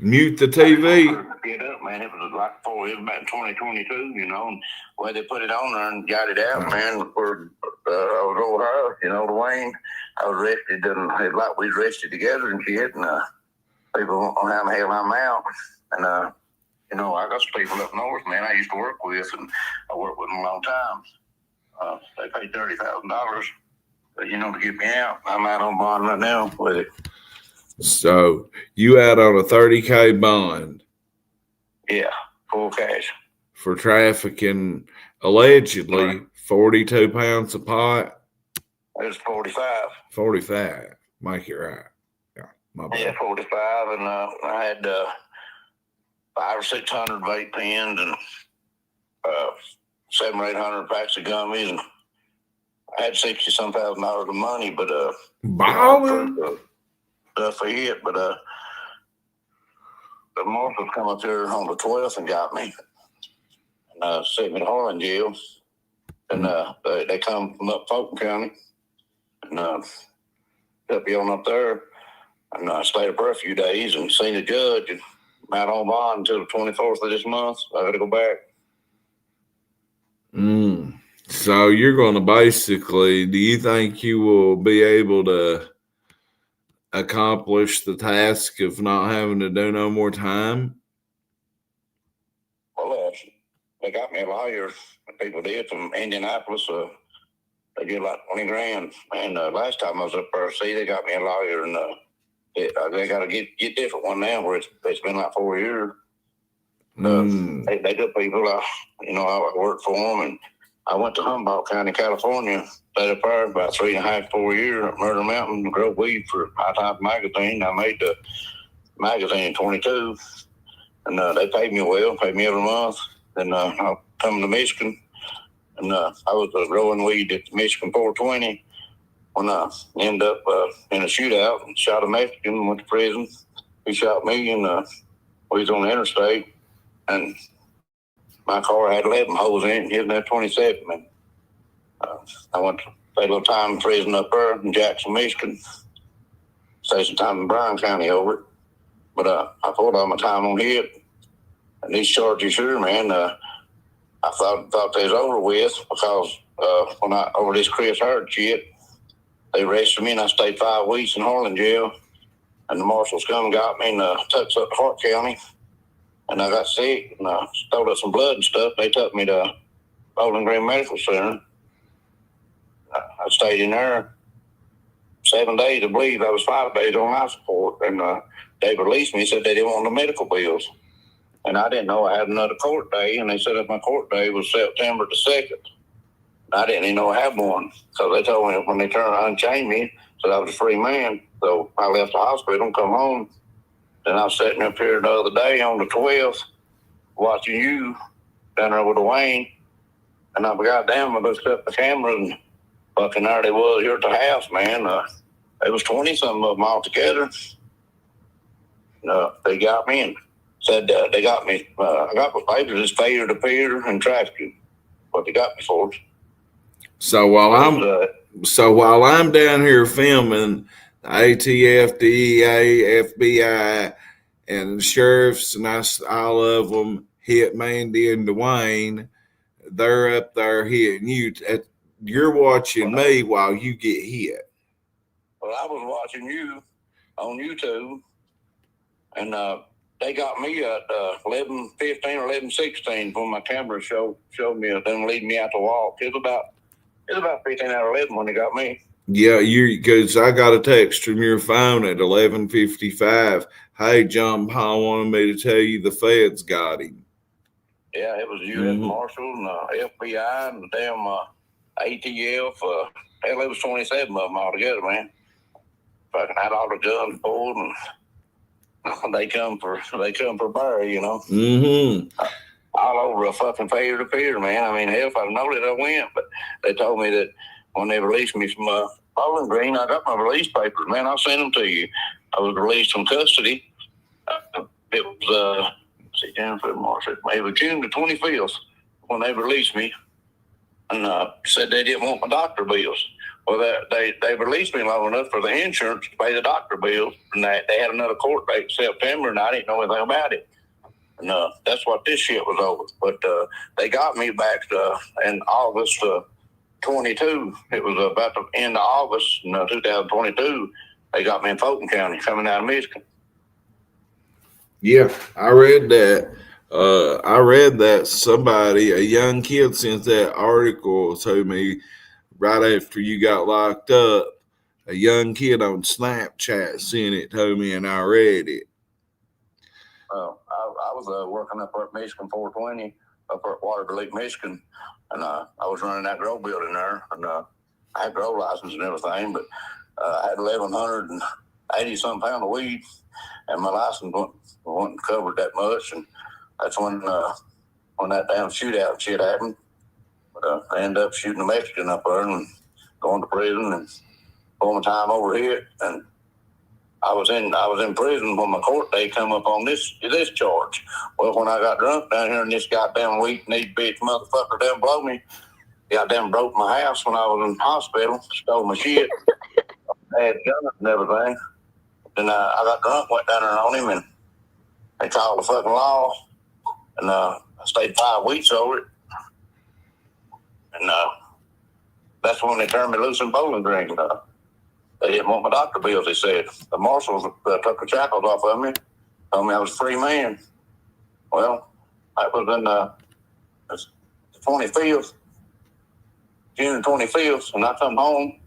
Mute the I just want TV. her to get up, man. It was like before, it was about 2022, and where they put it on there and got it out, man. For I was over her, Dwayne. I was arrested, and it's like we was arrested together and shit, and people don't know how the hell I'm out. And I got some people up north, man. I used to work with, and I worked with them a long time. They paid $30,000, to get me out. I'm out on bond right now with it. So you out on a $30,000 bond? Yeah, full cash. For trafficking allegedly Right. 42 pounds of pot? It was 45. 45. Make it right. Yeah, my bad. Yeah, 45. And I had 500 or 600 vape pens and 700 or 800 packs of gummies. And I had $60-some thousand of money, but Ballin'? Stuff for it. But the marshals come up there on the 12th and got me and sent me to Harlan jail. And they come from up Fulton County and took me on up there. And I stayed up there a few days and seen the judge. And I'm out on bond until the 24th of this month. I got to go back. So you're going to basically, do you think you will be able to accomplish the task of not having to do no more time? Well, they got me a lawyer. People did from Indianapolis. They did like 20 grand. And last time I was up there, they got me a lawyer, and they got to get different one now where it's been like 4 years. They good people. I worked for them, and I went to Humboldt County, California. Stayed up there about 3.5, 4 years at Murder Mountain, grow weed for High Top Magazine. I made the magazine in 22, and they paid me well, paid me every month. And I come to Michigan, and I was growing weed at Michigan 420 when I ended up in a shootout and shot a Mexican and went to prison. He shot me, and we was on the interstate, and my car had 11 holes in it, and his had 27. And I went to stay a little time in prison up there in Jackson, Michigan. Stayed some time in Bryan County over it. But I pulled all my time on it. And these charges here, man, I thought they was over with because when I over this Chris Hurd shit, they arrested me and I stayed 5 weeks in Harlan jail. And the marshals come and got me and took us up to Hart County. And I got sick and stole up some blood and stuff. They took me to Bowling Green Medical Center. I stayed in there 7 days, I believe. I was 5 days on life support. And they released me, said they didn't want the medical bills. And I didn't know I had another court day, and they said that my court day was September the 2nd. I didn't even know I had one. So they told me when they unchained me, said I was a free man. So I left the hospital and come home. Then I was sitting up here the other day on the 12th watching you down there with Dwayne. And I goddamn, I looked up the camera and fucking there they was here at the house, man. It was 20-something of them all together. They got me and said they got me. I got my papers as failure to appear and trafficking. What they got me for. So while I'm down here filming ATF, DEA, FBI, and the sheriffs, and all of them hit Mandy and Dwayne, they're up there hitting you. You're watching me while you get hit. Well, I was watching you on YouTube, and they got me at 11:15 or 11:16 when my camera showed me them leading me out to walk. It was about 15 out of 11 when they got me. Yeah, because I got a text from your phone at 11:55. Hey, John Paul wanted me to tell you the feds got him. Yeah, it was U.S. Marshals and FBI and the damn ATF. Hell, it was 27 of them all together, man. Fucking had all the guns pulled, and they come for Barry, all over a fucking failure to appear, man. I mean, hell, if I known it, I went. But they told me that when they released me from Bowling Green, I got my release papers, man. I'll send them to you. I was released from custody. It was, January, March, it was June the 25th when they released me, and said they didn't want my doctor bills. Well, they released me long enough for the insurance to pay the doctor bills, and they had another court date in September, and I didn't know anything about it. And that's what this shit was over. But they got me back in August 22. It was about the end of August 2022. They got me in Fulton County, coming out of Michigan. Yeah, I read that. I read that a young kid, sent that article to me right after you got locked up. A young kid on Snapchat sent it to me, and I read it. I was working up at Michigan 420, up at Waterville Lake, Michigan, and I was running that grow building there, and I had grow license and everything, but I had 1,180 some pound of weed, and my license wasn't covered that much, and that's when that damn shootout shit happened. I ended up shooting a Mexican up there and going to prison and going time over here, and I was in prison when my court day come up on this charge. Well, when I got drunk down here in this goddamn weak knee bitch motherfucker down below me, goddamn broke my house when I was in the hospital, stole my shit, had guns and everything. Then I got drunk, went down there on him, and they called the fucking law, and I stayed 5 weeks over it, and that's when they turned me loose in Bowling Green. They didn't want my doctor bills, they said. The marshals took the shackles off of me, told me I was a free man. Well, that was in the 25th, June 25th, and I come home,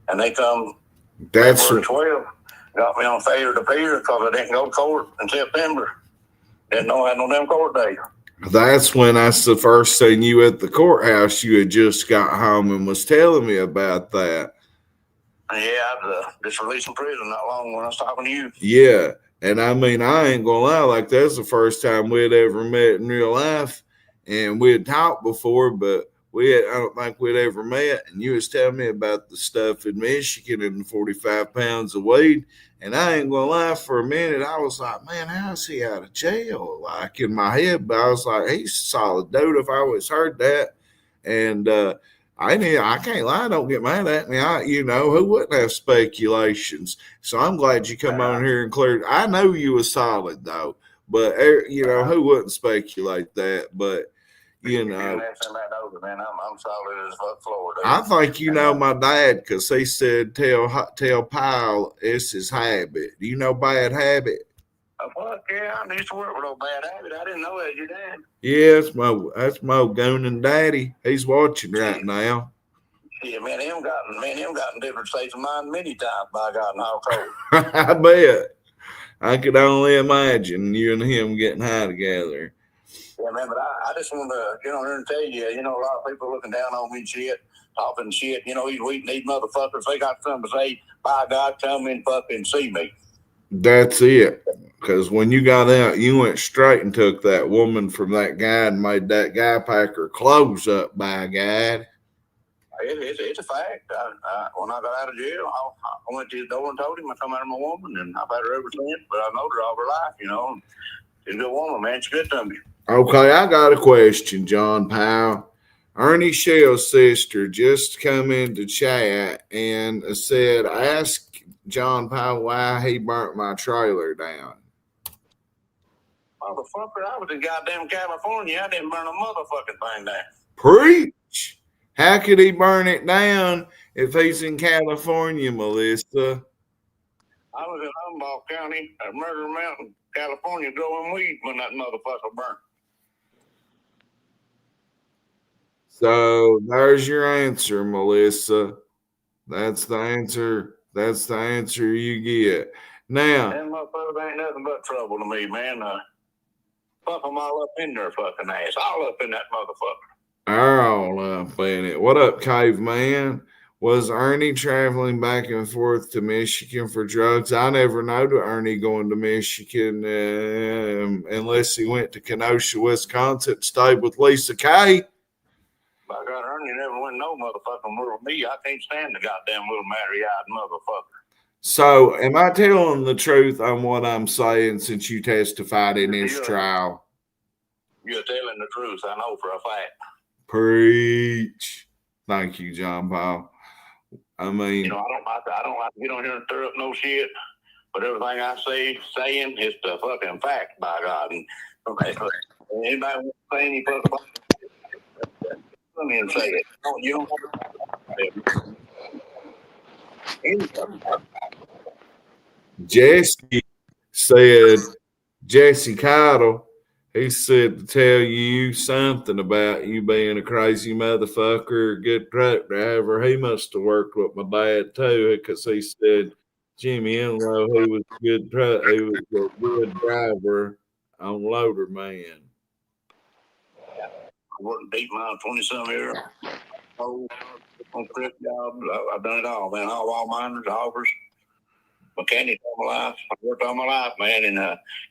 and they come February 12th, got me on failure to appear because I didn't go to court in September. Didn't know I had no damn court date. That's when I first seen you at the courthouse. You had just got home and was telling me about that. Yeah, I was just released from prison not long when I was talking to you. Yeah, and I mean, I ain't gonna lie, like that's the first time we'd ever met in real life, and we had talked before, but I don't think we'd ever met. And you was telling me about the stuff in Michigan and the 45 pounds of weed, and I ain't gonna lie, for a minute I was like, man, how's he out of jail? Like in my head, but I was like, he's a solid dude. If I always heard that, and I can't lie. Don't get mad at me. Who wouldn't have speculations? So I'm glad you come on here and cleared. I know you was solid though, but who wouldn't speculate that? But man, I'm solid as fuck floor. I think my dad because he said tell Pyle it's his habit. Do you know Bad Habit? Fuck yeah, I used to work with old Bad Habit. I didn't know that you did. Yeah, that's my Goonin daddy. He's watching right now. Yeah, man, him got in different states of mind many times, by God and how cold. I bet. I could only imagine you and him getting high together. Yeah, man, but I just want to get on here and tell you, a lot of people looking down on me and shit, talking shit, these motherfuckers, they got something to say, by God, come and fucking see me. That's it. Because when you got out, you went straight and took that woman from that guy and made that guy pack her clothes up, by God. It's a fact. When I got out of jail, I went to his door and told him I come out of my woman, and I've had her ever since, but I know her all her life, She's a good woman, man. She's good to me. Okay, I got a question, John Powell. Ernie Shell's sister just come into chat and said, ask John Powell why he burnt my trailer down. Motherfucker, I was in goddamn California. I didn't burn a motherfucking thing down. Preach! How could he burn it down if he's in California, Melissa? I was in Humboldt County at Murder Mountain, California, growing weed when that motherfucker burnt. So there's your answer, Melissa. That's the answer. That's the answer you get. Now, that motherfucker ain't nothing but trouble to me, man. Fuck them all up in their fucking ass. All up in that motherfucker. All up in it. What up, caveman? Was Ernie traveling back and forth to Michigan for drugs? I never know to Ernie going to Michigan unless he went to Kenosha, Wisconsin, to stay with Lisa Kay. By God, Ernie never went no motherfucking with me. I can't stand the goddamn little marry-eyed motherfucker. So, am I telling the truth on what I'm saying since you testified in his trial? You're telling the truth. I know for a fact. Preach. Thank you, John Paul. I mean, I don't like to get on here and stir up no shit, but everything I saying is the fucking fact, by God. And anybody want to say any fucking let me say it. You don't Jesse said, Jesse Cottle He said to tell you something about you being a crazy motherfucker, a good truck driver. He must have worked with my dad too, because he said Jimmy Enlow, he was a good truck, he was a good driver on Loader Man. I worked deep mine 20-some years. On trip jobs. I've done it all, man. All miners, hoggers, mechanic all my life. I worked all my life, man, and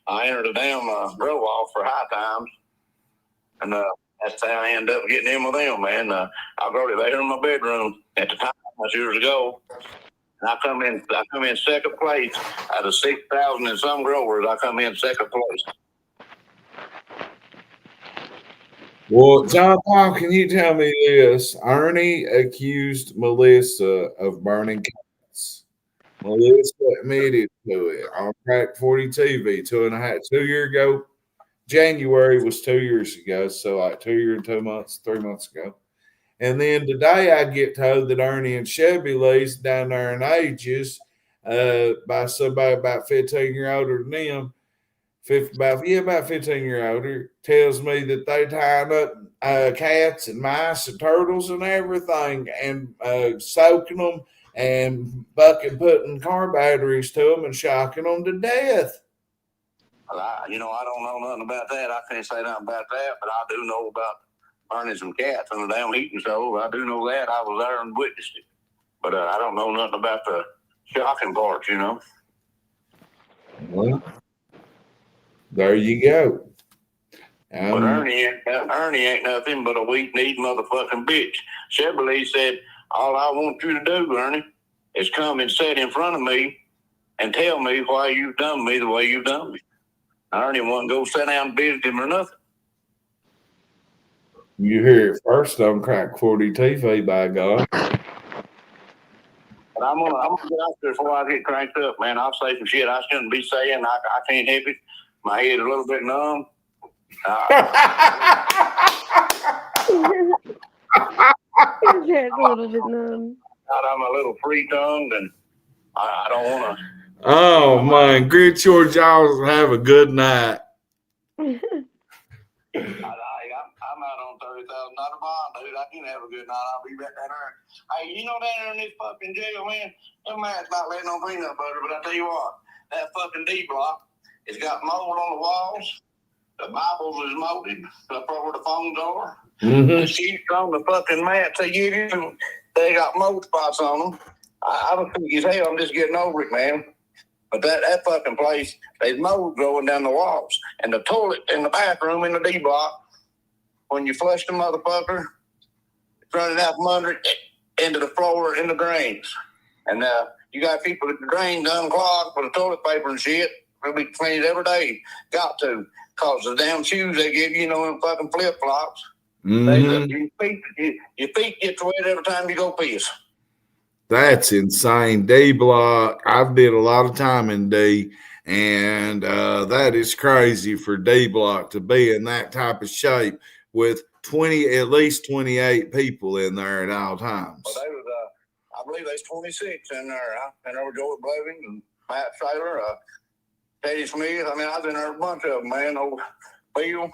I entered a damn grow off for high times, and that's how I ended up getting in with them, man. I wrote it there in my bedroom at the time, that's years ago. And I come in second place out of 6,000 and some growers. I come in second place. Well, John Paul, can you tell me this? Ernie accused Melissa of burning cats. Melissa admitted to it on Crack 40 TV 2 years ago. January was 2 years ago, so like 2 years and 2 months, 3 months ago. And then today I get told that Ernie and Shelby Lee's down there in ages by somebody about 15 years older than them. About 15 years older, tells me that they tying up cats and mice and turtles and everything and soaking them and putting car batteries to them and shocking them to death. Well, I don't know nothing about that. I can't say nothing about that, but I do know about burning some cats on the damn heating stove. I do know that. I was there and witnessed it. But I don't know nothing about the shocking parts, Well, there you go. But Ernie ain't nothing but a weak-kneed motherfucking bitch. Shelby said, all I want you to do, Ernie, is come and sit in front of me and tell me why you've done me the way you've done me. Ernie won't go sit down and visit him or nothing. You hear it first on Crack 40 TV, by God. But I'm gonna get out there before I get cranked up, man. I'll say some shit I shouldn't be saying. I can't help it. My head's a little bit numb. His head's a little bit numb. I'm a little free-tongued, and I don't want to. Oh, man. Grit your jaws and have a good night. I'm out on $30,000 bond, dude. I can have a good night. I'll be back down there. Hey, down there in this fucking jail, man, them man's not letting on peanut butter, but I tell you what, that fucking D block, it's got mold on the walls. The Bibles is molded up where the phones are. Mm-hmm. The sheets on the fucking mats they give you, they got mold spots on them. I was sick as hell. I'm just getting over it, man. But that fucking place, there's mold growing down the walls. And the toilet in the bathroom in the D block, when you flush the motherfucker, it's running out from under it into the floor in the drains. And you got people with the drains unclogged for the toilet paper and shit. We'll be cleaned every day. Got to. Cause the damn shoes they give you, in fucking flip flops. Mm-hmm. Your feet get wet every time you go piss. That's insane. D block. I've did a lot of time in D, and that is crazy for D block to be in that type of shape with at least 28 people in there at all times. Well, I believe there's 26 in there. And there was Joey Blevins and Matt Saylor, Teddy Smith. I mean, I've been there a bunch of them, man. Old Bill.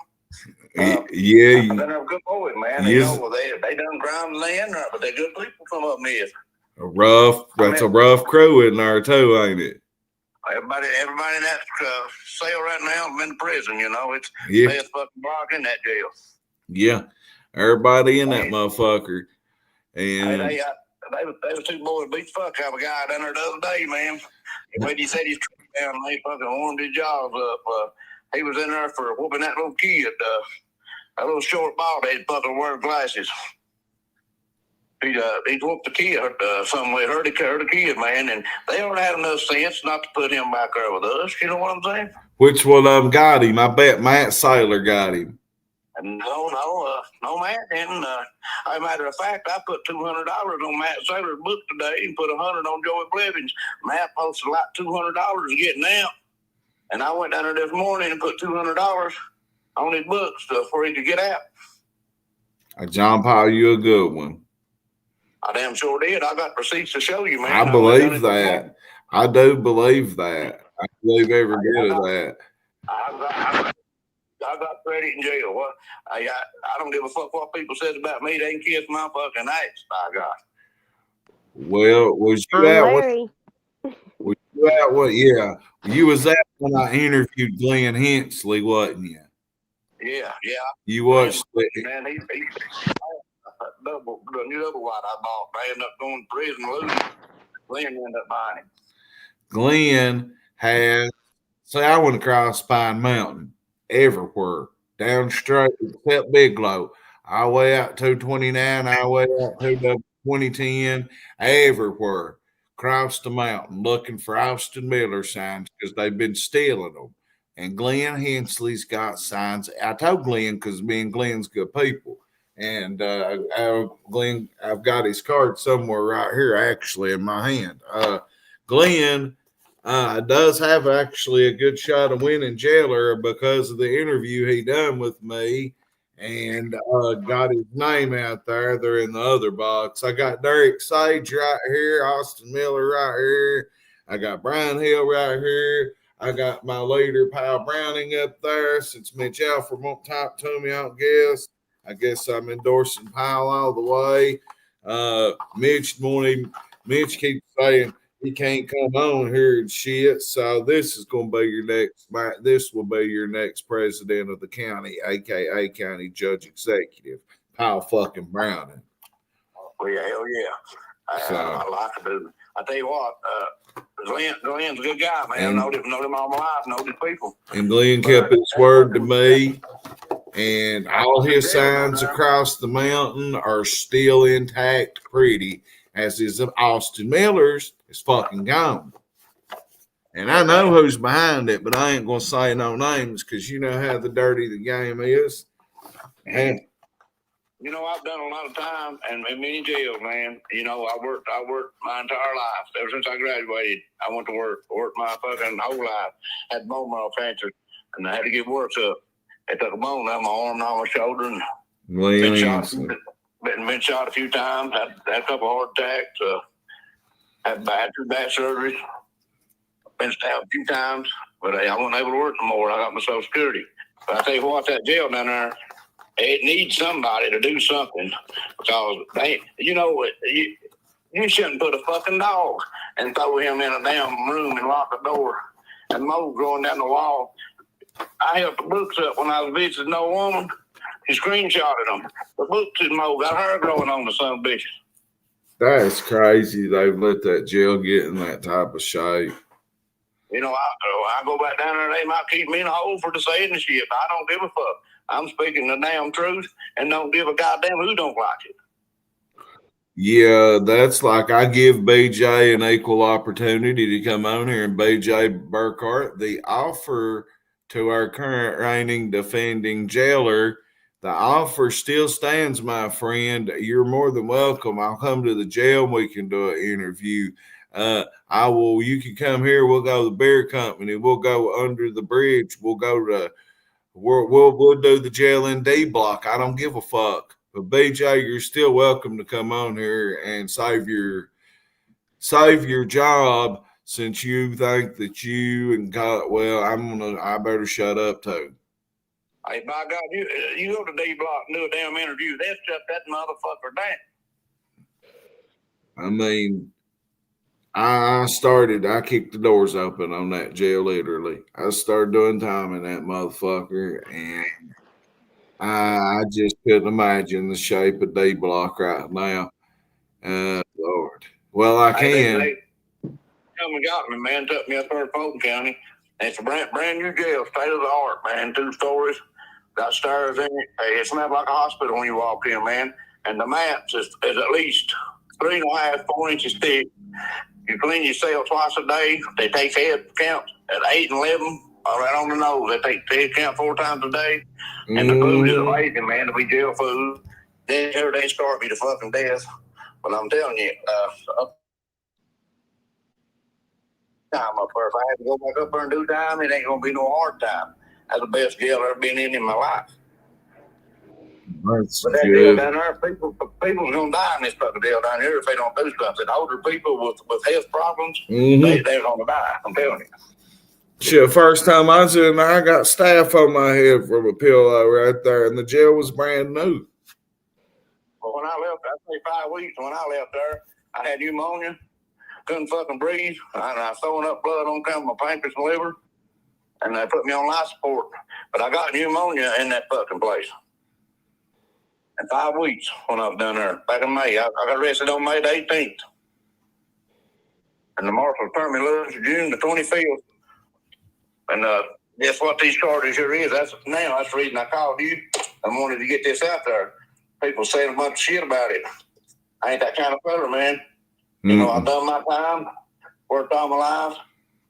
Yeah. I've been there a good boy, man. Yes. They done crime land, but they're good people. Some of them is. That's a rough crew in there too, ain't it? Everybody in that cell right now is in prison. It's best fucking block in that jail. Yeah, everybody in that motherfucker. And they was two boys beat the fuck out of a guy down there the other day, man. When he said he's down, they fucking warmed his jaws up. He was in there for whooping that little kid, that little short bald head fucking wearing glasses. He whooped the kid somewhere, hurt the kid, man, and they don't have enough sense not to put him back there with us. You know what I'm saying? Which one of them got him? I bet Matt Saylor got him. No, Matt didn't. As a matter of fact, I put $200 on Matt Saylor's book today and put $100 on Joey Blevins. Matt posted like $200 getting out, and I went down there this morning and put $200 on his books for he could get out. John Paul, you a good one. I damn sure did. I got receipts to show you, man. I believe that. I do believe that. I believe every bit of that. I got credit in jail. What? I don't give a fuck what people said about me. They can kiss my fucking ass, by God. Well, was you I'm out? Larry. Was you out? What? Yeah, you was out when I interviewed Glenn Hensley, wasn't you? Yeah. You watched it. Man, he the new double wide I bought. I ended up going to prison losing. Glenn ended up buying him. Glenn has. See, I went across Pine Mountain everywhere, down straight except Bigelow. I way out 229, I way out to 2010, everywhere. Across the mountain looking for Austin Miller signs because they've been stealing them. And Glenn Hensley's got signs. I told Glenn because me and Glenn's good people. And Glenn, I've got his card somewhere right here, actually, in my hand. Glenn does have actually a good shot of winning Jailer because of the interview he done with me and got his name out there. They're in the other box. I got Derek Sage right here, Austin Miller right here. I got Brian Hill right here. I got my leader, Pal Browning, up there. Since Mitch Alford won't talk to me, I guess I'm endorsing Pal all the way. Mitch keeps saying, he can't come on here and shit. So this is going to be your next. This will be your next president of the county, aka county judge executive, Paul fucking Browning. Well, yeah, hell yeah. I like to do. I tell you what, Glenn's a good guy, man. Know him all my life. Know his people. And Glenn kept his word to me. And all his signs across the mountain are still intact, pretty, as is of Austin Miller's. Is fucking gone. And I know who's behind it, but I ain't going to say no names because you know how the dirty the game is. And you know, I've done a lot of time and many jails, man. You know, I worked my entire life. Ever since I graduated, I went to worked my fucking whole life. Had bone marrow cancer, and I had to get worked up. They took a bone out of my arm and on my shoulder, and been shot a few times. Had a couple of heart attacks. Had 2 back surgeries. Been stabbed a few times, but I wasn't able to work no more. I got my Social Security. But I tell you what, that jail down there, it needs somebody to do something because you shouldn't put a fucking dog and throw him in a damn room and lock the door and mold growing down the wall. I held the books up when I was visiting no woman. He screenshotted them. The books in mold got hair growing on the son of bitches. That's crazy. They've let that jail get in that type of shape. You know, I go back down there, they might keep me in a hole for the saying the shit. I don't give a fuck. I'm speaking the damn truth and don't give a goddamn who don't like it. Yeah, that's like I give BJ an equal opportunity to come on here, and BJ Burkhart, the offer to our current reigning defending jailer, the offer still stands, my friend. You're more than welcome. I'll come to the jail and we can do an interview. You can come here. We'll go to the beer company. We'll go under the bridge. We'll go to, we'll do the jail in D block. I don't give a fuck. But BJ, you're still welcome to come on here and save your job since you think that you and God, well, I better shut up too. Hey, by God, you go to D block and do a damn interview. They'll shut that motherfucker down. I mean, I kicked the doors open on that jail, literally. I started doing time in that motherfucker, and I just couldn't imagine the shape of D block right now. Lord. Well, I can. They come and got me, man. Took me up there to Fulton County. It's a brand new jail, state of the art, man. 2 stories, got stairs in it. Hey, it smelled like a hospital when you walk in, man. And the mats is at least 3.5, 4 inches thick. You clean your cell twice a day. They take head counts at 8 and 11, right on the nose. They take head count 4 times a day. And the food is amazing, man. To be jail food. Then every day starve me to fucking death. But I'm telling you, time up there. If I had to go back up there and do time, it ain't gonna be no hard time. That's the best jail I've ever been in my life. That's but that good. Jail down there, people's gonna die in this fucking jail down here if they don't do something. Older people with health problems, they're gonna die. I'm telling you. Shit, first time I was in there, I got staph on my head from a pillow right there, and the jail was brand new. Well, when I left, I say 5 weeks. When I left there, I had pneumonia, couldn't fucking breathe, and I was throwing up blood on account of my pancreas and liver, and they put me on life support. But I got pneumonia in that fucking place. In 5 weeks when I was down there, back in May. I got arrested on May the 18th. And the marshal turned me loose June the 25th. And guess what these charges here is? That's the reason I called you. I wanted to get this out there. People saying a bunch of shit about it. I ain't that kind of fella, man. You know, I've done my time, worked all my life.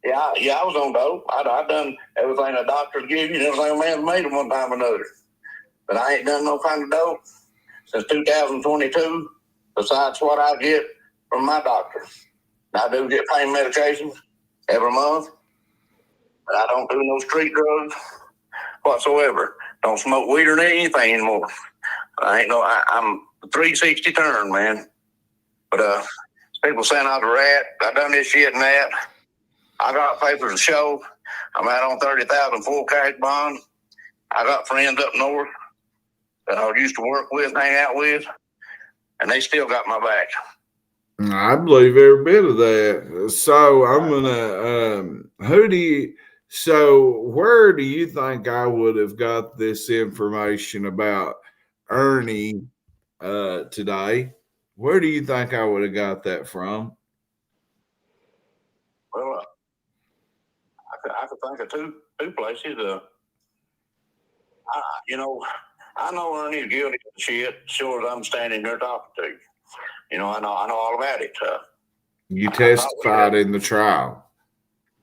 Yeah, I was on dope. I done everything a doctor give you and everything a man made one time or another. But I ain't done no kind of dope since 2022, besides what I get from my doctor. I do get pain medication every month, but I don't do no street drugs whatsoever. Don't smoke weed or anything anymore. I'm a 360 turn, man. But people saying I was a rat. I done this shit and that. I got papers to show. I'm out on 30,000 full cash bond. I got friends up north that I used to work with, hang out with, and they still got my back. I believe every bit of that. So I'm gonna where do you think I would have got this information about Ernie today? Where do you think I would have got that from? Well, I could think of two places. I know Ernie's guilty of shit. Sure as I'm standing there talking to you. You know, I know all about it. You testified in the trial.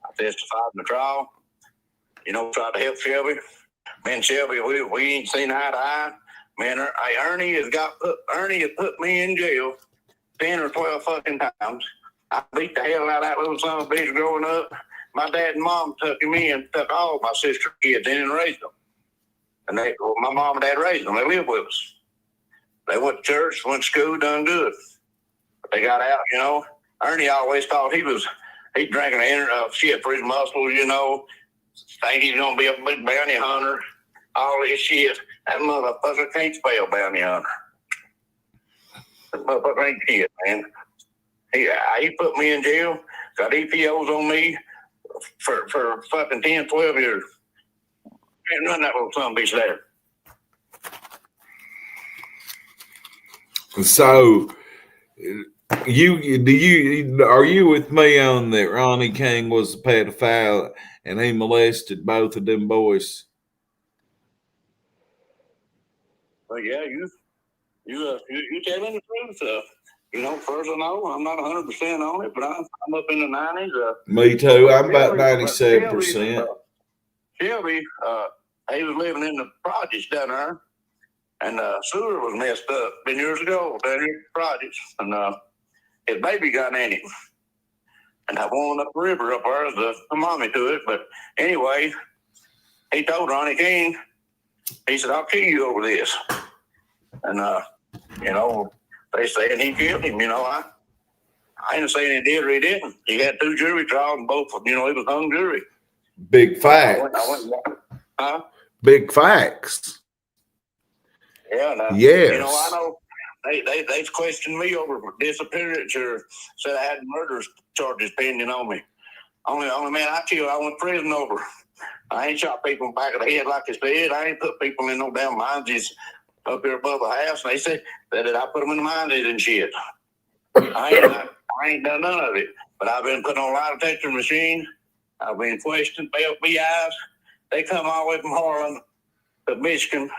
I testified in the trial. You know, tried to help Shelby. Me and Shelby, we ain't seen eye to eye. Man, Ernie has put me in jail 10 or 12 fucking times. I beat the hell out of that little son of a bitch growing up. My dad and mom took him in, took all my sister's kids in and raised them. And my mom and dad raised them. They lived with us. They went to church, went to school, done good. But they got out, you know. Ernie always thought he drank shit for his muscles, you know. Think he's going to be a big bounty hunter. All this shit. That motherfucker can't spell bounty hunter. That motherfucker ain't shit, man. He put me in jail, got EPOs on me for fucking 10, 12 years. Can't run that little son of a bitch there. So, are you with me on that Ronnie King was a pedophile and he molested both of them boys? Well, yeah, you telling the truth. You know, first I know I'm not 100% on it, but I'm up in the 90s. Me too. I'm about 97%. Shelby, he was living in the projects down there, and sewer was messed up. Been years ago down here at the projects, and his baby got in it, and I won up the river up there as the mommy to it. But anyway, he told Ronnie King, he said, "I'll kill you over this," and you know. They saying he killed him, you know. I ain't saying he did or he didn't. He had 2 jury trials and both, you know, he was hung jury. Big facts. Big facts. Yeah, no. Yes. You know, I know they questioned me over disappearance or said I had murder charges pending on me. Only man I killed, I went to prison over. I ain't shot people in the back of the head like they said. I ain't put people in no damn mines up here above the house, and they said that I put them in the mines and shit. I ain't done none of it, but I've been put on a lie detector machine. I've been questioned by FBIs. They come all the way from Harlan to Michigan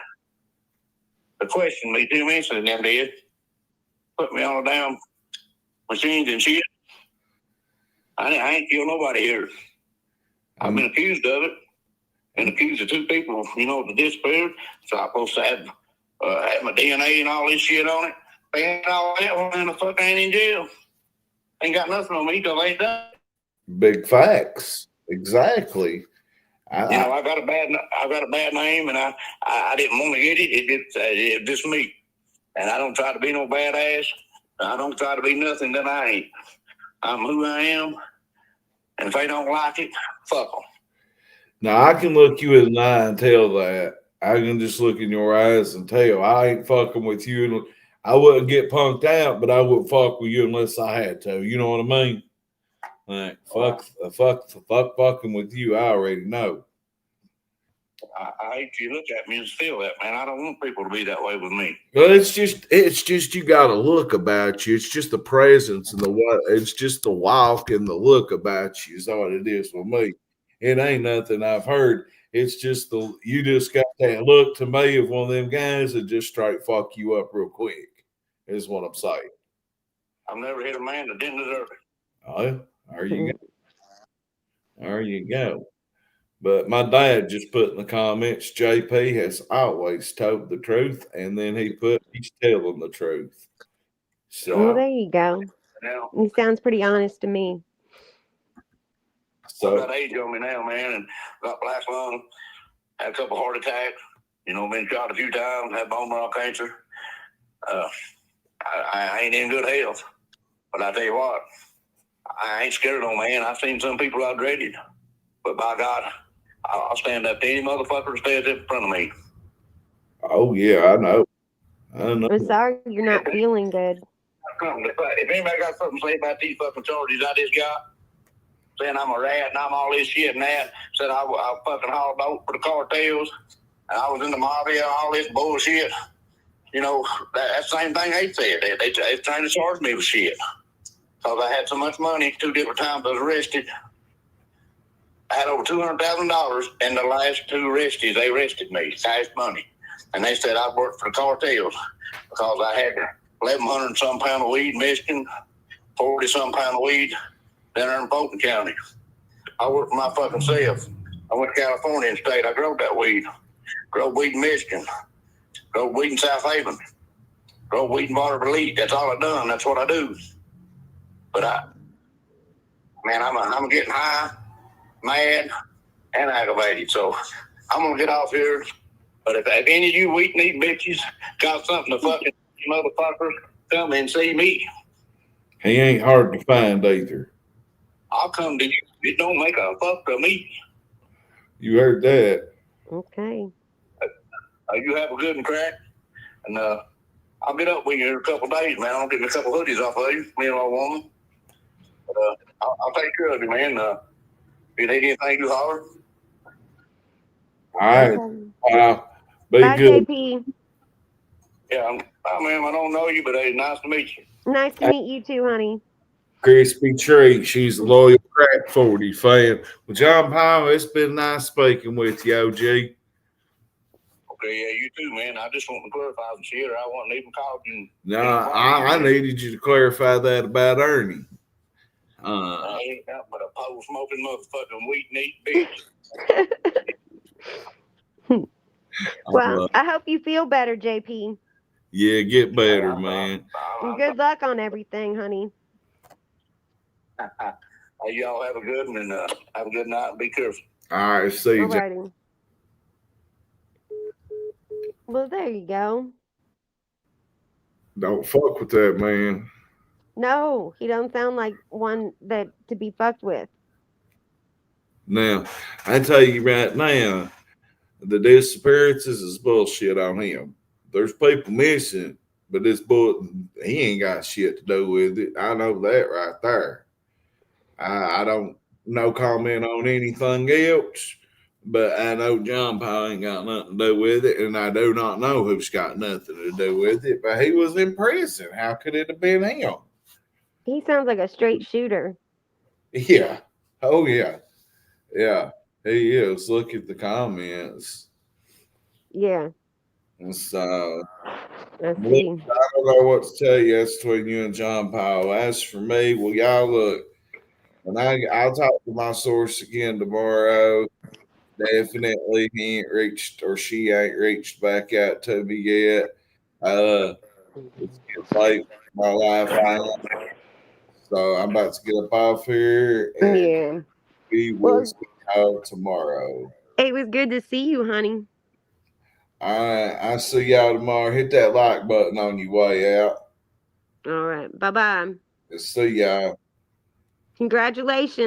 to question me 2 minutes, and them did. Put me on a damn machines and shit. I ain't killed nobody here. I've been accused of it and accused of 2 people, you know, that disappeared. So I'm supposed to have my DNA and all this shit on it. They ain't all that when the fuck ain't in jail. Ain't got nothing on me till they ain't done. Big facts. Exactly. I got a bad name, and I didn't want to get it. It's just me, and I don't try to be no badass. I don't try to be nothing that I ain't. I'm who I am, and if they don't like it, fuck them. Now I can look you in the eye and tell that. I can just look in your eyes and tell I ain't fucking with you. I wouldn't get punked out, but I wouldn't fuck with you unless I had to. You know what I mean? Like fuck fucking with you. I already know. I hate you look at me and feel that, man. I don't want people to be that way with me. But it's just you got a look about you. It's just the presence and the what. It's just the walk and the look about you is all it is with me. It ain't nothing I've heard. It's just you just got that look to me of one of them guys that just straight fuck you up real quick. Is what I'm saying. I've never hit a man that didn't deserve it. Oh, there you go. There you go. But my dad just put in the comments, JP has always told the truth, and then he put he's telling the truth. Well, So, there you go. Now, He sounds pretty honest to me. I've got age on me now, man, and got black lung, had a couple heart attacks, been shot a few times, had bone marrow cancer. I ain't in good health. But I tell you what, I ain't scared of no man. I've seen some people I dreaded. But by God, I'll stand up to any motherfucker that stands in front of me. Oh yeah, I know. I'm sorry you're not feeling good. If anybody got something to say about these fucking charges I just got, saying I'm a rat and I'm all this shit and that, said I fucking hauled out for the cartels and I was in the mafia and all this bullshit, that's the same thing they said. They trying to charge me with shit. Because I had so much money, 2 different times I was arrested. I had over $200,000 in the last 2 arrests. They arrested me, cash money. And they said I worked for the cartels because I had 1,100 and some pound of weed in Michigan, 40 some pound of weed down there in Fulton County. I worked for my fucking self. I went to California and stayed. I drove that weed. Drove weed in Michigan. Drove weed in South Haven. Drove weed in Water Elite. That's all I done. That's what I do. But I'm getting high, mad, and aggravated. So I'm gonna get off here. But if any of you weak-kneed bitches got something to fucking motherfuckers, come and see me. He ain't hard to find either. I'll come to you. It don't make a fuck to me. You heard that. Okay. You have a good and crack, and I'll get up with you in a couple of days, man. I'll get me a couple of hoodies off of you, me and my woman. But I'll take care of you, man. If you need anything, you holler. All right. Okay. Be Bye, good. JP. Yeah, ma'am, I don't know you, but it's nice to meet you. Nice to meet you too, honey. Crispy Treat. She's a loyal Crack 40 fan. Well, John Powell, it's been nice speaking with you, OG. Okay, yeah, you too, man. I just want to clarify some shit, or I wasn't even calling. No, I needed you to clarify that about Ernie. I ain't got but a pole smoking motherfucking weed and eat bitch. Well, I hope you feel better, JP. Yeah, get better, man. And good luck on everything, honey. Y'all have a good one and have a good night and be careful. All right, see you. Alrighty. Well, there you go. Don't fuck with that man. No, he don't sound like one that to be fucked with. Now, I tell you right now, the disappearances is bullshit on him. There's people missing, but he ain't got shit to do with it. I know that right there. I don't no comment on anything else, but I know John Paul ain't got nothing to do with it, and I do not know who's got nothing to do with it. But he was in prison. How could it have been him? He sounds like a straight shooter. Yeah. Oh yeah. Yeah. He is. Look at the comments. Yeah. So Let's I see. don't know what to tell you. That's between you and John Powell. As for me, well, y'all look. And I'll talk to my source again tomorrow. Definitely he ain't reached or she ain't reached back out to me yet. It's getting late in my life. So I'm about to get up off here and Yeah. we will see y'all tomorrow. It was good to see you, honey. All right. I'll see y'all tomorrow. Hit that like button on your way out. All right. Bye-bye. See y'all. Congratulations.